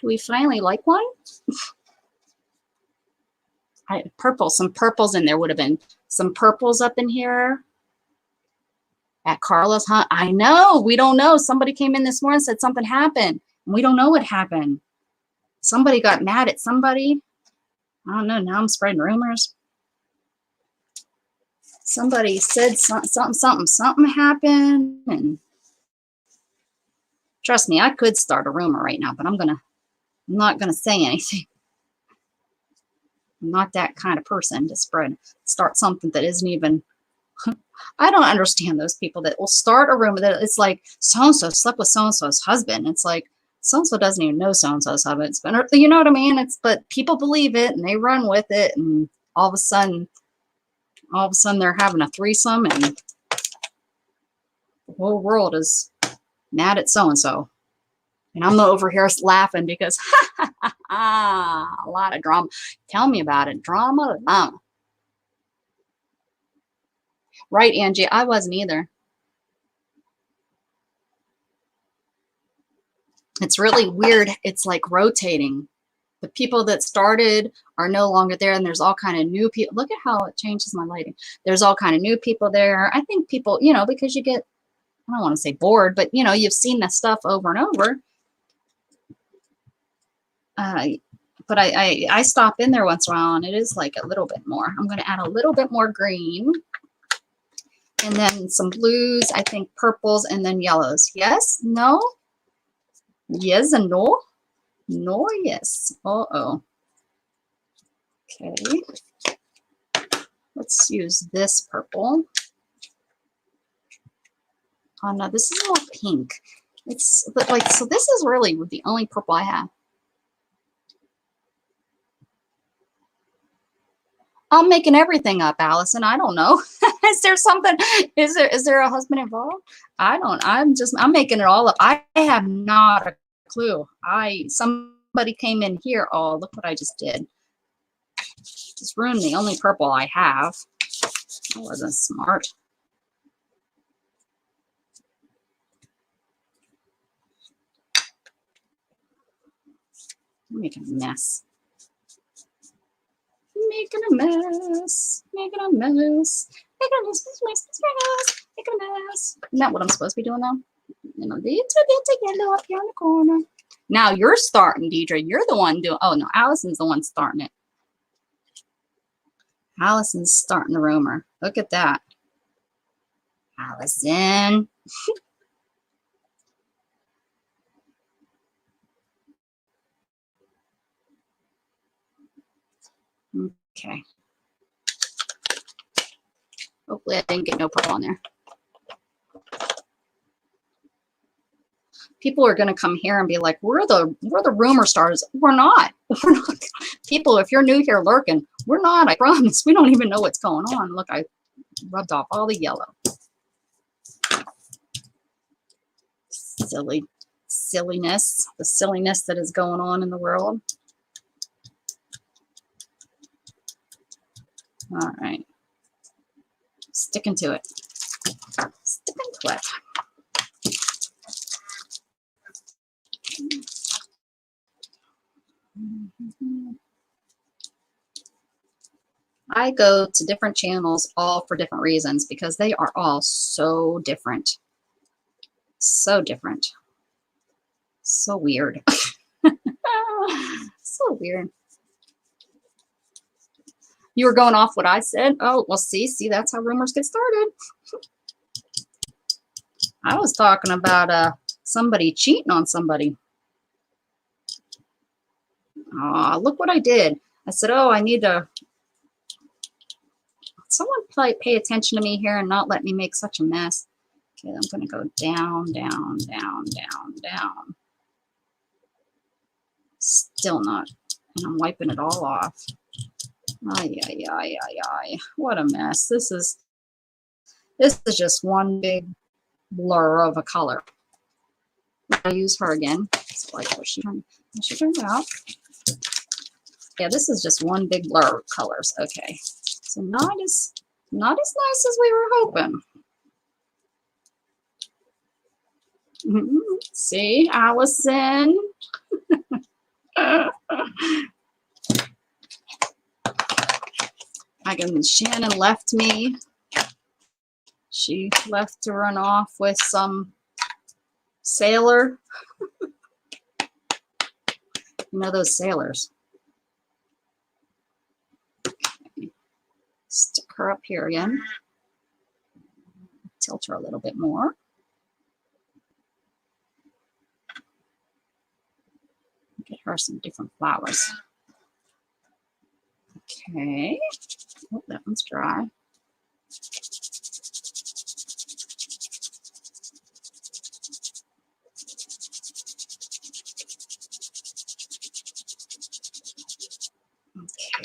Speaker 1: Do we finally like one? Some purples in there would have been some purples up in here. At Carla's, huh? I know, we don't know. Somebody came in this morning and said something happened. And we don't know what happened. Somebody got mad at somebody. I don't know, now I'm spreading rumors. Somebody said something happened, and trust me, I could start a rumor right now, but I'm not gonna say anything. I'm not that kind of person to start something that isn't even. I don't understand those people that will start a rumor that it's like so-and-so slept with so-and-so's husband. It's like so-and-so doesn't even know so-and-so's husband. You know what I mean? But people believe it and they run with it, and all of a sudden they're having a threesome and the whole world is mad at so-and-so. And I'm over here laughing because a lot of drama. Tell me about it. Drama. Right, Angie. I wasn't either. It's really weird. It's like rotating. The people that started are no longer there, and there's all kind of new people. Look at how it changes my lighting. There's all kind of new people there. I think people, because you get, I don't want to say bored, but you've seen that stuff over and over. But I stop in there once in a while, and it is like a little bit more. I'm going to add a little bit more green, and then some blues, I think purples, and then yellows. Yes? No? Yes and no? No, yes. Uh-oh. Okay. Let's use this purple. Oh, no, this is all pink. It's like, so this is really the only purple I have. I'm making everything up, Allison. I don't know. Is there something? Is there a husband involved? I'm making it all up. I have not a clue. Somebody came in here. Oh, look what I just did. Just ruined the only purple I have. I wasn't smart. I'm making a mess. Making a mess. Making a mess. Making a mess. Making a mess. Isn't that what I'm supposed to be doing now? Little bit of yellow up here in the corner. Now you're starting, Deidre. You're the one doing. Oh no, Allison's the one starting it. Allison's starting the rumor. Look at that, Allison. Okay. Hopefully I didn't get no purple on there. People are going to come here and be like, we're the rumor stars. We're not. We're not. People, if you're new here lurking, we're not. I promise. We don't even know what's going on. Look, I Rubbed off all the yellow. Silliness, the silliness that is going on in the world. All right. Sticking to it. Sticking to it. I go to different channels all for different reasons because they are all so different. So different. So weird. So weird. You were going off what I said? Oh, well, see, that's how rumors get started. I was talking about somebody cheating on somebody. Oh, look what I did. I said, oh, I need to... Someone pay attention to me here and not let me make such a mess. Okay, I'm going to go down, down, down, down, down. Still not. And I'm wiping it all off. Ay, ay, ay, ay, ay. What a mess. This is just one big blur of a color. I use her again. It's like what she turned out. Yeah, this is just one big blur of colors. Okay. So not as nice as we were hoping. See, Allison. Shannon left me. She left to run off with some sailor. You know those sailors. Okay. Stick her up here again. Tilt her a little bit more. Get her some different flowers. Okay. Oh, that one's dry.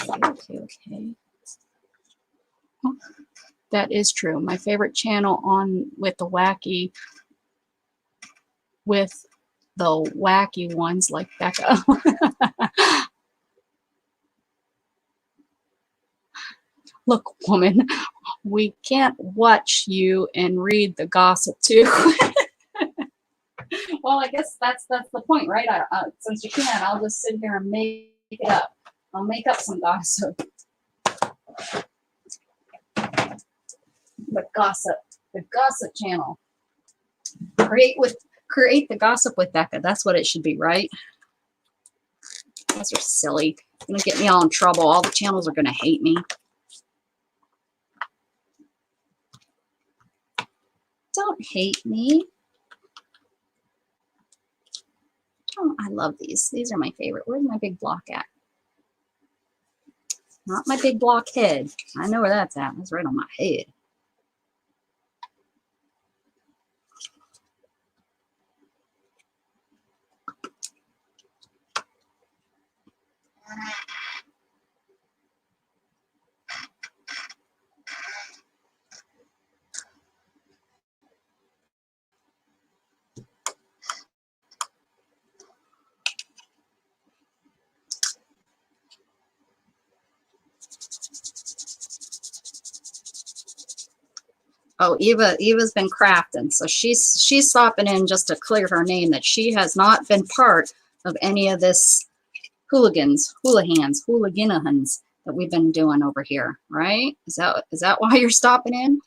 Speaker 1: Okay. That is true. My favorite channel on with the wacky ones like Becca. Look, woman, we can't watch you and read the gossip too. Well, I guess that's the point, right? Since you can't, I'll just sit here and make it up. I'll make up some gossip. The gossip channel. Create the gossip with Becca. That's what it should be, right? Those are silly. It's gonna get me all in trouble. All the channels are gonna hate me. Don't hate me. Oh, I love these. These are my favorite. Where's my big block at? Not my big block head. I know where that's at. That's right on my head. Oh, Eva's been crafting, so she's stopping in just to clear her name that she has not been part of any of this hooligans that we've been doing over here, right? Is that why you're stopping in?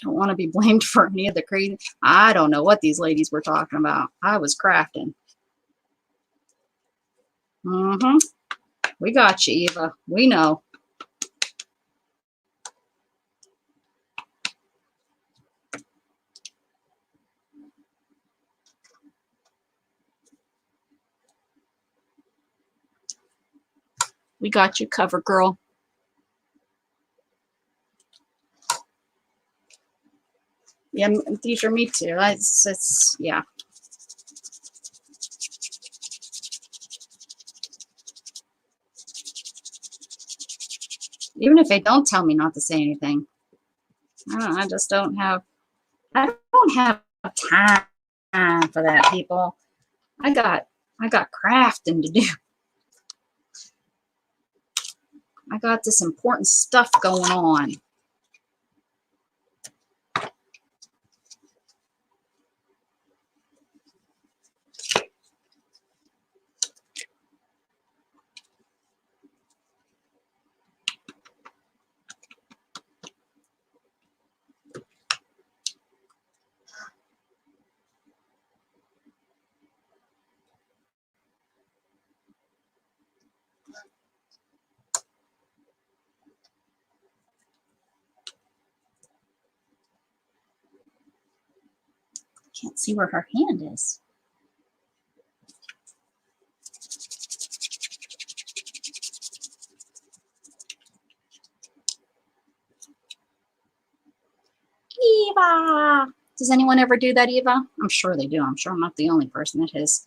Speaker 1: Don't want to be blamed for any of the crazy. I don't know what these ladies were talking about. I was crafting. We got you, Eva. We know. We got you covered, girl. Yeah, teacher, me too. It's yeah. Even if they don't tell me not to say anything. I don't know, I just don't have, I don't have time for that, people. I got crafting to do. I got this important stuff going on. Can't see where her hand is. Eva! Does anyone ever do that, Eva? I'm sure they do. I'm sure I'm not the only person that has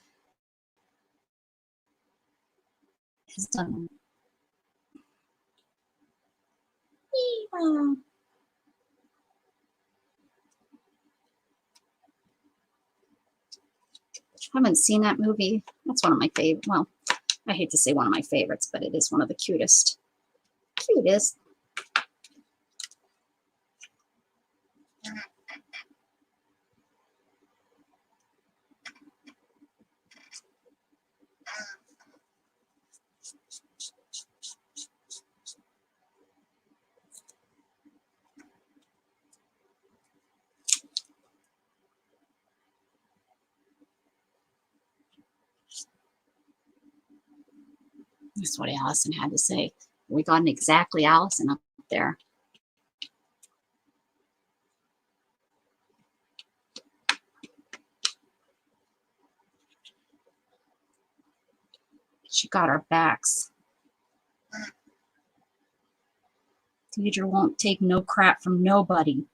Speaker 1: done it. Eva! I haven't seen that movie. That's one of my favorite. Well, I hate to say one of my favorites, but it is one of the cutest. Cutest. That's what Allison had to say. We got an exactly Allison up there. She got our backs. Deidre won't take no crap from nobody.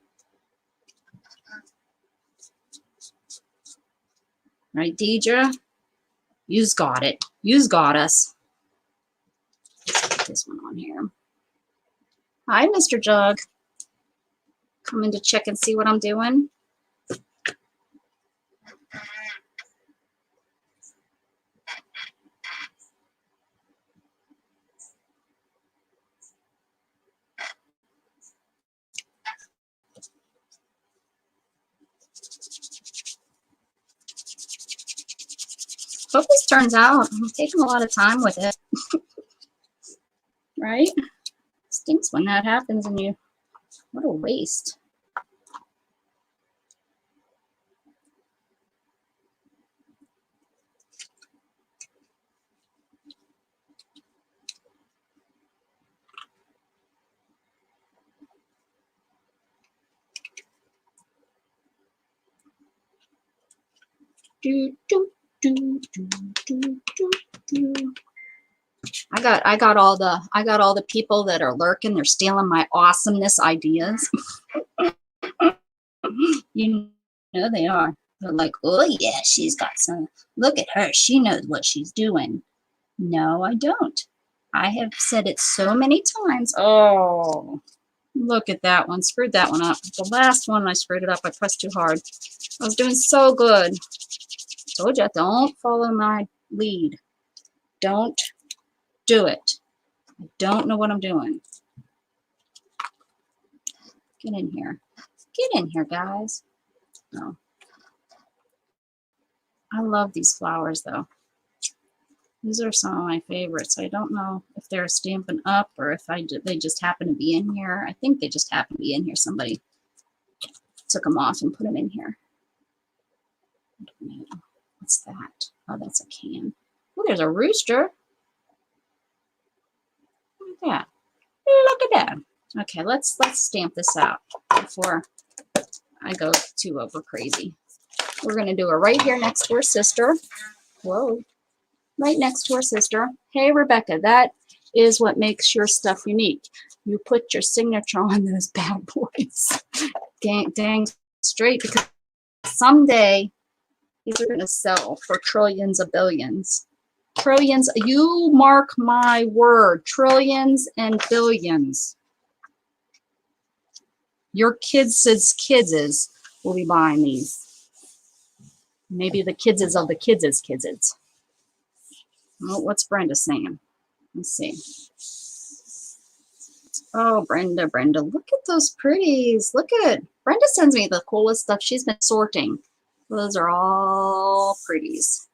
Speaker 1: Right, Deidre? You's got it. You's got us. Let's put this one on here. Hi, Mr. Jug. Coming to check and see what I'm doing. Hope this turns out. I'm taking a lot of time with it. Right? Stinks when that happens and you, what a waste. Do, do, do, do, do, do, do. I got all the people that are lurking. They're stealing my awesomeness ideas. You know they are. They're like, oh yeah, she's got some. Look at her. She knows what she's doing. No, I don't. I have said it so many times. Oh, look at that one. Screwed that one up. The last one I screwed it up. I pressed too hard. I was doing so good. Told you, don't follow my lead. Don't do it. I don't know what I'm doing. Get in here. Get in here, guys. Oh. I love these flowers, though. These are some of my favorites. I don't know if they're Stampin' Up or if they just happen to be in here. I think they just happen to be in here. Somebody took them off and put them in here. I don't know. What's that? Oh, that's a can. Oh, there's a rooster. Look at that. Look at that. Okay, let's stamp this out before I go too over crazy. We're going to do it right here next to her sister. Whoa. Right next to her sister. Hey, Rebecca, that is what makes your stuff unique. You put your signature on those bad boys. Dang straight, because someday these are going to sell for trillions of billions. Trillions. You mark my word. Trillions and billions. Your kids' kids will be buying these. Maybe the kids' of the kids' kids'. Oh, what's Brenda saying? Let's see. Oh, Brenda, look at those pretties. Look at, Brenda sends me the coolest stuff. She's been sorting. Those are all pretties.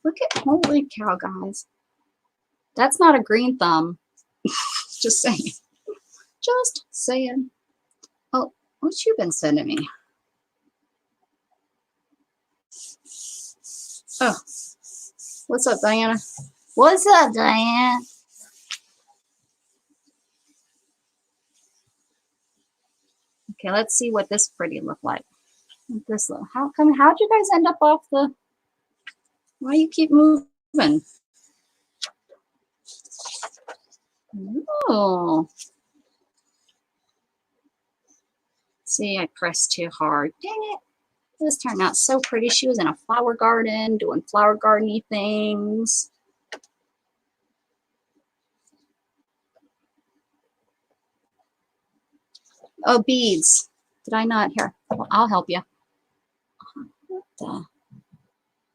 Speaker 1: Look at, holy cow, guys. That's not a green thumb. Just saying. Just saying. Oh, what you been sending me? Oh, what's up, Diana? What's up, Diane? Okay, let's see what this pretty look like. This little, how'd you guys end up off the, why you keep moving? Oh. See, I pressed too hard. Dang it. This turned out so pretty. She was in a flower garden doing flower garden-y things. Oh, beads. Did I not? Here, well, I'll help you. What the?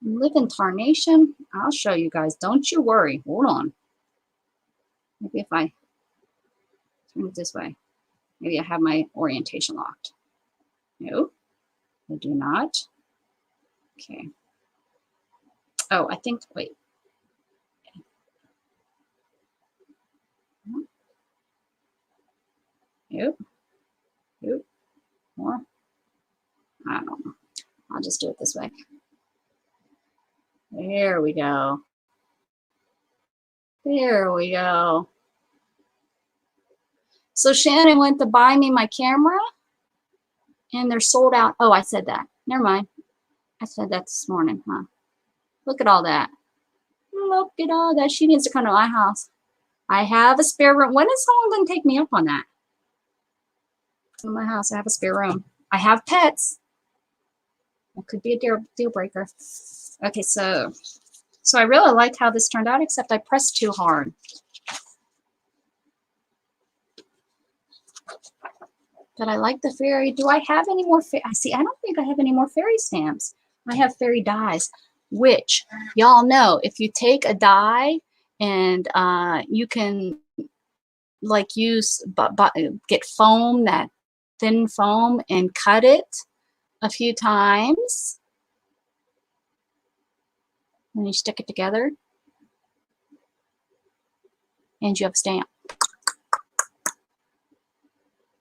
Speaker 1: Live in tarnation? I'll show you guys. Don't you worry. Hold on. Maybe if I turn it this way. Maybe I have my orientation locked. No, I do not. Okay. Oh, I think, wait. Nope. Nope. More. I don't know. I'll just do it this way. There we go. There we go. So Shannon went to buy me my camera and they're sold out. Oh, I said that. Never mind. I said that this morning, huh? Look at all that. Look at all that. She needs to come to my house. I have a spare room. When is someone going to take me up on that? In my house, I have a spare room. I have pets. It could be a deal breaker. Okay, so I really like how this turned out, except I pressed too hard. But I like the fairy. Do I have any more? I don't think I have any more fairy stamps. I have fairy dies, which y'all know if you take a die and you can like use get foam, that thin foam, and cut it a few times, and you stick it together, and you have a stamp.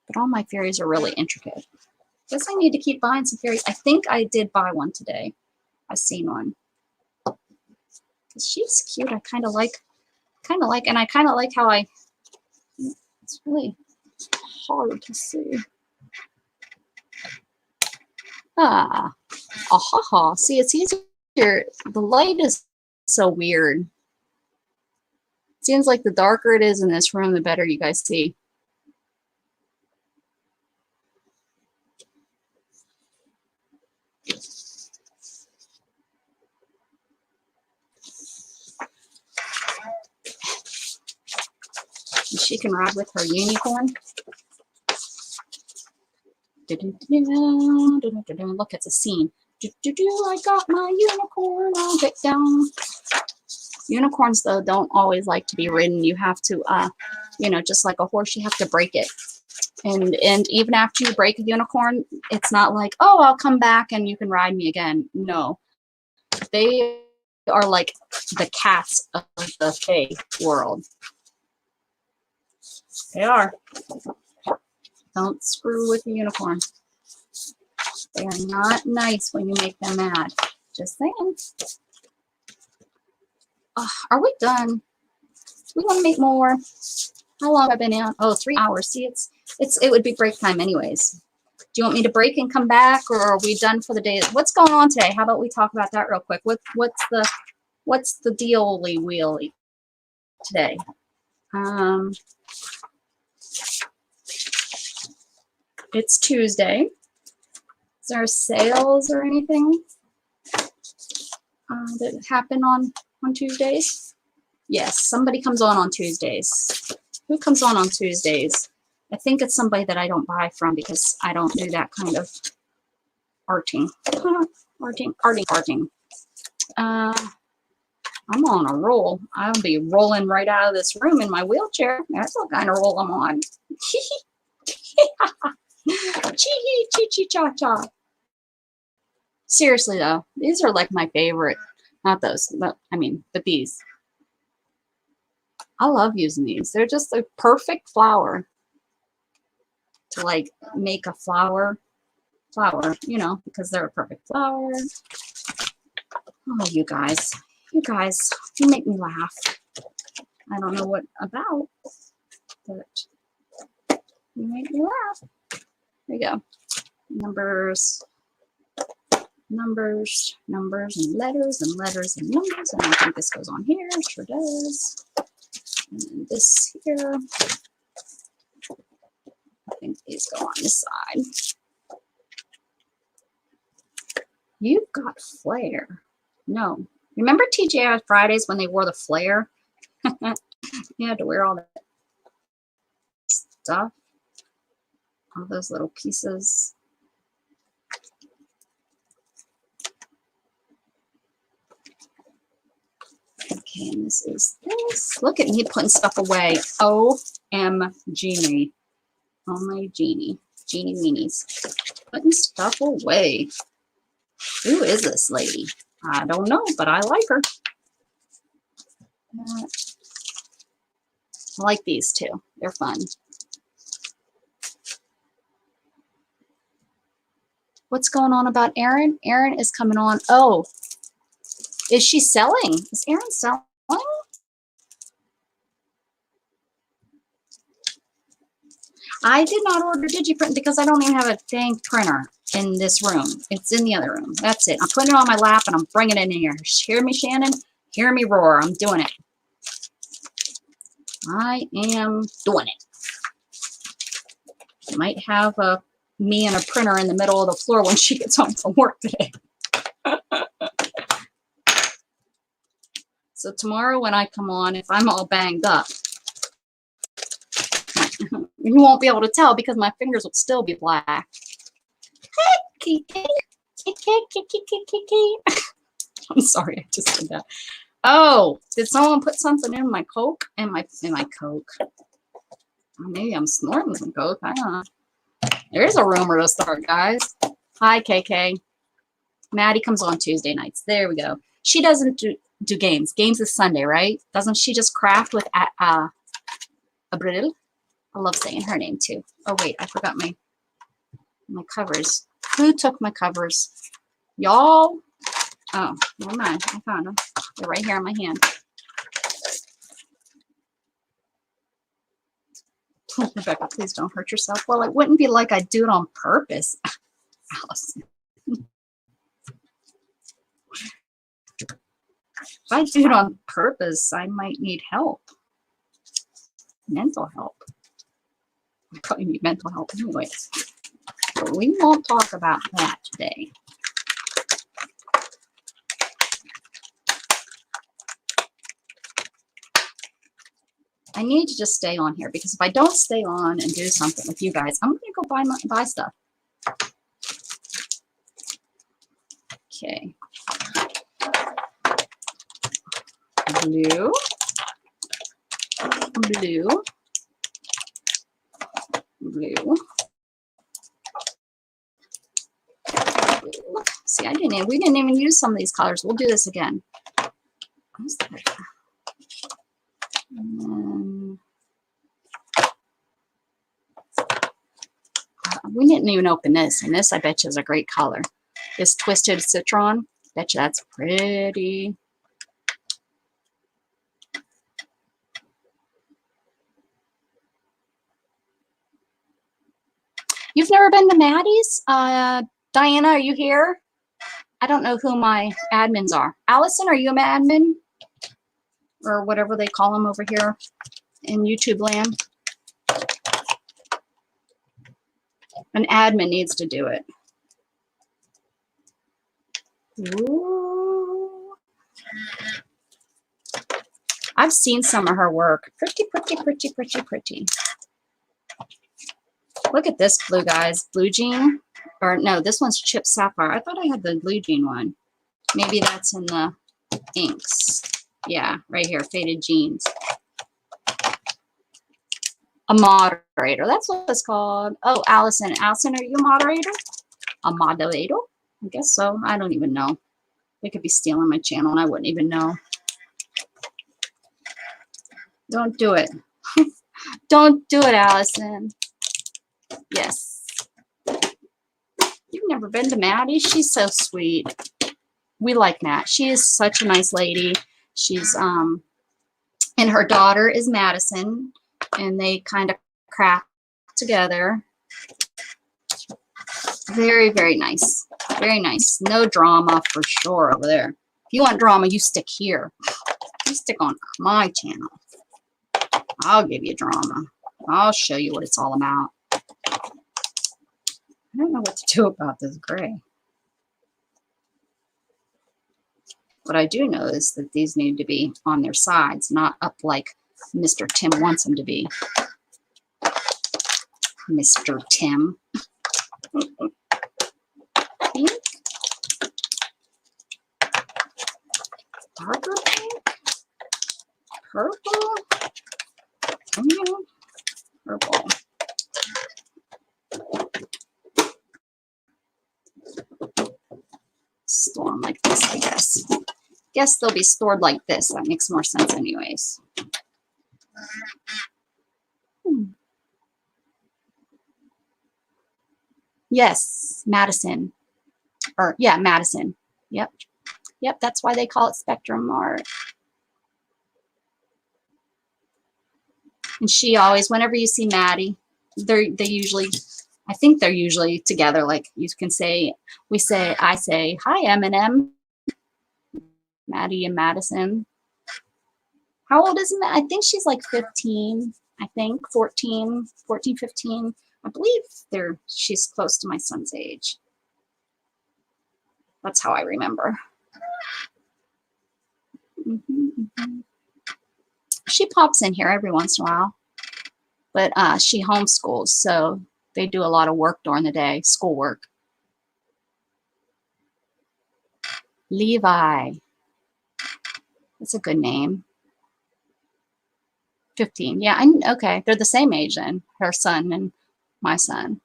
Speaker 1: But all my fairies are really intricate. Guess I need to keep buying some fairies. I think I did buy one today. I've seen one. She's cute. I kind of like, and I kind of like how it's really hard to see. Ah, ha. See, it's easier. The light is so weird. Seems like the darker it is in this room, the better you guys see. She can ride with her unicorn. Look, it's a scene. I got my unicorn, I'll get down. Unicorns, though, don't always like to be ridden. You have to, you know, just like a horse, you have to break it. And even after you break a unicorn, it's not like, oh, I'll come back and you can ride me again. No. They are like the cats of the Fae world. They are. Don't screw with the unicorn. They are not nice when you make them mad. Just saying. Oh, are we done? Do we want to make more? How long have I been in? Oh, 3 hours. See, it would be break time anyways. Do you want me to break and come back, or are we done for the day? What's going on today? How about we talk about that real quick? What's the deal-ly wheelie today? It's Tuesday. Is there sales or anything that happen on on Tuesdays? Yes, somebody comes on Tuesdays. Who comes on Tuesdays? I think it's somebody that I don't buy from because I don't do that kind of arting. Arting. I'm on a roll. I'll be rolling right out of this room in my wheelchair. That's what kind of roll I'm on. Chi-cha-cha. Seriously though, these are like my favorite. Not those, but I mean, but these. I love using these. They're just a perfect flower to like make a flower, you know, because they're a perfect flower. Oh, you guys, you make me laugh. I don't know what about, but you make me laugh. There you go. Numbers, and letters, and letters, and numbers. And I think this goes on here. It sure does. And then this here. I think these go on this side. You've got flair. No. Remember TGI Fridays when they wore the flair? You had to wear all that stuff. All those little pieces. Okay, and this is this. Look at me putting stuff away. OMG me. Oh my genie. Genie weenies. Putting stuff away. Who is this lady? I don't know, but I like her. I like these too. They're fun. What's going on about Erin? Erin is coming on. Oh, is she selling? Is Erin selling? I did not order DigiPrint because I don't even have a dang printer in this room. It's in the other room. That's it. I'm putting it on my lap and I'm bringing it in here. Hear me, Shannon? Hear me roar. I'm doing it. I am doing it. Might have me and a printer in the middle of the floor when she gets home from work today. So tomorrow when I come on, if I'm all banged up, you won't be able to tell because my fingers will still be black. I'm sorry, I just did that. Oh, did someone put something in my Coke? In my Coke. Maybe I'm snorting some Coke. I don't know. There's a rumor to start, guys. Hi, KK. Maddie comes on Tuesday nights. There we go. She doesn't do games. Games is Sunday, right? Doesn't she just craft with Abril? I love saying her name too. Oh wait, I forgot my covers. Who took my covers? Y'all? Oh, never mind. I found them. They're right here in my hand. Rebecca, please don't hurt yourself. Well, it wouldn't be like I'd do it on purpose. Allison. If I do it on purpose, I might need help. Mental help. I probably need mental help anyways. But we won't talk about that today. I need to just stay on here because if I don't stay on and do something with you guys, I'm going to go buy stuff. Okay. Blue. Blue. Blue. See, we didn't even use some of these colors. We'll do this again. We didn't even open this, and this I bet you is a great color. This Twisted Citron, bet you that's pretty. You've never been to Maddie's? Diana, are you here? I don't know who my admins are. Allison, are you an admin? Or whatever they call them over here in YouTube land. An admin needs to do it. Ooh. I've seen some of her work. Pretty, pretty, pretty, pretty, pretty. Look at this blue, guys. Blue jean. Or no, this one's Chip Sapphire. I thought I had the blue jean one. Maybe that's in the inks. Yeah, right here. Faded jeans. A moderator. That's what it's called. Oh, Allison. Allison, are you a moderator? A moderator? I guess so. I don't even know. They could be stealing my channel and I wouldn't even know. Don't do it. Don't do it, Allison. Yes. You've never been to Maddie? She's so sweet. We like Matt. She is such a nice lady. She's, and her daughter is Madison, and they kind of craft together. Very, very nice. Very nice. No drama for sure over there. If you want drama, you stick here. You stick on my channel. I'll give you drama. I'll show you what it's all about. I don't know what to do about this gray. What I do know is that these need to be on their sides, not up like Mr. Tim wants them to be. Mr. Tim. Pink. Darker pink. Purple. Purple. Store them like this, I guess. Guess they'll be stored like this. That makes more sense anyways. Yes, Madison. Or, yeah, Madison. Yep. Yep, that's why they call it Spectrum Art. And she always, whenever you see Maddie, they usually, I think they're usually together. Like you can say, I say, hi, Eminem. Maddie and Madison. How old is Matt? I think she's like 15. I think 14, 15. I believe she's close to my son's age. That's how I remember. She pops in here every once in a while, but she homeschools, so they do a lot of work during the day, schoolwork. Levi. That's a good name. 15. Yeah, okay. They're the same age then, her son and my son.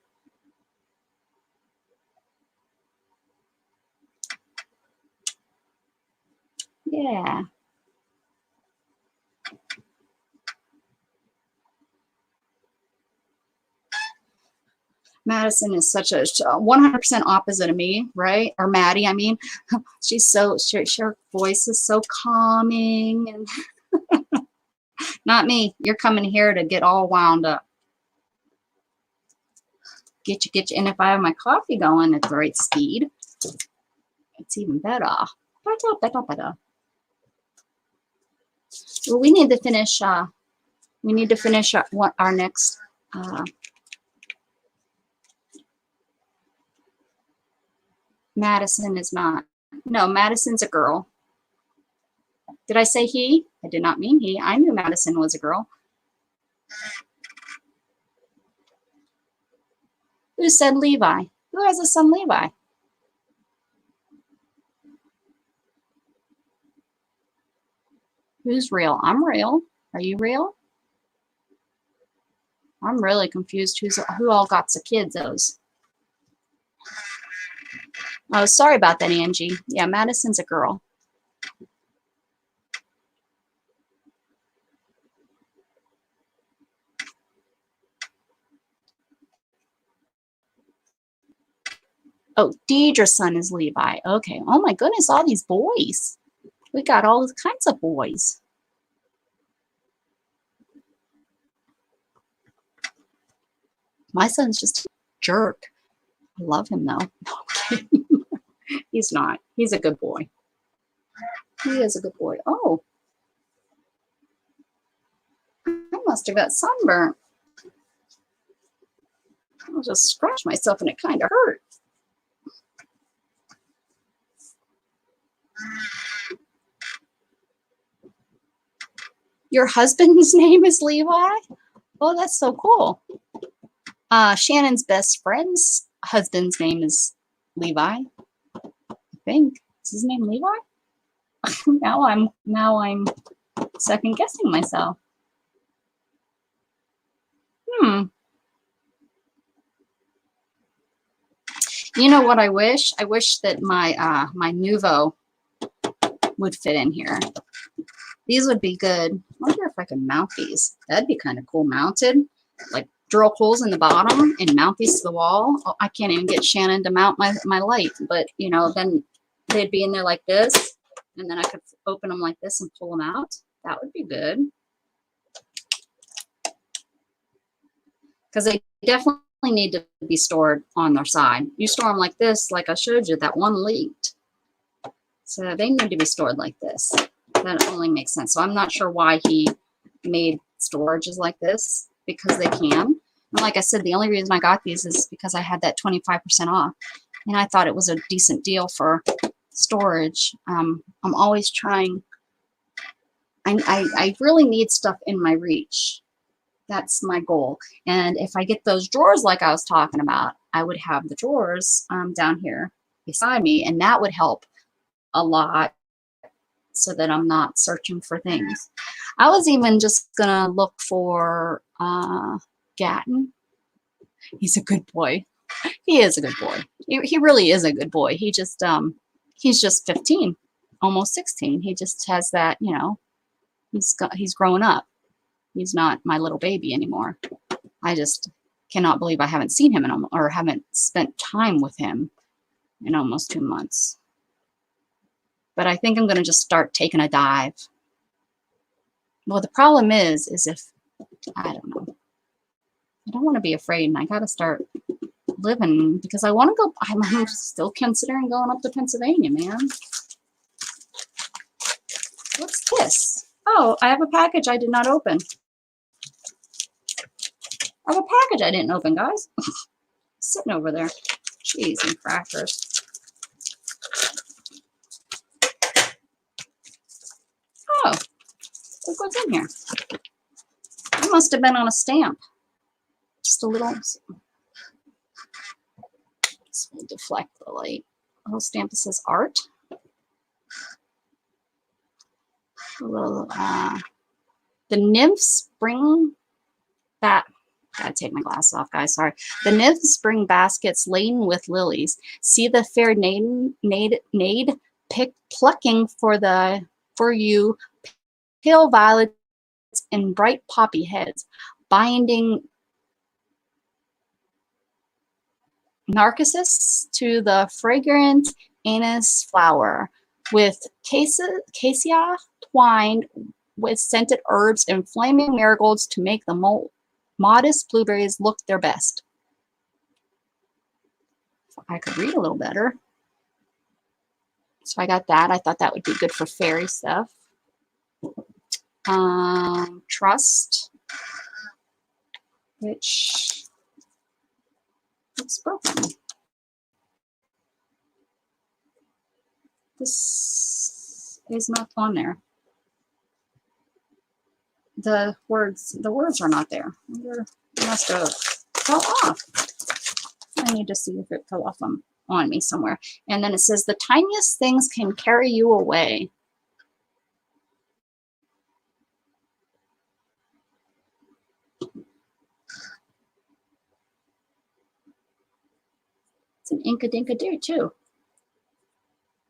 Speaker 1: Yeah. Madison is such a 100% opposite of me, right? Or Maddie, I mean. She's so, her voice is so calming. And not me. You're coming here to get all wound up. Get you. And if I have my coffee going at the right speed, it's even better. Better. Well, we need to finish. Our next. Madison is not. No, Madison's a girl. Did I say he? I did not mean he. I knew Madison was a girl. Who said Levi? Who has a son Levi? Who's real? I'm real. Are you real? I'm really confused. Who all got the kids? Those. Oh, sorry about that, Angie. Yeah, Madison's a girl. Oh, Deidre's son is Levi. Okay. Oh my goodness, all these boys. We got all kinds of boys. My son's just a jerk. I love him though. He's not. He's a good boy. He is a good boy. Oh. I must have got sunburnt. I'll just scratch myself and it kind of hurt. Your husband's name is Levi? Oh, that's so cool. Shannon's best friend's husband's name is Levi. I think. Is his name Levi? now I'm second guessing myself. You know what I wish? I wish that my my Nuvo would fit in here. These would be good. I wonder if I can mount these. That'd be kind of cool mounted. Like drill holes in the bottom and mount these to the wall. Oh, I can't even get Shannon to mount my light, but you know, then they'd be in there like this, and then I could open them like this and pull them out. That would be good. Because they definitely need to be stored on their side. You store them like this, like I showed you, that one leaked. So they need to be stored like this. That only makes sense. So I'm not sure why he made storages like this, because they can. And like I said, the only reason I got these is because I had that 25% off. And I thought it was a decent deal for storage. I'm always trying. I really need stuff in my reach. That's my goal. And if I get those drawers like I was talking about, I would have the drawers down here beside me, and that would help a lot so that I'm not searching for things. I was even just gonna look for Gatton. He's a good boy. He is a good boy. He really is a good boy. He just he's just 15, almost 16. He just has that, you know, he's grown up. He's not my little baby anymore. I just cannot believe I haven't seen him or haven't spent time with him in almost 2 months. But I think I'm going to just start taking a dive. Well, the problem is if, I don't know, I don't want to be afraid, and I got to start living, because I want to go, I'm still considering going up to Pennsylvania, man. What's this? Oh, I have a package I did not open. I have a package I didn't open, guys. Sitting over there. Cheese and crackers. Oh, look what's in here. It must have been on a stamp. Just a little. This will deflect the light. A little stamp that says art. A little, the nymph spring that. Gotta take my glasses off, guys. Sorry. The nymph spring baskets laden with lilies. See the fair nade plucking for you pale violets and bright poppy heads, binding narcissus to the fragrant anise flower, with cassia twined with scented herbs and flaming marigolds to make the modest blueberries look their best. If I could read a little better. So I got that. I thought that would be good for fairy stuff. Trust, which looks broken. This is not on there. The words are not there. It must have fell off. I need to see if it fell off on me somewhere. And then it says the tiniest things can carry you away. It's an Inka-Dinka-Doo too.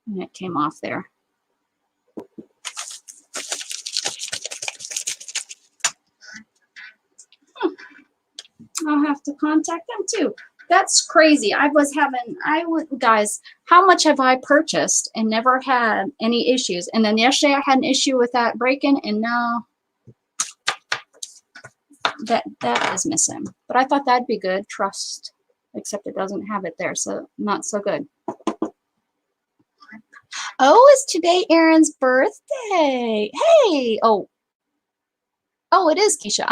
Speaker 1: And it came off there. I'll have to contact them too. That's crazy. Guys, how much have I purchased and never had any issues? And then yesterday I had an issue with that break-in, and now that is missing. But I thought that'd be good. Trust, except it doesn't have it there, so not so good. Oh, it's today Aaron's birthday. Hey, oh, it is Keisha.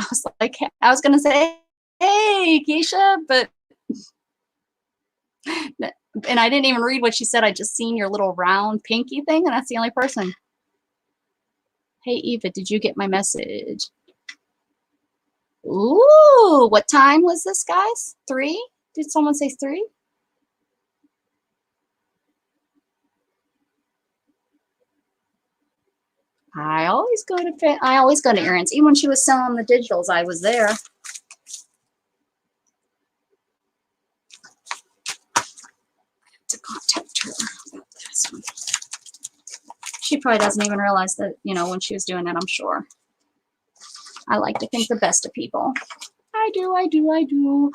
Speaker 1: I was gonna say, hey, Keisha, but and I didn't even read what she said. I just seen your little round pinky thing, and that's the only person. Hey, Eva, did you get my message? Ooh, what time was this, guys? 3? Did someone say 3? I always go to errands. Even when she was selling the digitals, I was there. To contact her about this one. She probably doesn't even realize that, you know, when she was doing it, I'm sure. I like to think the best of people. I do. 2:30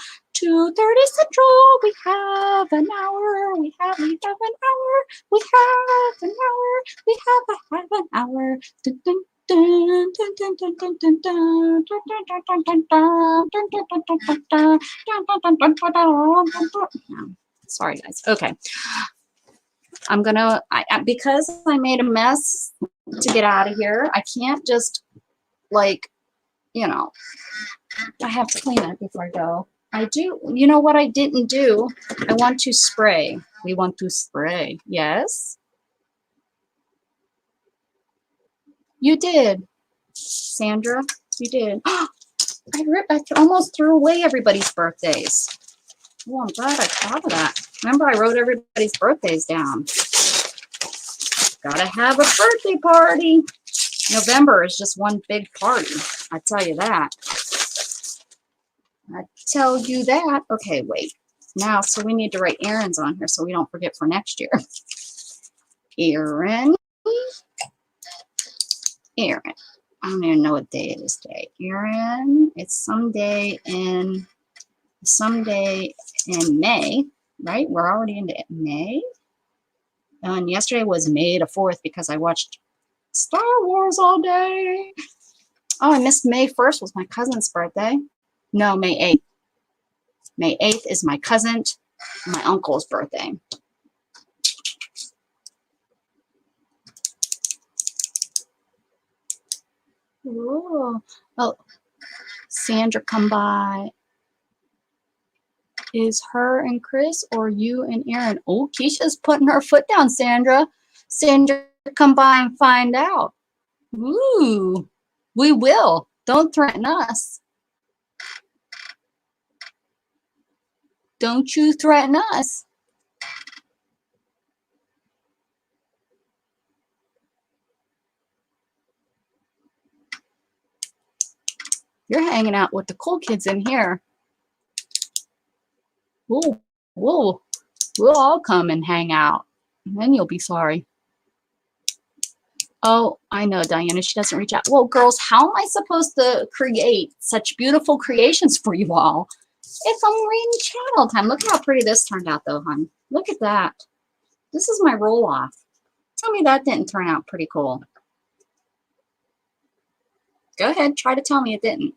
Speaker 1: Central. We have an hour. We have an hour. We have an hour. We have an hour. Dun, dun, dun, dun, dun, dun, dun, dun, dun, dun, dun, dun, dun, dun, dun, dun, dun. Sorry, guys. Okay. I'm gonna, because I made a mess to get out of here, I can't just, like, you know, I have to clean it before I go. I do, you know what I didn't do? I want to spray. We want to spray. Yes? You did, Sandra. You did. I almost threw away everybody's birthdays. Oh, I'm glad I thought of that. Remember, I wrote everybody's birthdays down. Gotta have a birthday party. November is just one big party. I tell you that. I tell you that. Okay, wait. Now, so we need to write errands on here so we don't forget for next year. Erin. Erin. I don't even know what day it is today. Erin. It's someday in May, right? We're already into May. And yesterday was May the 4th because I watched Star Wars all day. Oh, I missed May 1st was my cousin's birthday. No, May 8th. May 8th is my cousin, my uncle's birthday. Ooh. Oh, Sandra, come by. Is her and Chris or you and Erin? Oh, Keisha's putting her foot down, Sandra. Sandra, come by and find out. Ooh, we will. Don't threaten us. Don't you threaten us. You're hanging out with the cool kids in here. We'll all come and hang out. And then you'll be sorry. Oh, I know, Diana. She doesn't reach out. Well, girls, how am I supposed to create such beautiful creations for you all if I'm reading channel time? Look how pretty this turned out, though, hon. Look at that. This is my roll-off. Tell me that didn't turn out pretty cool. Go ahead. Try to tell me it didn't.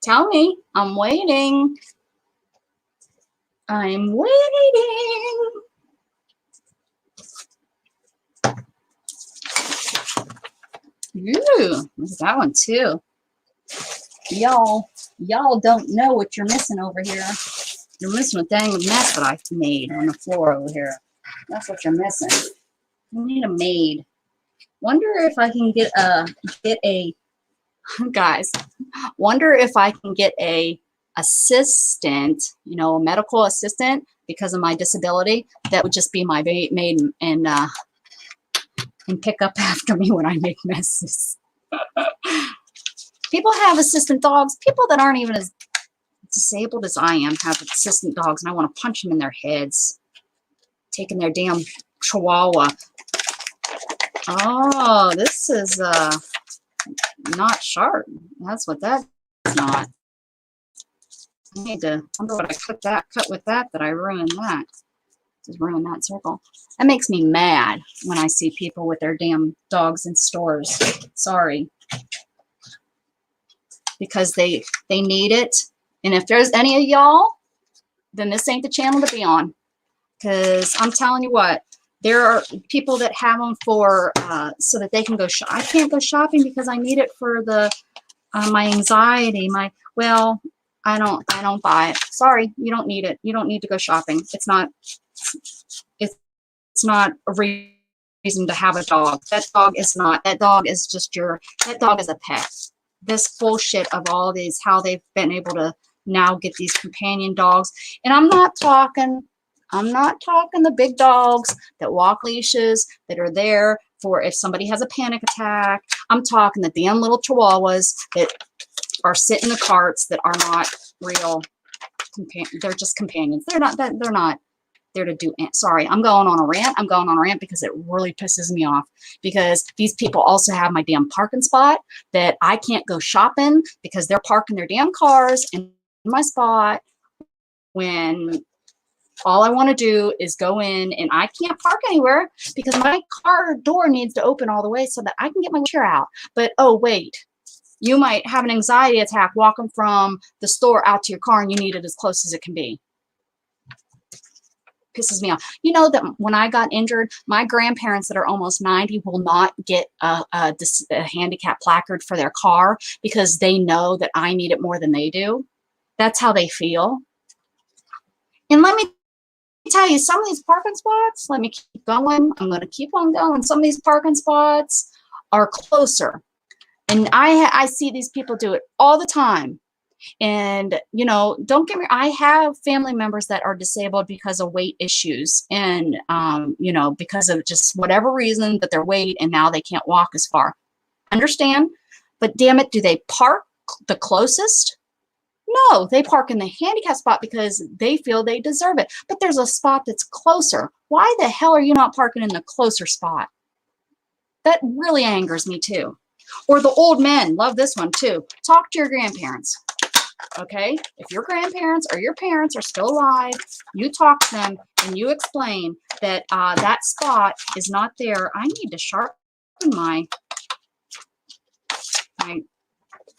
Speaker 1: Tell me. I'm waiting. I'm waiting. Ooh, look at that one too. Y'all don't know what you're missing over here. You're missing a dang mess that I made on the floor over here. That's what you're missing. You need a maid. Wonder if I can get a guys. Wonder if I can get a assistant, you know, a medical assistant because of my disability. That would just be my maid and pick up after me when I make messes. People have assistant dogs. People that aren't even as disabled as I am have assistant dogs, and I want to punch them in their heads, taking their damn chihuahua. Oh, this is not sharp. That's what that's not. I need to wonder what I cut with that I ruined that. Just ruined that circle. That makes me mad when I see people with their damn dogs in stores. Sorry. Because they need it. And if there's any of y'all, then this ain't the channel to be on. Because I'm telling you what, there are people that have them for so that they can go shop. I can't go shopping because I need it for the my anxiety. Well, I don't buy it. Sorry, you don't need it. You don't need to go shopping. It's not a reason to have a dog. That dog is not. That dog is just that dog is a pet. This bullshit of all these, how they've been able to now get these companion dogs. And I'm not talking the big dogs that walk leashes, that are there for if somebody has a panic attack. I'm talking the damn little chihuahuas that are sit in the carts that are not real they're just companions. They're not there to do it. Sorry, I'm going on a rant. I'm going on a rant because it really pisses me off, because these people also have my damn parking spot that I can't go shopping because they're parking their damn cars in my spot when all I want to do is go in, and I can't park anywhere because my car door needs to open all the way so that I can get my chair out. But oh wait, you might have an anxiety attack walking from the store out to your car and you need it as close as it can be. Pisses me off. You know that when I got injured, my grandparents that are almost 90 will not get a handicap placard for their car because they know that I need it more than they do. That's how they feel. And let me tell you, some of these parking spots, let me keep going. I'm going to keep on going. Some of these parking spots are closer. And I see these people do it all the time. And, you know, don't get me, I have family members that are disabled because of weight issues and, you know, because of just whatever reason that they're weight and now they can't walk as far. Understand? But damn it, do they park the closest? No, they park in the handicap spot because they feel they deserve it. But there's a spot that's closer. Why the hell are you not parking in the closer spot? That really angers me too. Or the old men, love this one too. Talk to your grandparents. Okay, if your grandparents or your parents are still alive, you talk to them and you explain that that spot is not there. I need to sharpen my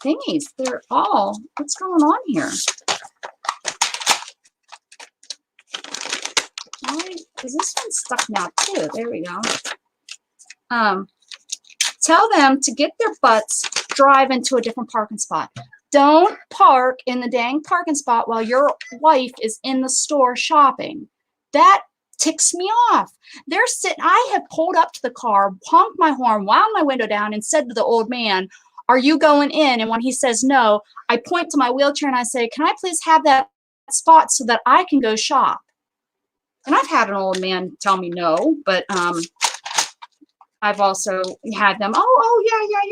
Speaker 1: thingies. They're all, what's going on here? Why is this one stuck now too? There we go. Tell them to get their butts, drive into a different parking spot. Don't park in the dang parking spot while your wife is in the store shopping. That ticks me off. They're sitting, I have pulled up to the car, honked my horn, wound my window down, and said to the old man, "Are you going in?" And when he says no, I point to my wheelchair and I say, "Can I please have that spot so that I can go shop?" And I've had an old man tell me no, but I've also had them, oh,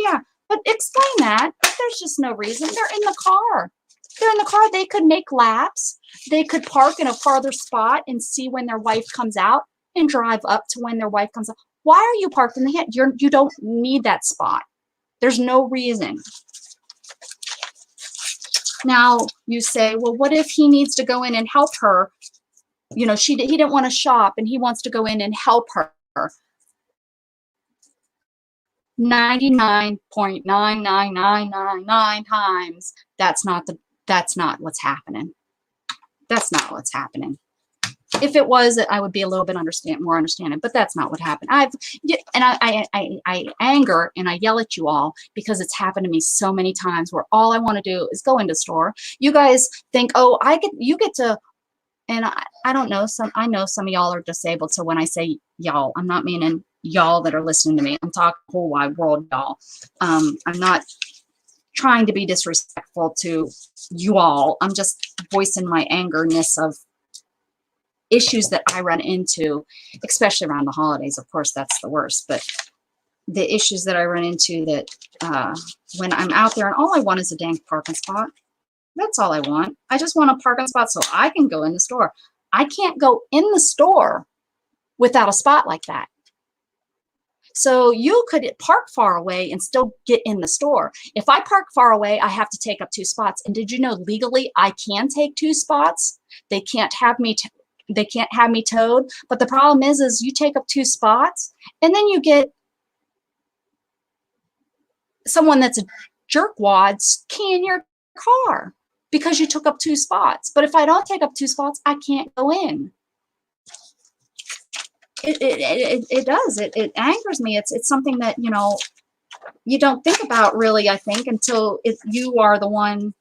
Speaker 1: yeah. But explain that. There's just no reason. They're in the car. They're in the car. They could make laps. They could park in a farther spot and see when their wife comes out and drive up to when their wife comes out. Why are you parked in the hand? You don't need that spot. There's no reason. Now you say, well, what if he needs to go in and help her? You know, he didn't want to shop and he wants to go in and help her. 99.99999 times, that's not what's happening. That's not what's happening. If it was, I would be a little bit more understanding, but that's not what happened. I anger and I yell at you all because it's happened to me so many times where all I want to do is go into store. You guys think, oh, you get to, and I don't know, I know some of y'all are disabled, so when I say y'all, I'm not meaning y'all that are listening to me. I'm talking whole wide world y'all. I'm not trying to be disrespectful to you all. I'm just voicing my angerness of issues that I run into, especially around the holidays. Of course, that's the worst, but the issues that I run into that when I'm out there and all I want is a dang parking spot. That's all I want. I just want a parking spot so I can go in the store. I can't go in the store without a spot like that. So you could park far away and still get in the store. If I park far away, I have to take up 2 spots. And did you know legally I can take 2 spots? They can't have me towed. But the problem is you take up 2 spots and then you get someone that's a jerkwad keying your car because you took up 2 spots. But if I don't take up 2 spots, I can't go in. It does. It angers me. It's something that, you know, you don't think about really, I think, until you are the one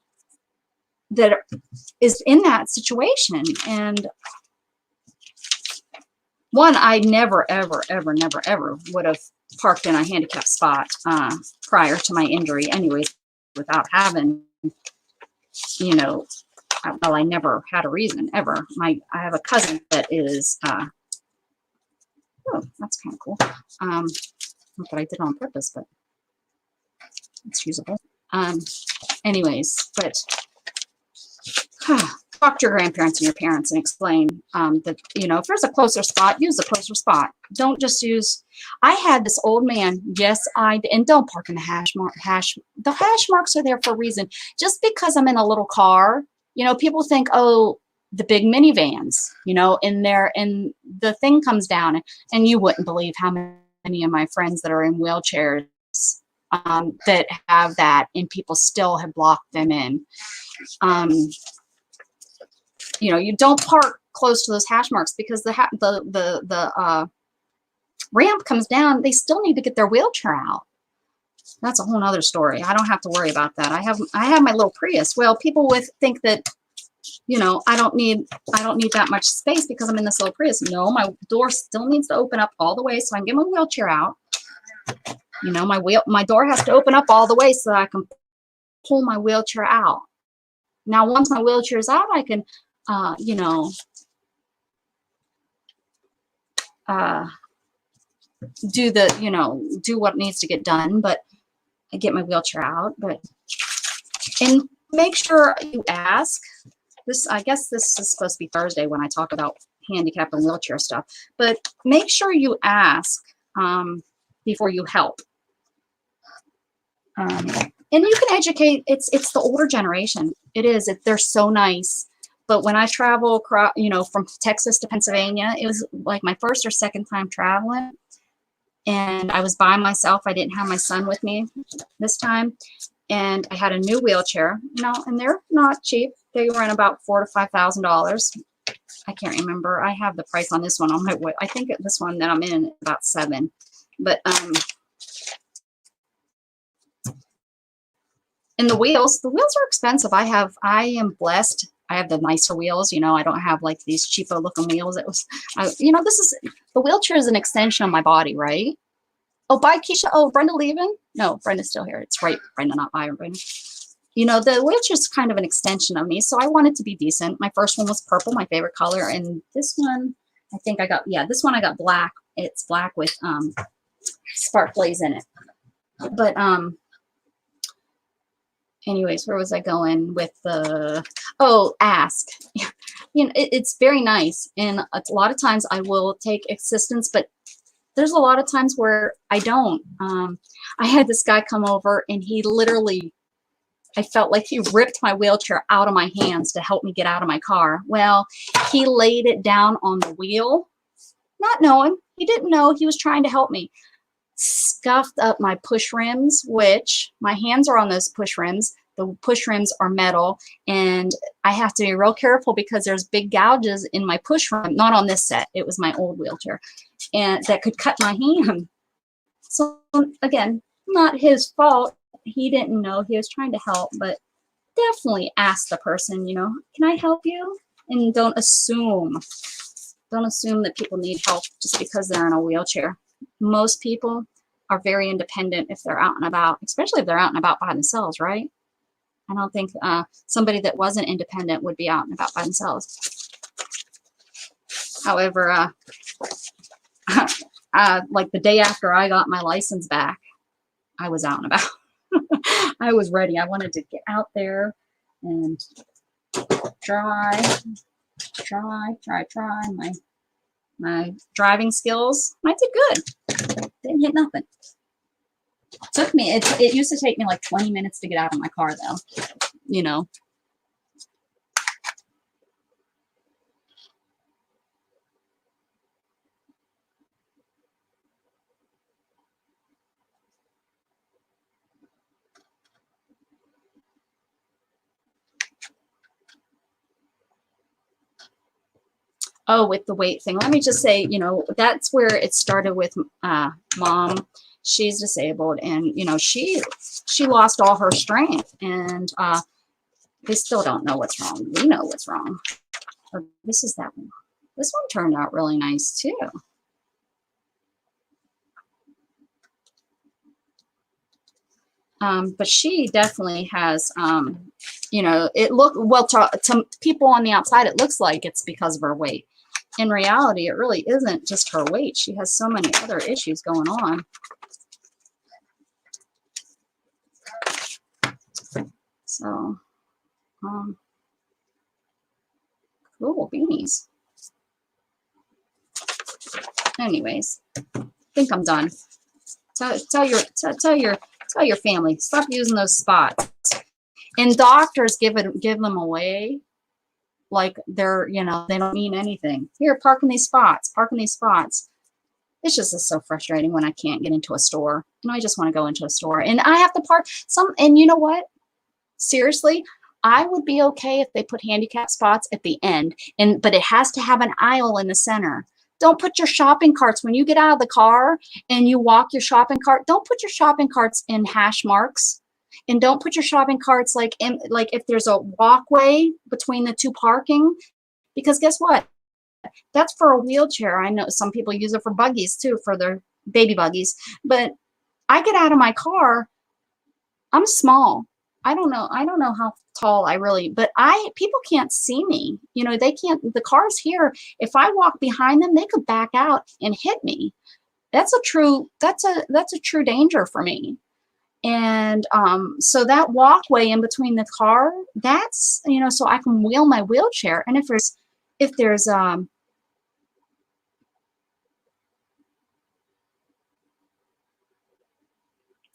Speaker 1: that is in that situation. And one, I never, ever, ever, never, ever would have parked in a handicapped spot prior to my injury anyways, without having, you know, well, I never had a reason ever. I have a cousin that is, oh, that's kind of cool. Not that I did on purpose, but it's usable. Anyways, but talk to your grandparents and your parents and explain that, you know, if there's a closer spot, use the closer spot. Don't just use, I had this old man, yes, and don't park in the the hash marks are there for a reason. Just because I'm in a little car, you know, people think, oh, the big minivans, you know, in there, and the thing comes down, and you wouldn't believe how many of my friends that are in wheelchairs that have that, and people still have blocked them in. You know, you don't park close to those hash marks because the ramp comes down. They still need to get their wheelchair out. That's a whole nother story. I don't have to worry about that. I have my little Prius. Well, people think that, you know, I don't need that much space because I'm in this little Prius. No, my door still needs to open up all the way so I can get my wheelchair out. You know, my door has to open up all the way so I can pull my wheelchair out. Now, once my wheelchair is out, I can, you know, do what needs to get done, but I get my wheelchair out. And make sure you ask this. I guess this is supposed to be Thursday when I talk about handicap and wheelchair stuff, but make sure you ask before you help. And you can educate. It's the older generation. It is. They're so nice. But when I travel across, you know, from Texas to Pennsylvania, it was like my first or second time traveling. And I was by myself. I didn't have my son with me this time. And I had a new wheelchair, you know, and they're not cheap. They were in about $4,000 to $5,000. I can't remember. I have the price on this one on my, I think this one that I'm in is about $7,000. But, and the wheels are expensive. I am blessed. I have the nicer wheels, you know, I don't have like these cheapo looking wheels. You know, the wheelchair is an extension of my body, right? Oh, bye, Keisha. Oh, Brenda leaving? No, Brenda's still here. It's right, Brenda, not Byron, Brenda. You know, the wheelchair is kind of an extension of me, so I want it to be decent. My first one was purple, my favorite color, and this one, I think I got, yeah, this one I got black. It's black with sparklies in it. But anyways, where was I going with the, oh, ask. You know, it's very nice, and a lot of times I will take assistance, but there's a lot of times where I don't. I had this guy come over, and he literally, I felt like he ripped my wheelchair out of my hands to help me get out of my car. Well, he laid it down on the wheel, not knowing. He didn't know he was trying to help me. Scuffed up my push rims, which my hands are on those push rims. The push rims are metal, and I have to be real careful because there's big gouges in my push rim, not on this set. It was my old wheelchair, and that could cut my hand. So again, not his fault. He didn't know. He was trying to help, but definitely ask the person, you know, can I help you? And don't assume that people need help just because they're in a wheelchair. Most people are very independent if they're out and about, especially if they're out and about by themselves, right? I don't think somebody that wasn't independent would be out and about by themselves. However, like the day after I got my license back, I was out and about. I was ready. I wanted to get out there and try my driving skills. I did good. Didn't hit nothing. Took me, it used to take me like 20 minutes to get out of my car though, you know. Oh, with the weight thing, let me just say, you know, that's where it started with Mom. She's disabled, and you know, she lost all her strength, and they still don't know what's wrong. We know what's wrong. Oh, this is that one. This one turned out really nice too. But she definitely has, you know, it look well to people on the outside, it looks like it's because of her weight. In reality, it really isn't just her weight. She has so many other issues going on. So, cool beanies. Anyways, I think I'm done. Tell your family, stop using those spots. And doctors give them away like they're, you know, they don't mean anything. Here, park in these spots, park in these spots. It's just so frustrating when I can't get into a store. You know, I just want to go into a store and I have to park some. And you know what? Seriously, I would be okay if they put handicap spots at the end, but it has to have an aisle in the center. Don't put your shopping carts when you get out of the car and you walk your shopping cart. Don't put your shopping carts in hash marks, and don't put your shopping carts like if there's a walkway between the two parking, because guess what? That's for a wheelchair. I know some people use it for buggies too, for their baby buggies. But I get out of my car. I'm small. I don't know how tall I really, but people can't see me. You know, they can't, the cars here, if I walk behind them, they could back out and hit me. That's a true danger for me. And so that walkway in between the car, that's, you know, so I can wheel my wheelchair. And if there's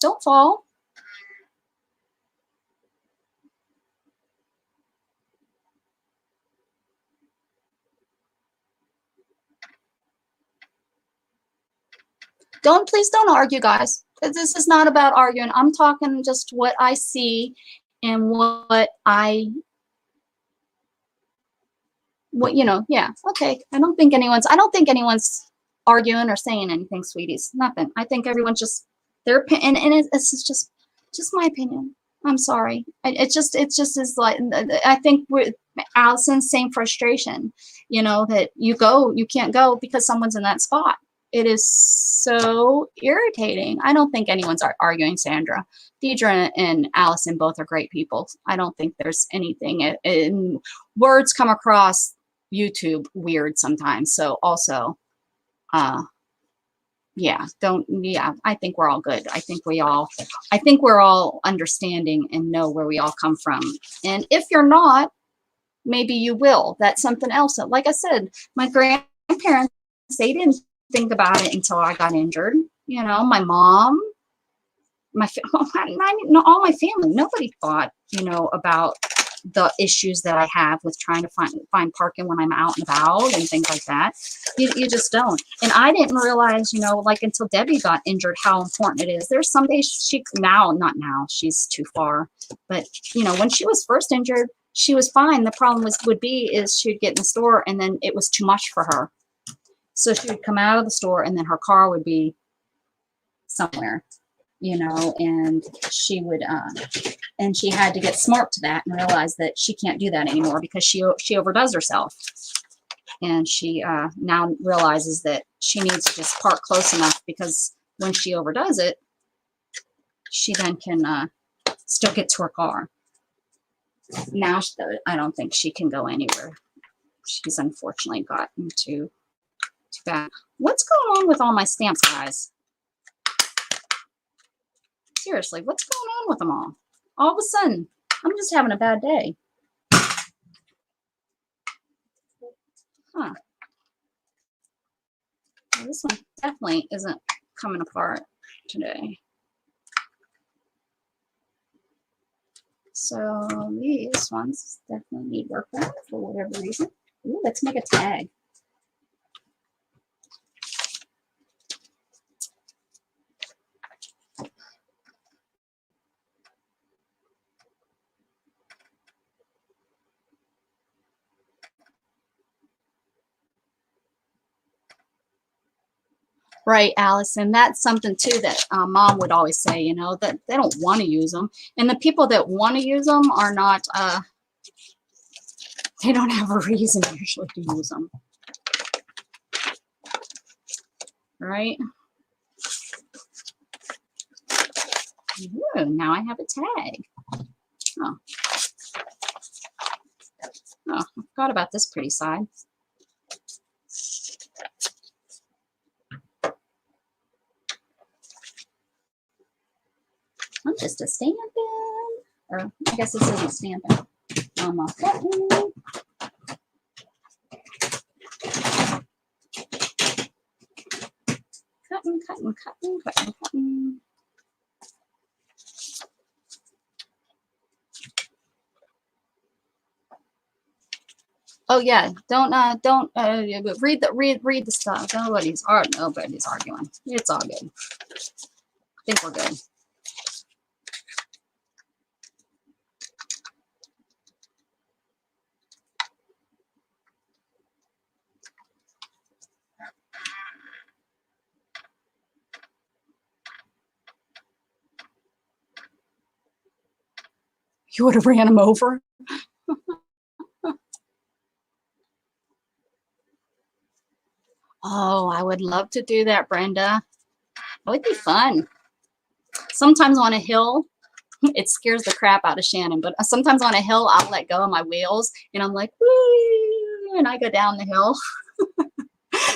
Speaker 1: don't fall. Please don't argue, guys. This is not about arguing. I'm talking just what I see and you know, yeah, okay. I don't think anyone's arguing or saying anything, sweeties. Nothing. I think everyone's just their opinion, and it's just my opinion. I'm sorry. It just is like, I think with Allison's same frustration, you know, that you can't go because someone's in that spot. It is so irritating. I don't think anyone's arguing, Sandra. Deidre and Allison both are great people. I don't think there's anything. And words come across YouTube weird sometimes. So also, yeah, I think we're all good. I think we're all understanding and know where we all come from. And if you're not, maybe you will. That's something else. Like I said, my grandparents, they didn't think about it until I got injured. You know, my mom, all my family, nobody thought, you know, about the issues that I have with trying to find parking when I'm out and about and things like that. You just don't. And I didn't realize, you know, like until Debbie got injured, how important it is. There's some days not now, she's too far. But, you know, when she was first injured, she was fine. The problem would be she'd get in the store and then it was too much for her. So she would come out of the store and then her car would be somewhere, you know, and she would, and she had to get smart to that and realize that she can't do that anymore because she overdoes herself. And she now realizes that she needs to just park close enough, because when she overdoes it, she then can still get to her car. Now, I don't think she can go anywhere. She's unfortunately gotten too bad. What's going on with all my stamps, guys? Seriously, what's going on with them all? All of a sudden, I'm just having a bad day. Huh. Well, this one definitely isn't coming apart today. So these ones definitely need work on for whatever reason. Ooh, let's make a tag. Right, Allison. That's something too that Mom would always say, you know, that they don't want to use them. And the people that want to use them are not, they don't have a reason usually to use them. Right? Ooh, now I have a tag. Oh. Oh, I forgot about this pretty side. I'm just a stamping. Or I guess this isn't stamping. I'm a cutting. Cutting. Oh yeah, don't read the stuff. Nobody's arguing. It's all good. I think we're good. You would have ran him over. Oh, I would love to do that, Brenda. It would be fun. Sometimes on a hill, it scares the crap out of Shannon, but sometimes on a hill, I'll let go of my wheels and I'm like, woo, and I go down the hill.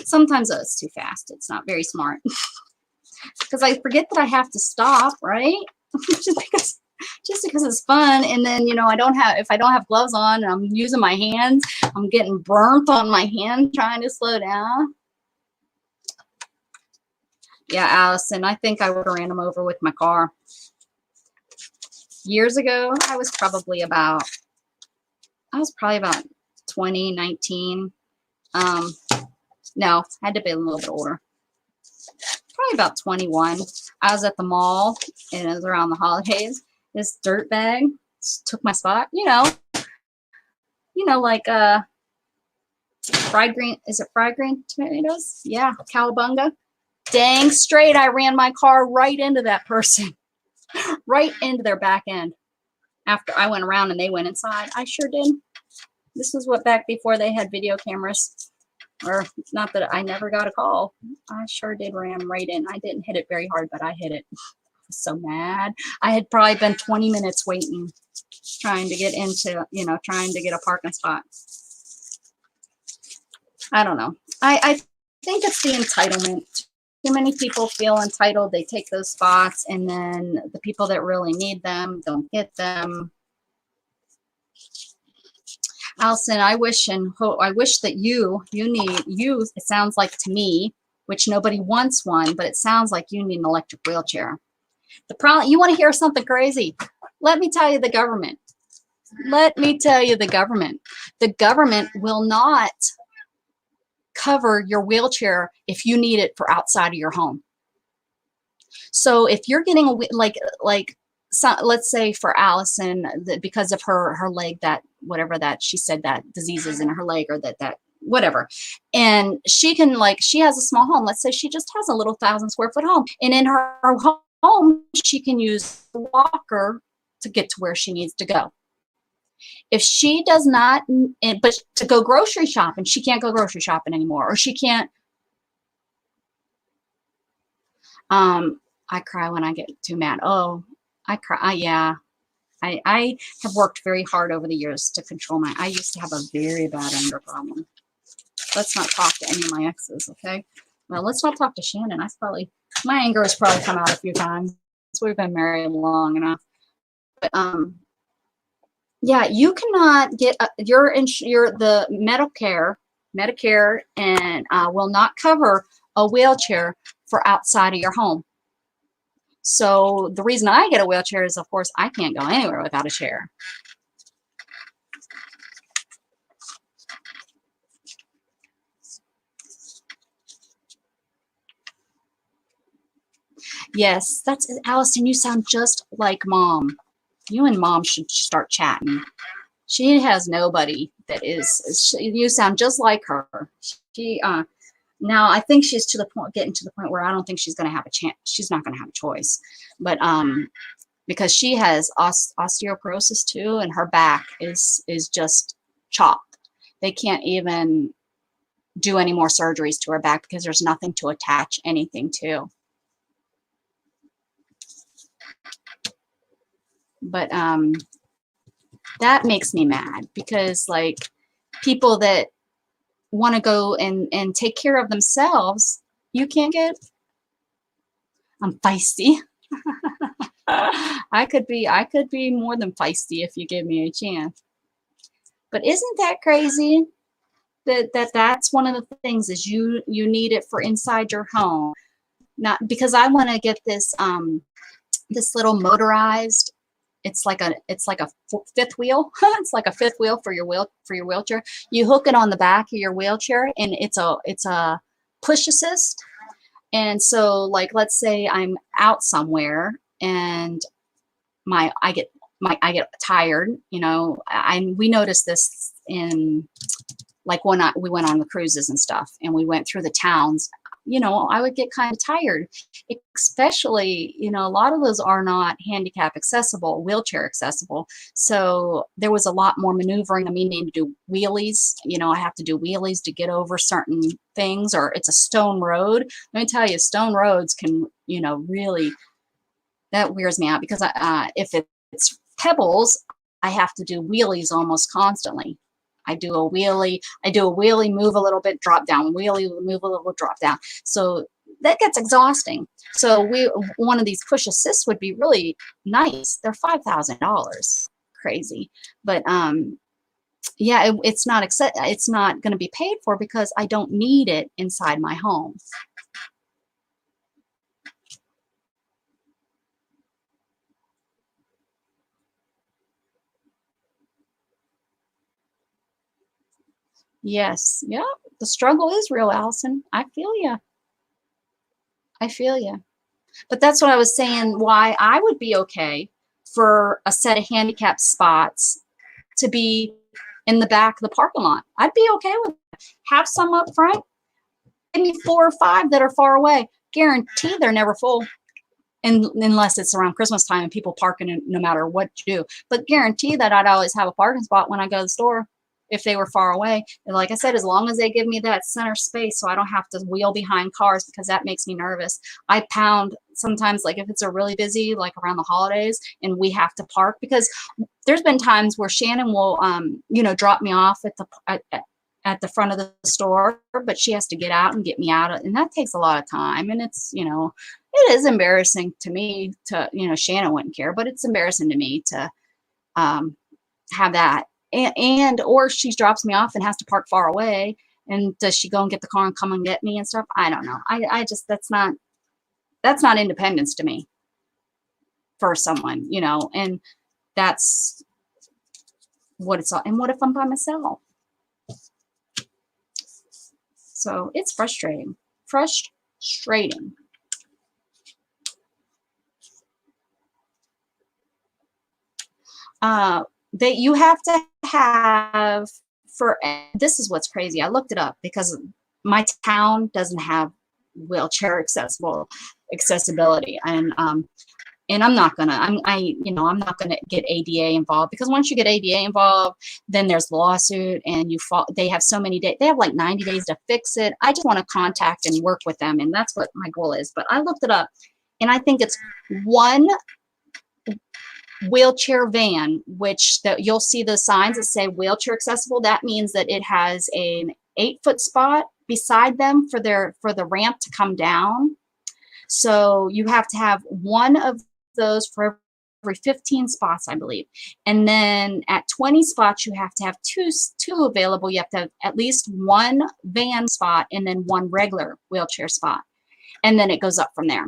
Speaker 1: Sometimes it's too fast. It's not very smart because I forget that I have to stop, right? just because it's fun. And then, you know, if I don't have gloves on and I'm using my hands, I'm getting burnt on my hand trying to slow down. Yeah, Allison, I think I would have ran him over with my car. Years ago, I was probably about 20, 19. No, I had to be a little bit older. Probably about 21. I was at the mall and it was around the holidays. This dirt bag took my spot. You know, like fried green. Is it fried green tomatoes? Yeah, cowabunga. Dang straight, I ran my car right into that person, right into their back end. After I went around and they went inside, I sure did. This was back before they had video cameras, or not that I never got a call. I sure did ram right in. I didn't hit it very hard, but I hit it. I was so mad. I had probably been 20 minutes waiting, trying to get into, trying to get a parking spot. I don't know. I think it's the entitlement. Too many people feel entitled. They take those spots, and then the people that really need them don't get them. Allison, I wish that you, it sounds like to me, which nobody wants one, but it sounds like you need an electric wheelchair. The problem, you want to hear something crazy? Let me tell you the government. Let me tell you the government. The government will not cover your wheelchair if you need it for outside of your home. So if you're getting let's say for Allison, because of her leg, that whatever that she said, that diseases in her leg, or that whatever, and she has a small home. Let's say she just has a little 1,000 square foot home, and in her home she can use a walker to get to where she needs to go. If she does not, but to go grocery shopping, she can't go grocery shopping anymore, or she can't. I cry when I get too mad. Oh, I cry. Yeah. I have worked very hard over the years to control I used to have a very bad anger problem. Let's not talk to any of my exes, okay? Well, let's not talk to Shannon. My anger has probably come out a few times. We've been married long enough. But, yeah, you cannot get the Medicare and will not cover a wheelchair for outside of your home. So the reason I get a wheelchair is, of course, I can't go anywhere without a chair. Yes, that's Allison. You sound just like Mom. You and Mom should start chatting. She has nobody that is. You sound just like her. Now I think she's to the point, getting to the point where I don't think she's going to have a chance. She's not going to have a choice, but because she has osteoporosis too, and her back is just chopped. They can't even do any more surgeries to her back because there's nothing to attach anything to. But that makes me mad, because like people that want to go and take care of themselves, you can't get. I'm feisty. I could be more than feisty if you give me a chance. But isn't that crazy that's one of the things, is you need it for inside your home. Not because I want to get this this little motorized, it's like a fifth wheel. It's like a fifth wheel for your wheelchair. You hook it on the back of your wheelchair, and it's a push assist. And so, like, let's say I'm out somewhere and I get tired, you know. We noticed this in, like, when we went on the cruises and stuff, and we went through the towns, you know, I would get kind of tired, especially, you know, a lot of those are not handicap accessible, wheelchair accessible. So there was a lot more maneuvering. I mean, needing to do wheelies, you know, I have to do wheelies to get over certain things, or it's a stone road. Let me tell you, stone roads can, you know, really, that wears me out, because if it's pebbles, I have to do wheelies almost constantly. I do a wheelie, move a little bit, drop down, wheelie, move a little, drop down. So that gets exhausting. So one of these push assists would be really nice. They're $5,000, crazy. But yeah, it's not going to be paid for because I don't need it inside my home. Yes, yeah, the struggle is real, Allison. I feel you. I feel you. But that's what I was saying, why I would be okay for a set of handicap spots to be in the back of the parking lot. I'd be okay with it. Have some up front. Give me 4 or 5 that are far away. Guarantee they're never full. Unless it's around Christmas time and people parking in, no matter what you do. But guarantee that I'd always have a parking spot when I go to the store if they were far away. And like I said, as long as they give me that center space so I don't have to wheel behind cars, because that makes me nervous. I pound sometimes, like if it's a really busy, like around the holidays, and we have to park, because there's been times where Shannon will, you know, drop me off at the front of the store, but she has to get out and get me out, and that takes a lot of time. And it's, you know, it is embarrassing to me to, you know, Shannon wouldn't care, but it's embarrassing to me to have that. And or she drops me off and has to park far away, and does she go and get the car and come and get me and stuff? I don't know. I just, that's not independence to me for someone, you know. And that's what it's all. And what if I'm by myself? So it's frustrating. That you have to have for, this is what's crazy. I looked it up because my town doesn't have wheelchair accessibility, and I'm not gonna, I'm not gonna get ADA involved, because once you get ADA involved, then there's lawsuit, and they have so many days, they have like 90 days to fix it. I just want to contact and work with them, and that's what my goal is. But I looked it up, and I think it's one wheelchair van, which you'll see the signs that say wheelchair accessible. That means that it has an 8-foot spot beside them for the ramp to come down. So you have to have one of those for every 15 spots, I believe. And then at 20 spots, you have to have two available. You have to have at least one van spot and then one regular wheelchair spot. And then it goes up from there.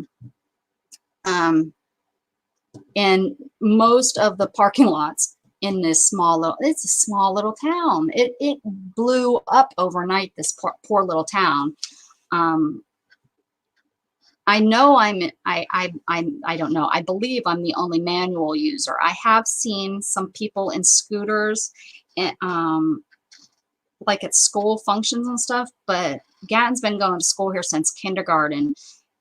Speaker 1: And most of the parking lots in this it's a small little town. It blew up overnight, this poor little town. I know I don't know. I believe I'm the only manual user. I have seen some people in scooters, and like at school functions and stuff, but Gatton's been going to school here since kindergarten,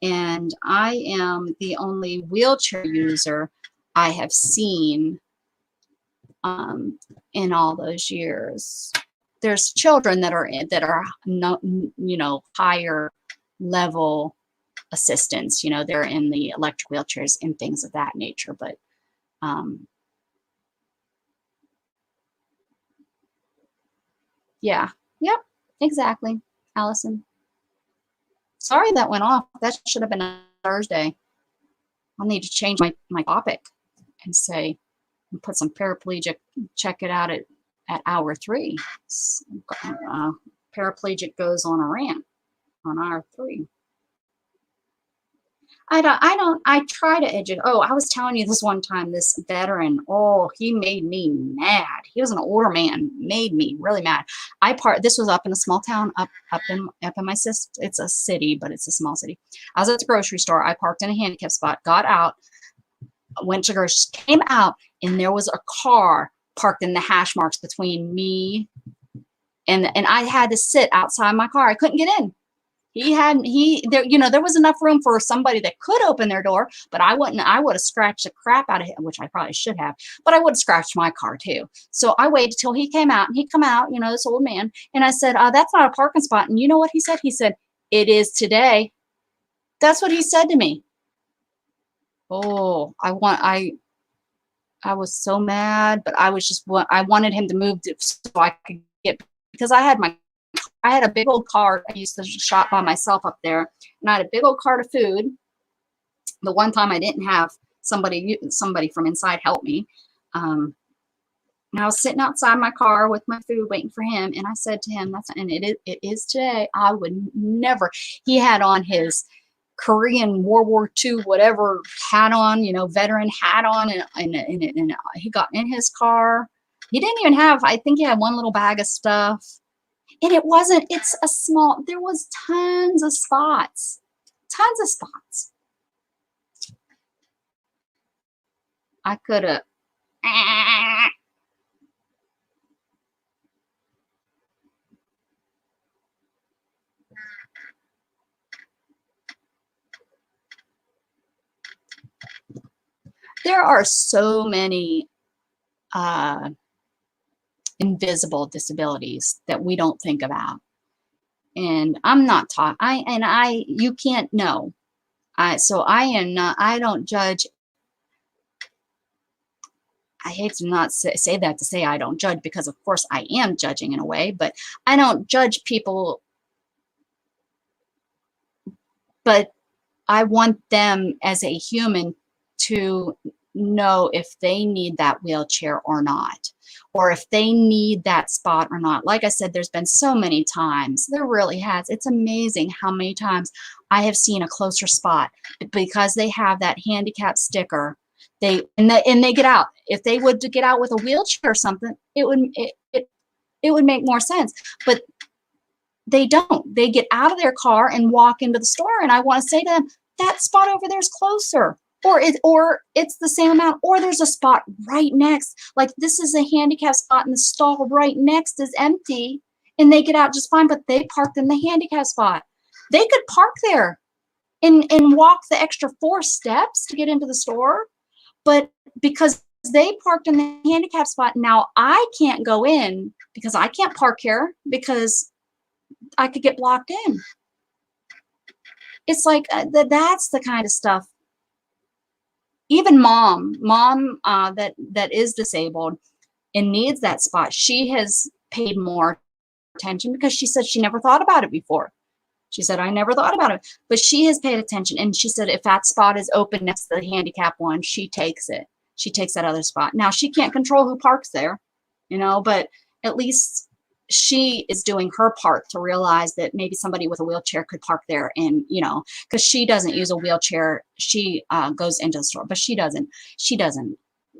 Speaker 1: and I am the only wheelchair user I have seen in all those years. There's children that are no, you know, higher level assistants, you know, they're in the electric wheelchairs and things of that nature, but yeah, yep, exactly, Allison. Sorry that went off. That should have been a Thursday. I'll need to change my topic and say, and put some paraplegic, check it out at hour 3. Paraplegic goes on a rant on hour 3. I try to educate. Oh, I was telling you this one time, this veteran, oh, he made me mad. He was an older man, made me really mad. This was up in a small town, up in my sister, it's a city, but it's a small city. I was at the grocery store. I parked in a handicap spot, got out, went to groceries, came out, and there was a car parked in the hash marks between me and I had to sit outside my car. I couldn't get in. There, you know, there was enough room for somebody that could open their door, but I would have scratched the crap out of him, which I probably should have, but I would have scratched my car too. So I waited till he came out, and he come out, you know, this old man, and I said, that's not a parking spot. And you know what he said? He said, it is today. That's what he said to me. Oh, I was so mad, but I wanted him to move so I could get, because I had a big old cart. I used to shop by myself up there, and I had a big old cart of food. The one time I didn't have somebody from inside help me. And I was sitting outside my car with my food waiting for him, and I said to him, it is today. I would never. He had on his Korean World War II whatever hat on, you know, veteran hat on, and he got in his car. He didn't even have, I think he had one little bag of stuff. And it's a small, there was tons of spots. I could have, there are so many invisible disabilities that we don't think about. And I'm not taught, you can't know. So I am not, I don't judge. I hate to not say that to say I don't judge, because of course I am judging in a way, but I don't judge people, but I want them as a human to know if they need that wheelchair or not, or if they need that spot or not. Like I said, there's been so many times, there really has. It's amazing how many times I have seen a closer spot because they have that handicap sticker. They get out. If they would get out with a wheelchair or something, it would make more sense. But they don't. They get out of their car and walk into the store, and I want to say to them, that spot over there is closer, or it's the same amount, or there's a spot right next. Like, this is a handicap spot, and the stall right next is empty, and they get out just fine, but they parked in the handicap spot. They could park there and walk the extra 4 steps to get into the store, but because they parked in the handicap spot, now I can't go in because I can't park here because I could get blocked in. It's like that's the kind of stuff. Even mom that is disabled and needs that spot, she has paid more attention because she said she never thought about it before. She said, I never thought about it, but she has paid attention. And she said, if that spot is open next to the handicap one, she takes it. She takes that other spot. Now, she can't control who parks there, you know, but at least she is doing her part to realize that maybe somebody with a wheelchair could park there, and, you know, because she doesn't use a wheelchair. She goes into the store, but she doesn't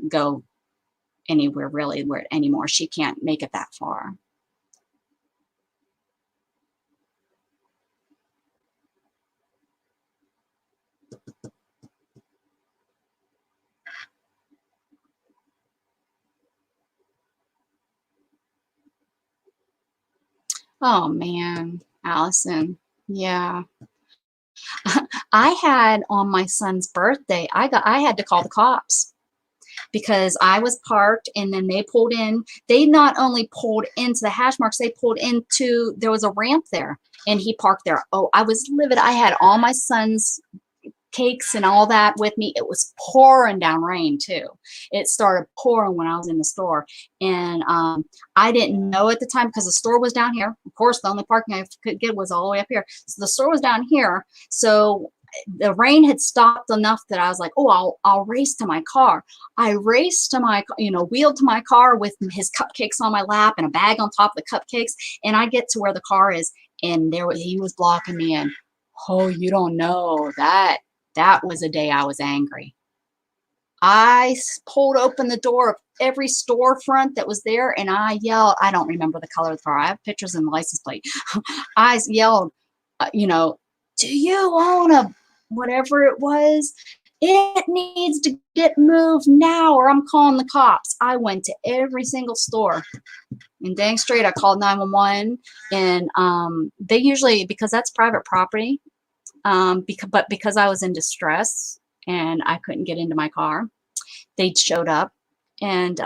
Speaker 1: go anywhere really where anymore. She can't make it that far. Oh man, Allison. Yeah. I had on my son's birthday, I had to call the cops because I was parked and then they pulled in. They not only pulled into the hash marks, they pulled into, there was a ramp there and he parked there. Oh, I was livid. I had all my son's cakes and all that with me. It was pouring down rain too. It started pouring when I was in the store. And I didn't know at the time because the store was down here. Of course, the only parking I could get was all the way up here. So the store was down here. So the rain had stopped enough that I was like, oh, I'll race to my car. I raced to my, wheeled to my car with his cupcakes on my lap and a bag on top of the cupcakes. And I get to where the car is and he was blocking me in. Oh, you don't know that. That was a day I was angry. I pulled open the door of every storefront that was there and I yelled, I don't remember the color of the car. I have pictures and the license plate. I yelled, do you own a whatever it was? It needs to get moved now or I'm calling the cops. I went to every single store and dang straight I called 911 and they usually, because that's private property, because I was in distress and I couldn't get into my car, they showed up and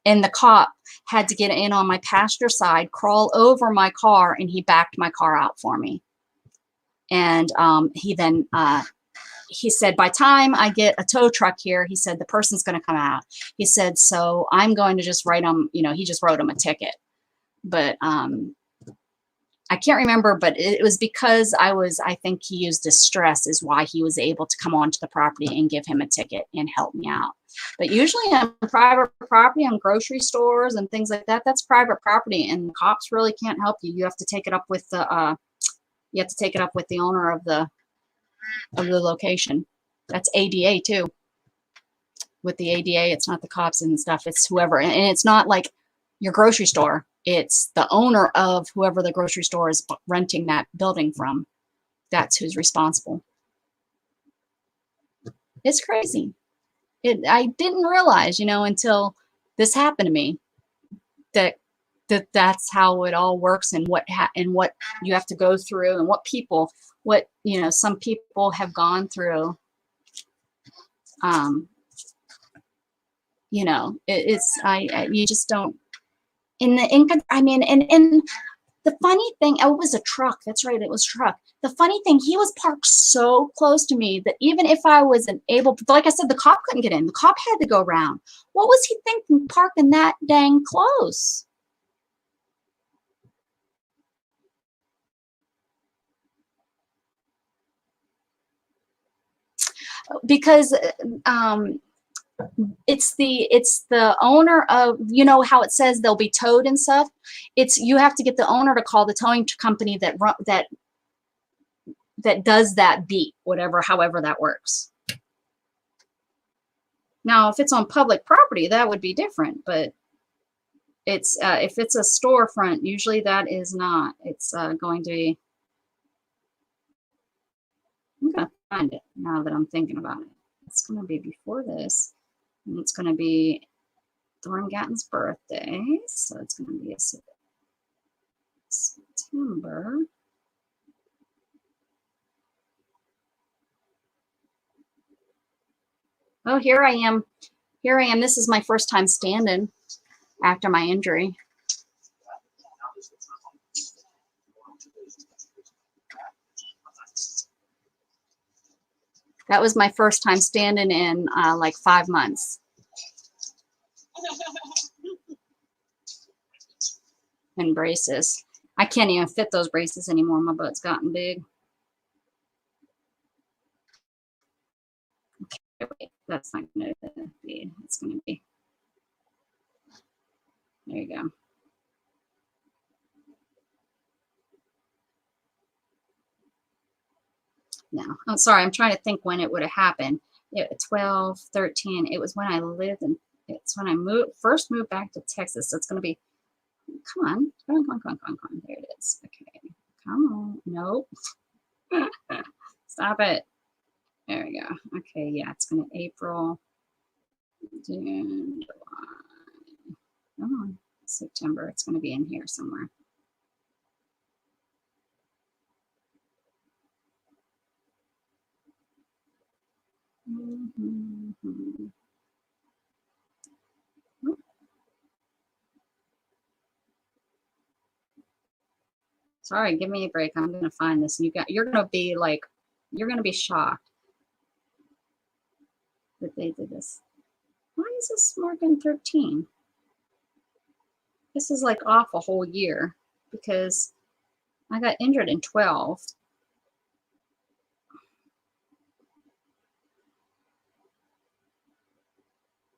Speaker 1: the cop had to get in on my passenger side, crawl over my car, and he backed my car out for me. And he said, by time I get a tow truck here, he said, the person's going to come out. He said, so I'm going to just write him, he just wrote him a ticket. But I can't remember, but it was because I think he used distress is why he was able to come onto the property and give him a ticket and help me out. But usually on private property, on grocery stores and things like that, that's private property and the cops really can't help you. You have to take it up with the, owner of the location. That's ADA too. With the ADA, it's not the cops and stuff, it's whoever. And it's not like your grocery store. It's the owner of whoever the grocery store is renting that building from. That's who's responsible. It's crazy. I didn't realize, until this happened to me, that's how it all works and what you have to go through and what some people have gone through. You just don't. And the funny thing, oh, it was a truck. That's right, it was a truck. The funny thing, he was parked so close to me that even if I wasn't able, like I said, the cop couldn't get in. The cop had to go around. What was he thinking parking that dang close? Because it's the owner of, how it says they'll be towed and stuff. You have to get the owner to call the towing company that does that beat, however that works. Now, if it's on public property, that would be different, but it's if it's a storefront, usually that is not. It's going to be. I'm gonna find it now that I'm thinking about it. It's gonna be before this, and it's gonna be Thorn Gatton's birthday, so it's gonna be a September. Oh, here I am. Here I am. This is my first time standing after my injury. That was my first time standing in like 5 months. And braces. I can't even fit those braces anymore. My butt's gotten big. Okay, wait, that's not going to be. It's going to be. There you go. No, I'm sorry. I'm trying to think when it would have happened. 12, 13. It was when I lived in. It's when I first moved back to Texas. So it's going to be. Come on. Come on. There it is. Okay. Come on. Nope. Stop it. There we go. Okay. Yeah, it's going to April, June, July. Come on. September. It's going to be in here somewhere. Sorry, give me a break. I'm going to find this. You're going to be like, you're going to be shocked that they did this. Why is this marking 13? This is like off a whole year because I got injured in 12.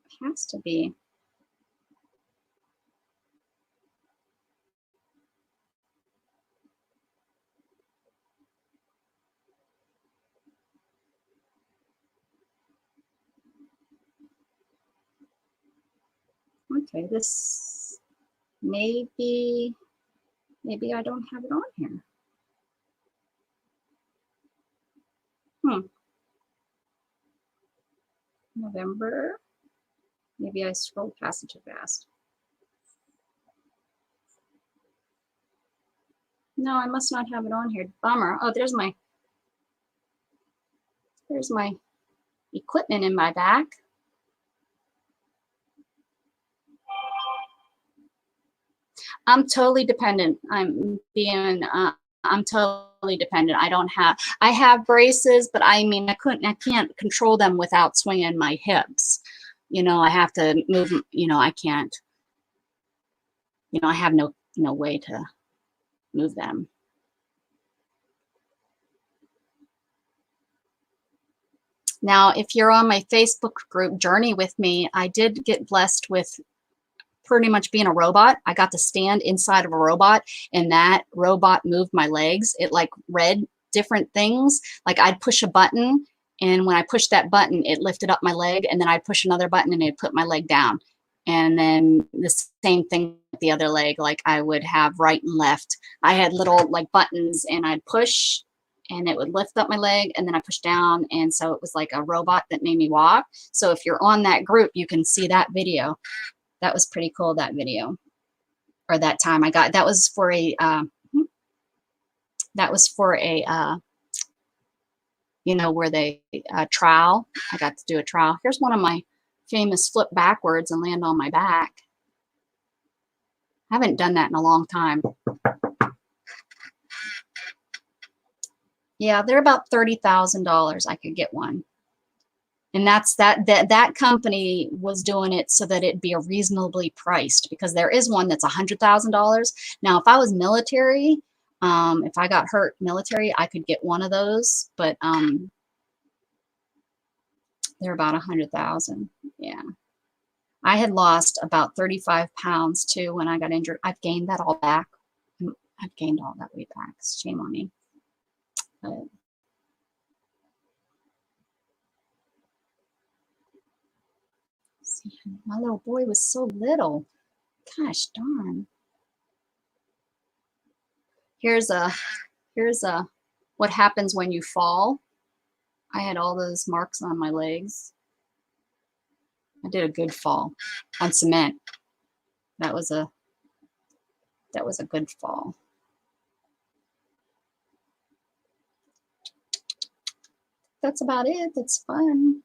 Speaker 1: It has to be. Okay, this maybe I don't have it on here. November. Maybe I scrolled past it too fast. No, I must not have it on here. Bummer. Oh, there's my equipment in my back. I'm totally dependent. I'm totally dependent. I have braces, but I mean, I can't control them without swinging my hips. You know, I have to move, you know, I can't, you know, I have no way to move them. Now, if you're on my Facebook group, Journey with Me, I did get blessed with pretty much being a robot. I got to stand inside of a robot, and that robot moved my legs. It like read different things. Like I'd push a button, and when I pushed that button, it lifted up my leg, and then I'd push another button and it put my leg down. And then the same thing with the other leg, like I would have right and left. I had little like buttons, and I'd push and it would lift up my leg, and then I push down. And so it was like a robot that made me walk. So if you're on that group, you can see that video. That was pretty cool, that video, or that time I got, that was for a, you know, where they, trial. I got to do a trial. Here's one of my famous flip backwards and land on my back. I haven't done that in a long time. Yeah, they're about $30,000. I could get one. And that's that company was doing it so that it'd be a reasonably priced, because there is one that's $100,000. Now, if I was military, if I got hurt military, I could get one of those, but they're about 100,000. Yeah. I had lost about 35 pounds too when I got injured. I've gained that all back. I've gained all that weight back. Shame on me. But see, my little boy was so little. Gosh darn. Here's what happens when you fall. I had all those marks on my legs. I did a good fall on cement. That was a good fall. That's about it. That's fun.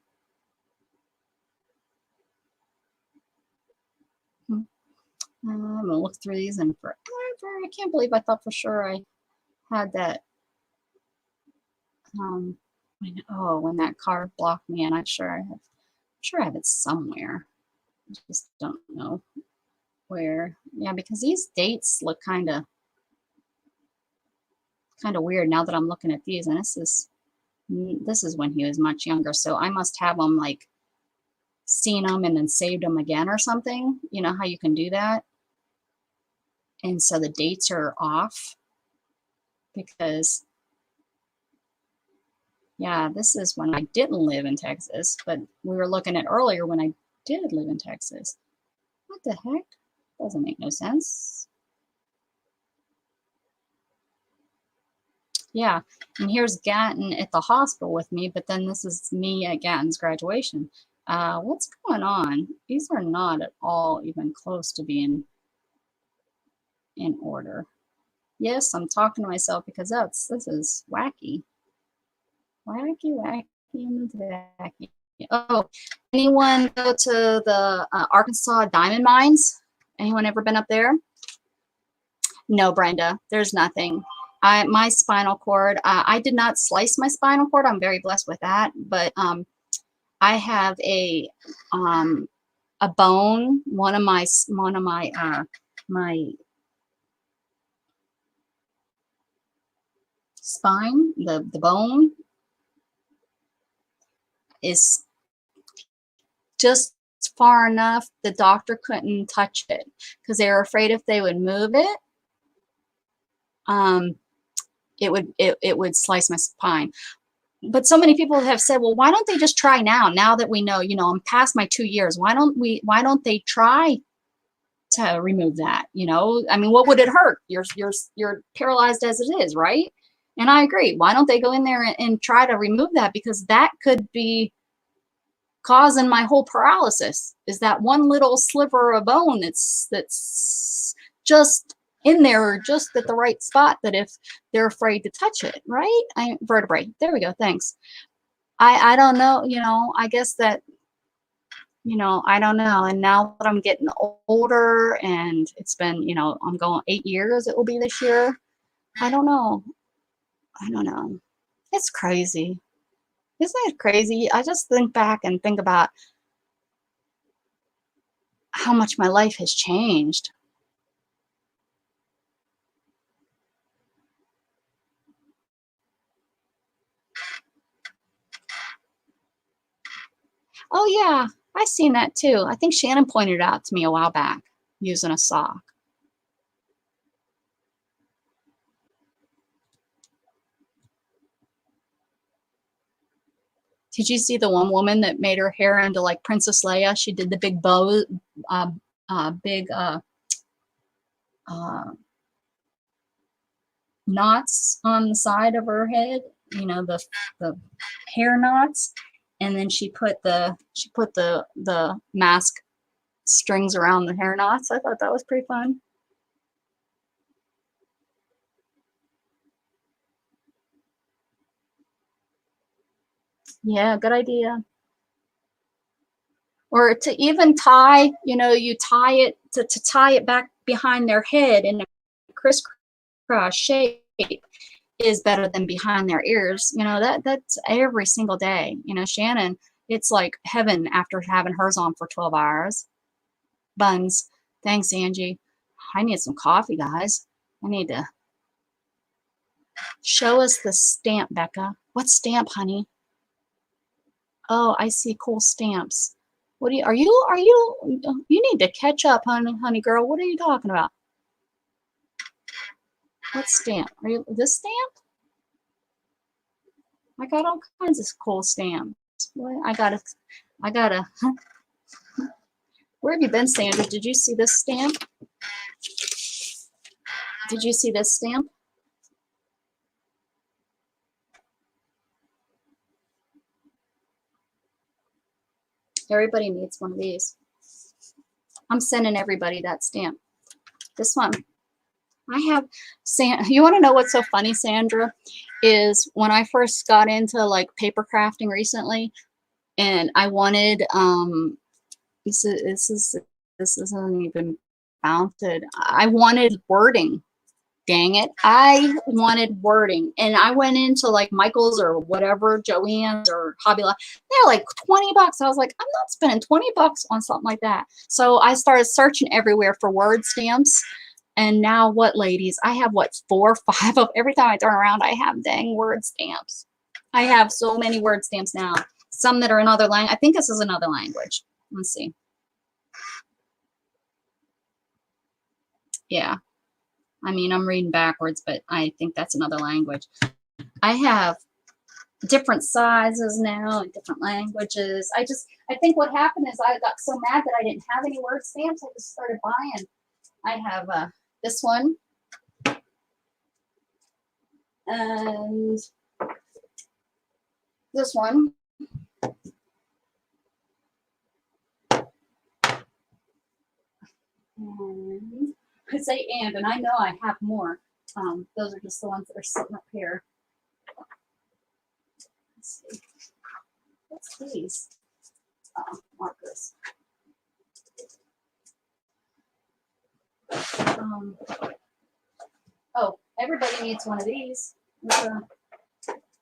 Speaker 1: I'm gonna look through these and forever. I can't believe I thought for sure I had that. When that car blocked me, and I'm sure I have it somewhere. I just don't know where. Yeah, because these dates look kind of weird now that I'm looking at these, and this is when he was much younger, so I must have them like seen them and then saved them again or something. You know how you can do that? And so the dates are off because, yeah, this is when I didn't live in Texas, but we were looking at earlier when I did live in Texas. What the heck? Doesn't make no sense. Yeah, and here's Gatton at the hospital with me, but then this is me at Gatton's graduation. What's going on? These are not at all even close to being in order. Yes, I'm talking to myself because this is wacky. Wacky, and wacky. Oh, anyone go to the Arkansas diamond mines? Anyone ever been up there? No, Brenda, there's nothing. My spinal cord, I did not slice my spinal cord. I'm very blessed with that. But I have a bone, one of my spine, the bone is just far enough the doctor couldn't touch it because they were afraid if they would move it, it would slice my spine. But so many people have said, well, why don't they just try now that we know, I'm past my 2 years, why don't they try to remove that? I mean, what would it hurt? You're paralyzed as it is, right? And I agree. Why don't they go in there and try to remove that? Because that could be causing my whole paralysis, is that one little sliver of bone that's just in there, just at the right spot, that if they're afraid to touch it, right? Vertebrae. There we go. Thanks. I don't know, I guess that, I don't know. And now that I'm getting older and it's been, I'm going 8 years, it will be this year. I don't know. It's crazy. Isn't it crazy? I just think back and think about how much my life has changed. Oh yeah, I seen that too. I think Shannon pointed it out to me a while back, using a sock. Did you see the one woman that made her hair into like Princess Leia? She did the big bow, knots on the side of her head, the hair knots, and then she put the mask strings around the hair knots. I thought that was pretty fun. Yeah, good idea. Or to even tie, you tie it to tie it back behind their head in a crisscross shape is better than behind their ears. That's every single day. Shannon, it's like heaven after having hers on for 12 hours. Buns. Thanks, Angie. I need some coffee, guys. I need to show us the stamp, Becca. What stamp, honey? Oh, I see cool stamps. What do you need to catch up, honey girl. What are you talking about? What stamp? Are you this stamp? I got all kinds of cool stamps. What? I gotta. Where have you been, Sandra? Did you see this stamp? Did you see this stamp? Everybody needs one of these. I'm sending everybody that stamp. This one. I have, you want to know what's so funny, Sandra, is when I first got into like paper crafting recently, and I wanted, this isn't even mounted. I wanted wording. Dang it. I wanted wording. And I went into like Michael's or whatever, Joann's or Hobby Lobby. They're like 20 bucks. I was like, I'm not spending 20 bucks on something like that. So I started searching everywhere for word stamps. And now what, ladies? I have what, 4 or 5 of every time I turn around, I have dang word stamps. I have so many word stamps now. Some that are in other language. I think this is another language. Let's see. Yeah. I mean, I'm reading backwards, but I think that's another language. I have different sizes now and different languages. I think what happened is I got so mad that I didn't have any word stamps. I just started buying. I have this one. And this one. And could say and I know I have more. Those are just the ones that are sitting up here. Let's see. What's these? Markers. Oh, everybody needs one of these. Dun,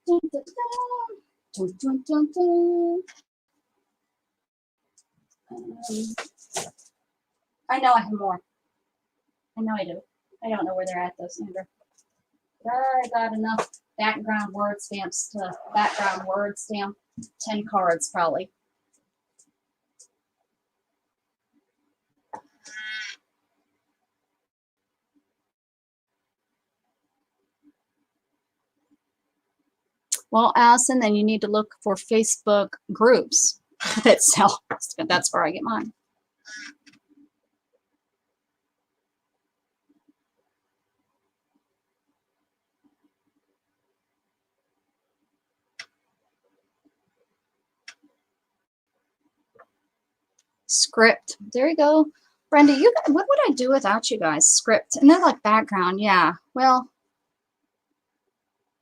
Speaker 1: dun, dun, dun, dun, dun, dun. I know I have more. I know I do. I don't know where they're at though, Sandra. But I got enough background word stamps to background word stamp 10 cards probably. Well, Allison, then you need to look for Facebook groups that sell. That's where I get mine. Script. There you go. Brenda, you what would I do without you guys? Script. And they're like background. Yeah. Well,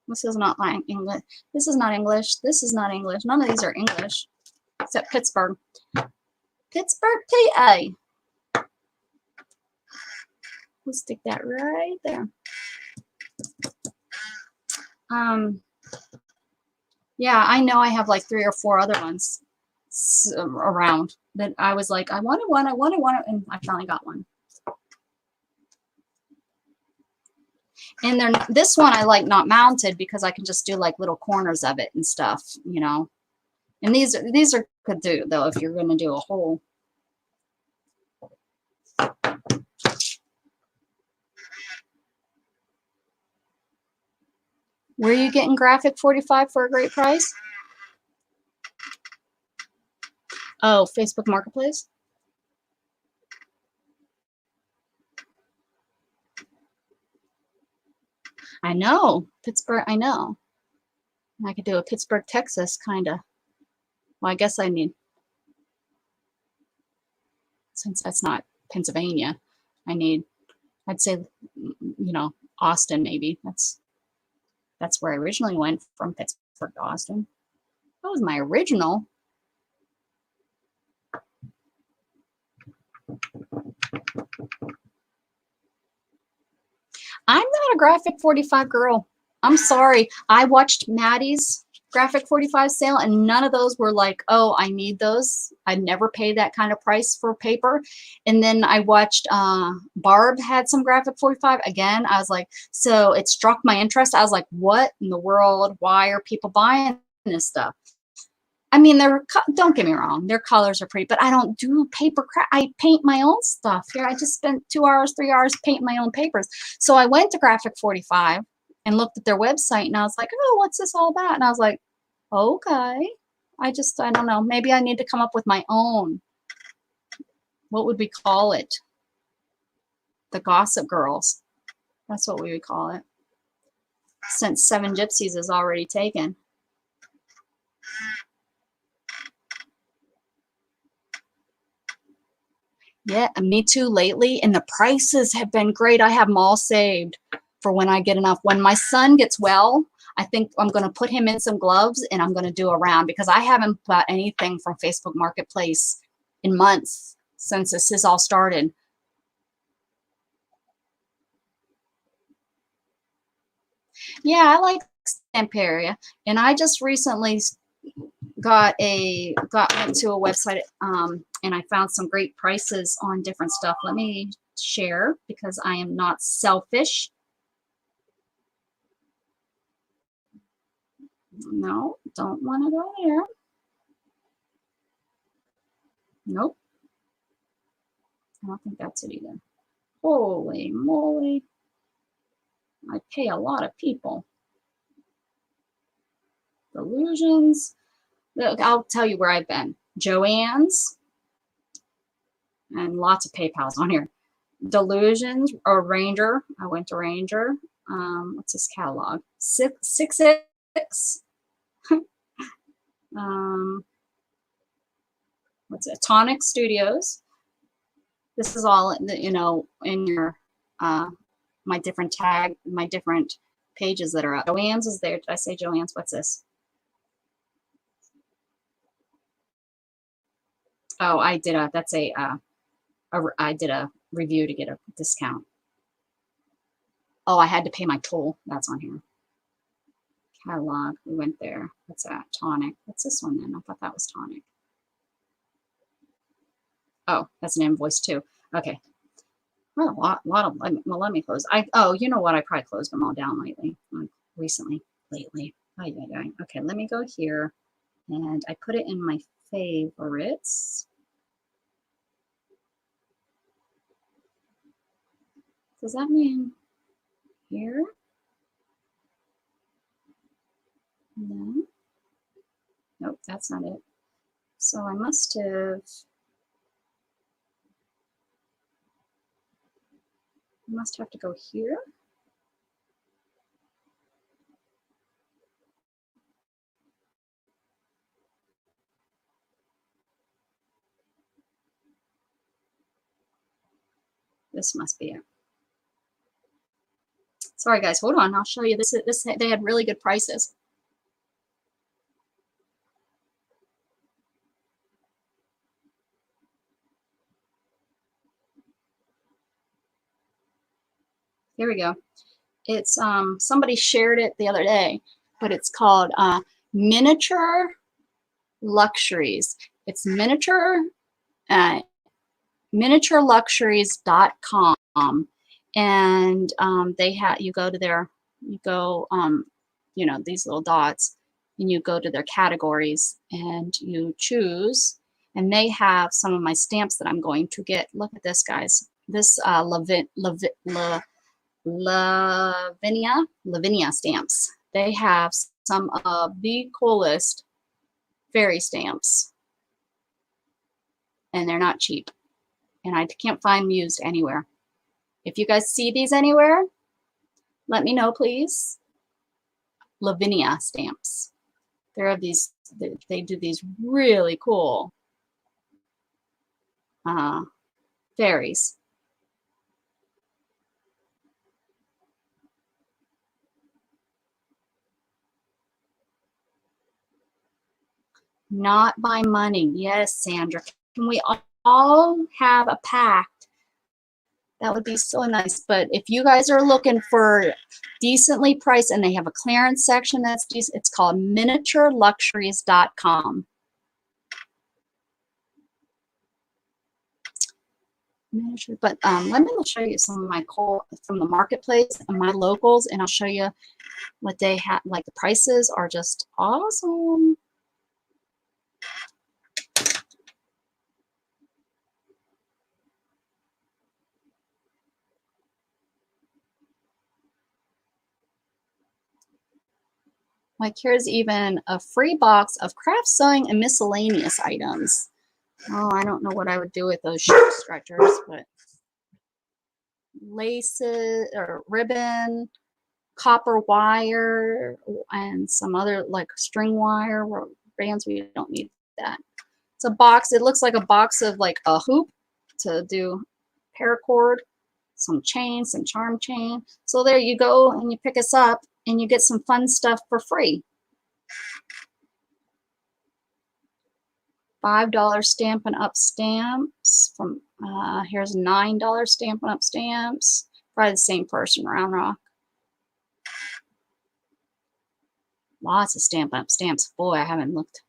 Speaker 1: this is not like English. This is not English. This is not English. None of these are English except Pittsburgh. Pittsburgh, PA. We'll stick that right there. Yeah, I know I have like 3 or 4 other ones around that I was like, I wanted one, and I finally got one. And then this one I like not mounted because I can just do like little corners of it and stuff, you know. And these are good too, though, if you're going to do a whole. Where are you getting Graphic 45 for a great price? Oh, Facebook Marketplace. I know. Pittsburgh, I know. I could do a Pittsburgh, Texas kind of. Well, I guess I need, since that's not Pennsylvania, I need, I'd say, you know, Austin maybe. That's where I originally went, from Pittsburgh to Austin. That was my original. I'm not a Graphic 45 girl. I'm sorry. I watched Maddie's Graphic 45 sale, and none of those were like, oh, I need those. I'd never pay that kind of price for paper. And then I watched Barb had some Graphic 45. Again, I was like, so it struck my interest. I was like, what in the world? Why are people buying this stuff? I mean, don't get me wrong, their colors are pretty, but I don't do paper crap. I paint my own stuff here. I just spent 2 hours, 3 hours painting my own papers. So I went to Graphic 45 and looked at their website, and I was like, oh, what's this all about? And I was like, okay. I don't know. Maybe I need to come up with my own. What would we call it? The Gossip Girls. That's what we would call it. Since 7 Gypsies is already taken. Yeah, me too lately. And the prices have been great. I have them all saved for when I get enough. When my son gets well, I think I'm going to put him in some gloves and I'm going to do a round, because I haven't bought anything from Facebook Marketplace in months since this has all started. Yeah, I like Stamperia. And I just recently went to a website and I found some great prices on different stuff. Let me share, because I am not selfish. No, don't want to go there. Nope. I don't think that's it either. Holy moly. I pay a lot of people. Delusions. Look, I'll tell you where I've been. Joann's. And lots of PayPals on here. Delusions or Ranger. I went to Ranger. What's this catalog? 666. What's it? Tonic Studios. This is all, you know, in your my different pages that are up. Joanne's is there. Did I say Joanne's? What's this? Oh, I did I did a review to get a discount. Oh, I had to pay my toll. That's on here. Catalog. We went there. What's that? Tonic. What's this one then? I thought that was tonic. Oh, that's an invoice too. Okay. Well, a lot of. Well, let me close. Oh, you know what? I probably closed them all down lately. Recently. Lately. Okay, let me go here, and I put it in my favorites. Does that mean here? No. Nope, that's not it. So I must have to go here. This must be it. Sorry guys, hold on. I'll show you. This they had really good prices. Here we go. It's somebody shared it the other day, but it's called Miniature Luxuries. It's miniatureluxuries.com, and they have, you go to their, you know, these little dots, and you go to their categories and you choose, and they have some of my stamps that I'm going to get. Look at this, guys. This Lavinia stamps. They have some of the coolest fairy stamps, and they're not cheap, and I can't find them used anywhere. If you guys see these anywhere, let me know, please. Lavinia stamps. There are these, they do these really cool fairies. Not by money. Yes, Sandra. Can we all have a pact? That would be so nice. But if you guys are looking for decently priced, and they have a clearance section that's decent, it's called miniatureluxuries.com. But let me show you some of my cool from the marketplace and my locals, and I'll show you what they have. Like, the prices are just awesome. Like, here's even a free box of craft sewing and miscellaneous items. Oh, I don't know what I would do with those shirt stretchers, but laces or ribbon, copper wire, and some other like string wire bands. We don't need that. It's a box. It looks like a box of like a hoop to do paracord, some chain, some charm chain. So there you go, and you pick us up and you get some fun stuff for free. $5 Stampin' Up stamps from here's $9 Stampin' Up stamps. Probably the same person, Round Rock. Lots of Stampin' Up stamps. Boy, I haven't looked.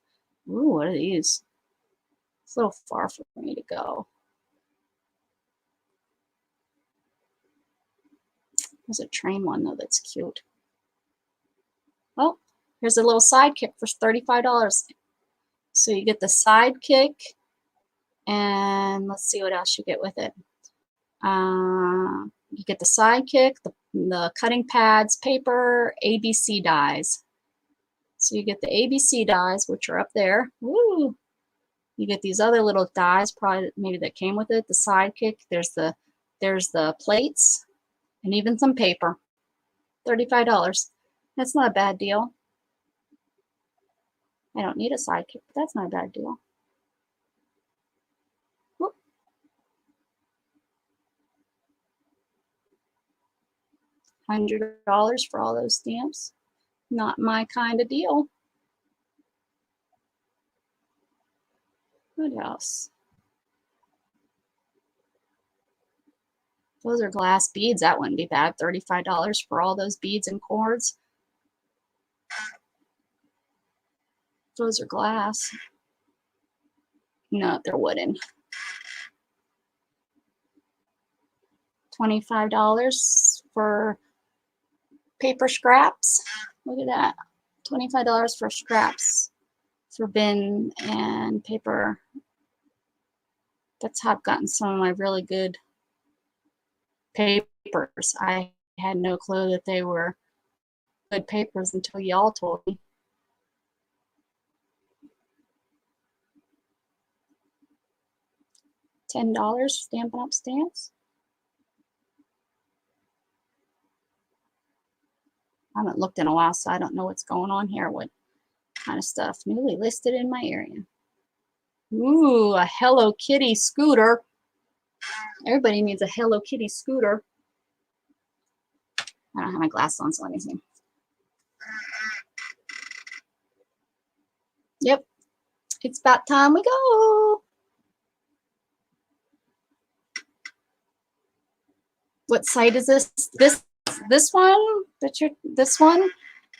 Speaker 1: Ooh, what are these? It's a little far for me to go. There's a train one though that's cute. Oh, here's a little sidekick for $35. So you get the sidekick, and let's see what else you get with it. You get the sidekick, the cutting pads, paper, ABC dies. So you get the ABC dies, which are up there. Woo! You get these other little dies, probably maybe that came with it. The sidekick. There's the plates, and even some paper. $35. That's not a bad deal. I don't need a sidekick, but that's not a bad deal. Whoop. $100 for all those stamps. Not my kind of deal. What else? Those are glass beads. That wouldn't be bad. $35 for all those beads and cords. Those are glass. No, they're wooden. $25 for paper scraps. Look at that. $25 for scraps for bin and paper. That's how I've gotten some of my really good papers. I had no clue that they were good papers until y'all told me. $10 Stampin' Up! Stamps. I haven't looked in a while, so I don't know what's going on here. What kind of stuff? Newly listed in my area. Ooh, a Hello Kitty scooter. Everybody needs a Hello Kitty scooter. I don't have my glasses on, so let me see. Yep, it's about time we go. What site is this? This one this one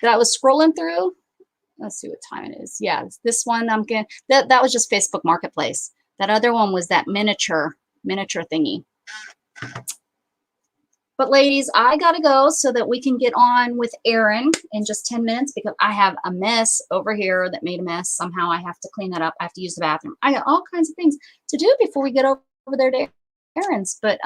Speaker 1: that I was scrolling through. Let's see what time it is. Yeah, it's this one. I'm getting that was just Facebook Marketplace. That other one was that miniature thingy. But ladies, I gotta go so that we can get on with Erin in just 10 minutes because I have a mess over here that made a mess. Somehow I have to clean that up. I have to use the bathroom. I got all kinds of things to do before we get over there to Erin's. But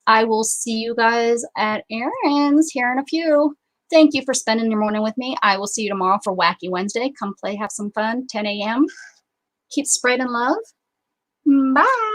Speaker 1: I will see you guys at Erin's here in a few. Thank you for spending your morning with me. I will see you tomorrow for Wacky Wednesday. Come play, have some fun, 10 a.m. Keep spreading love. Bye.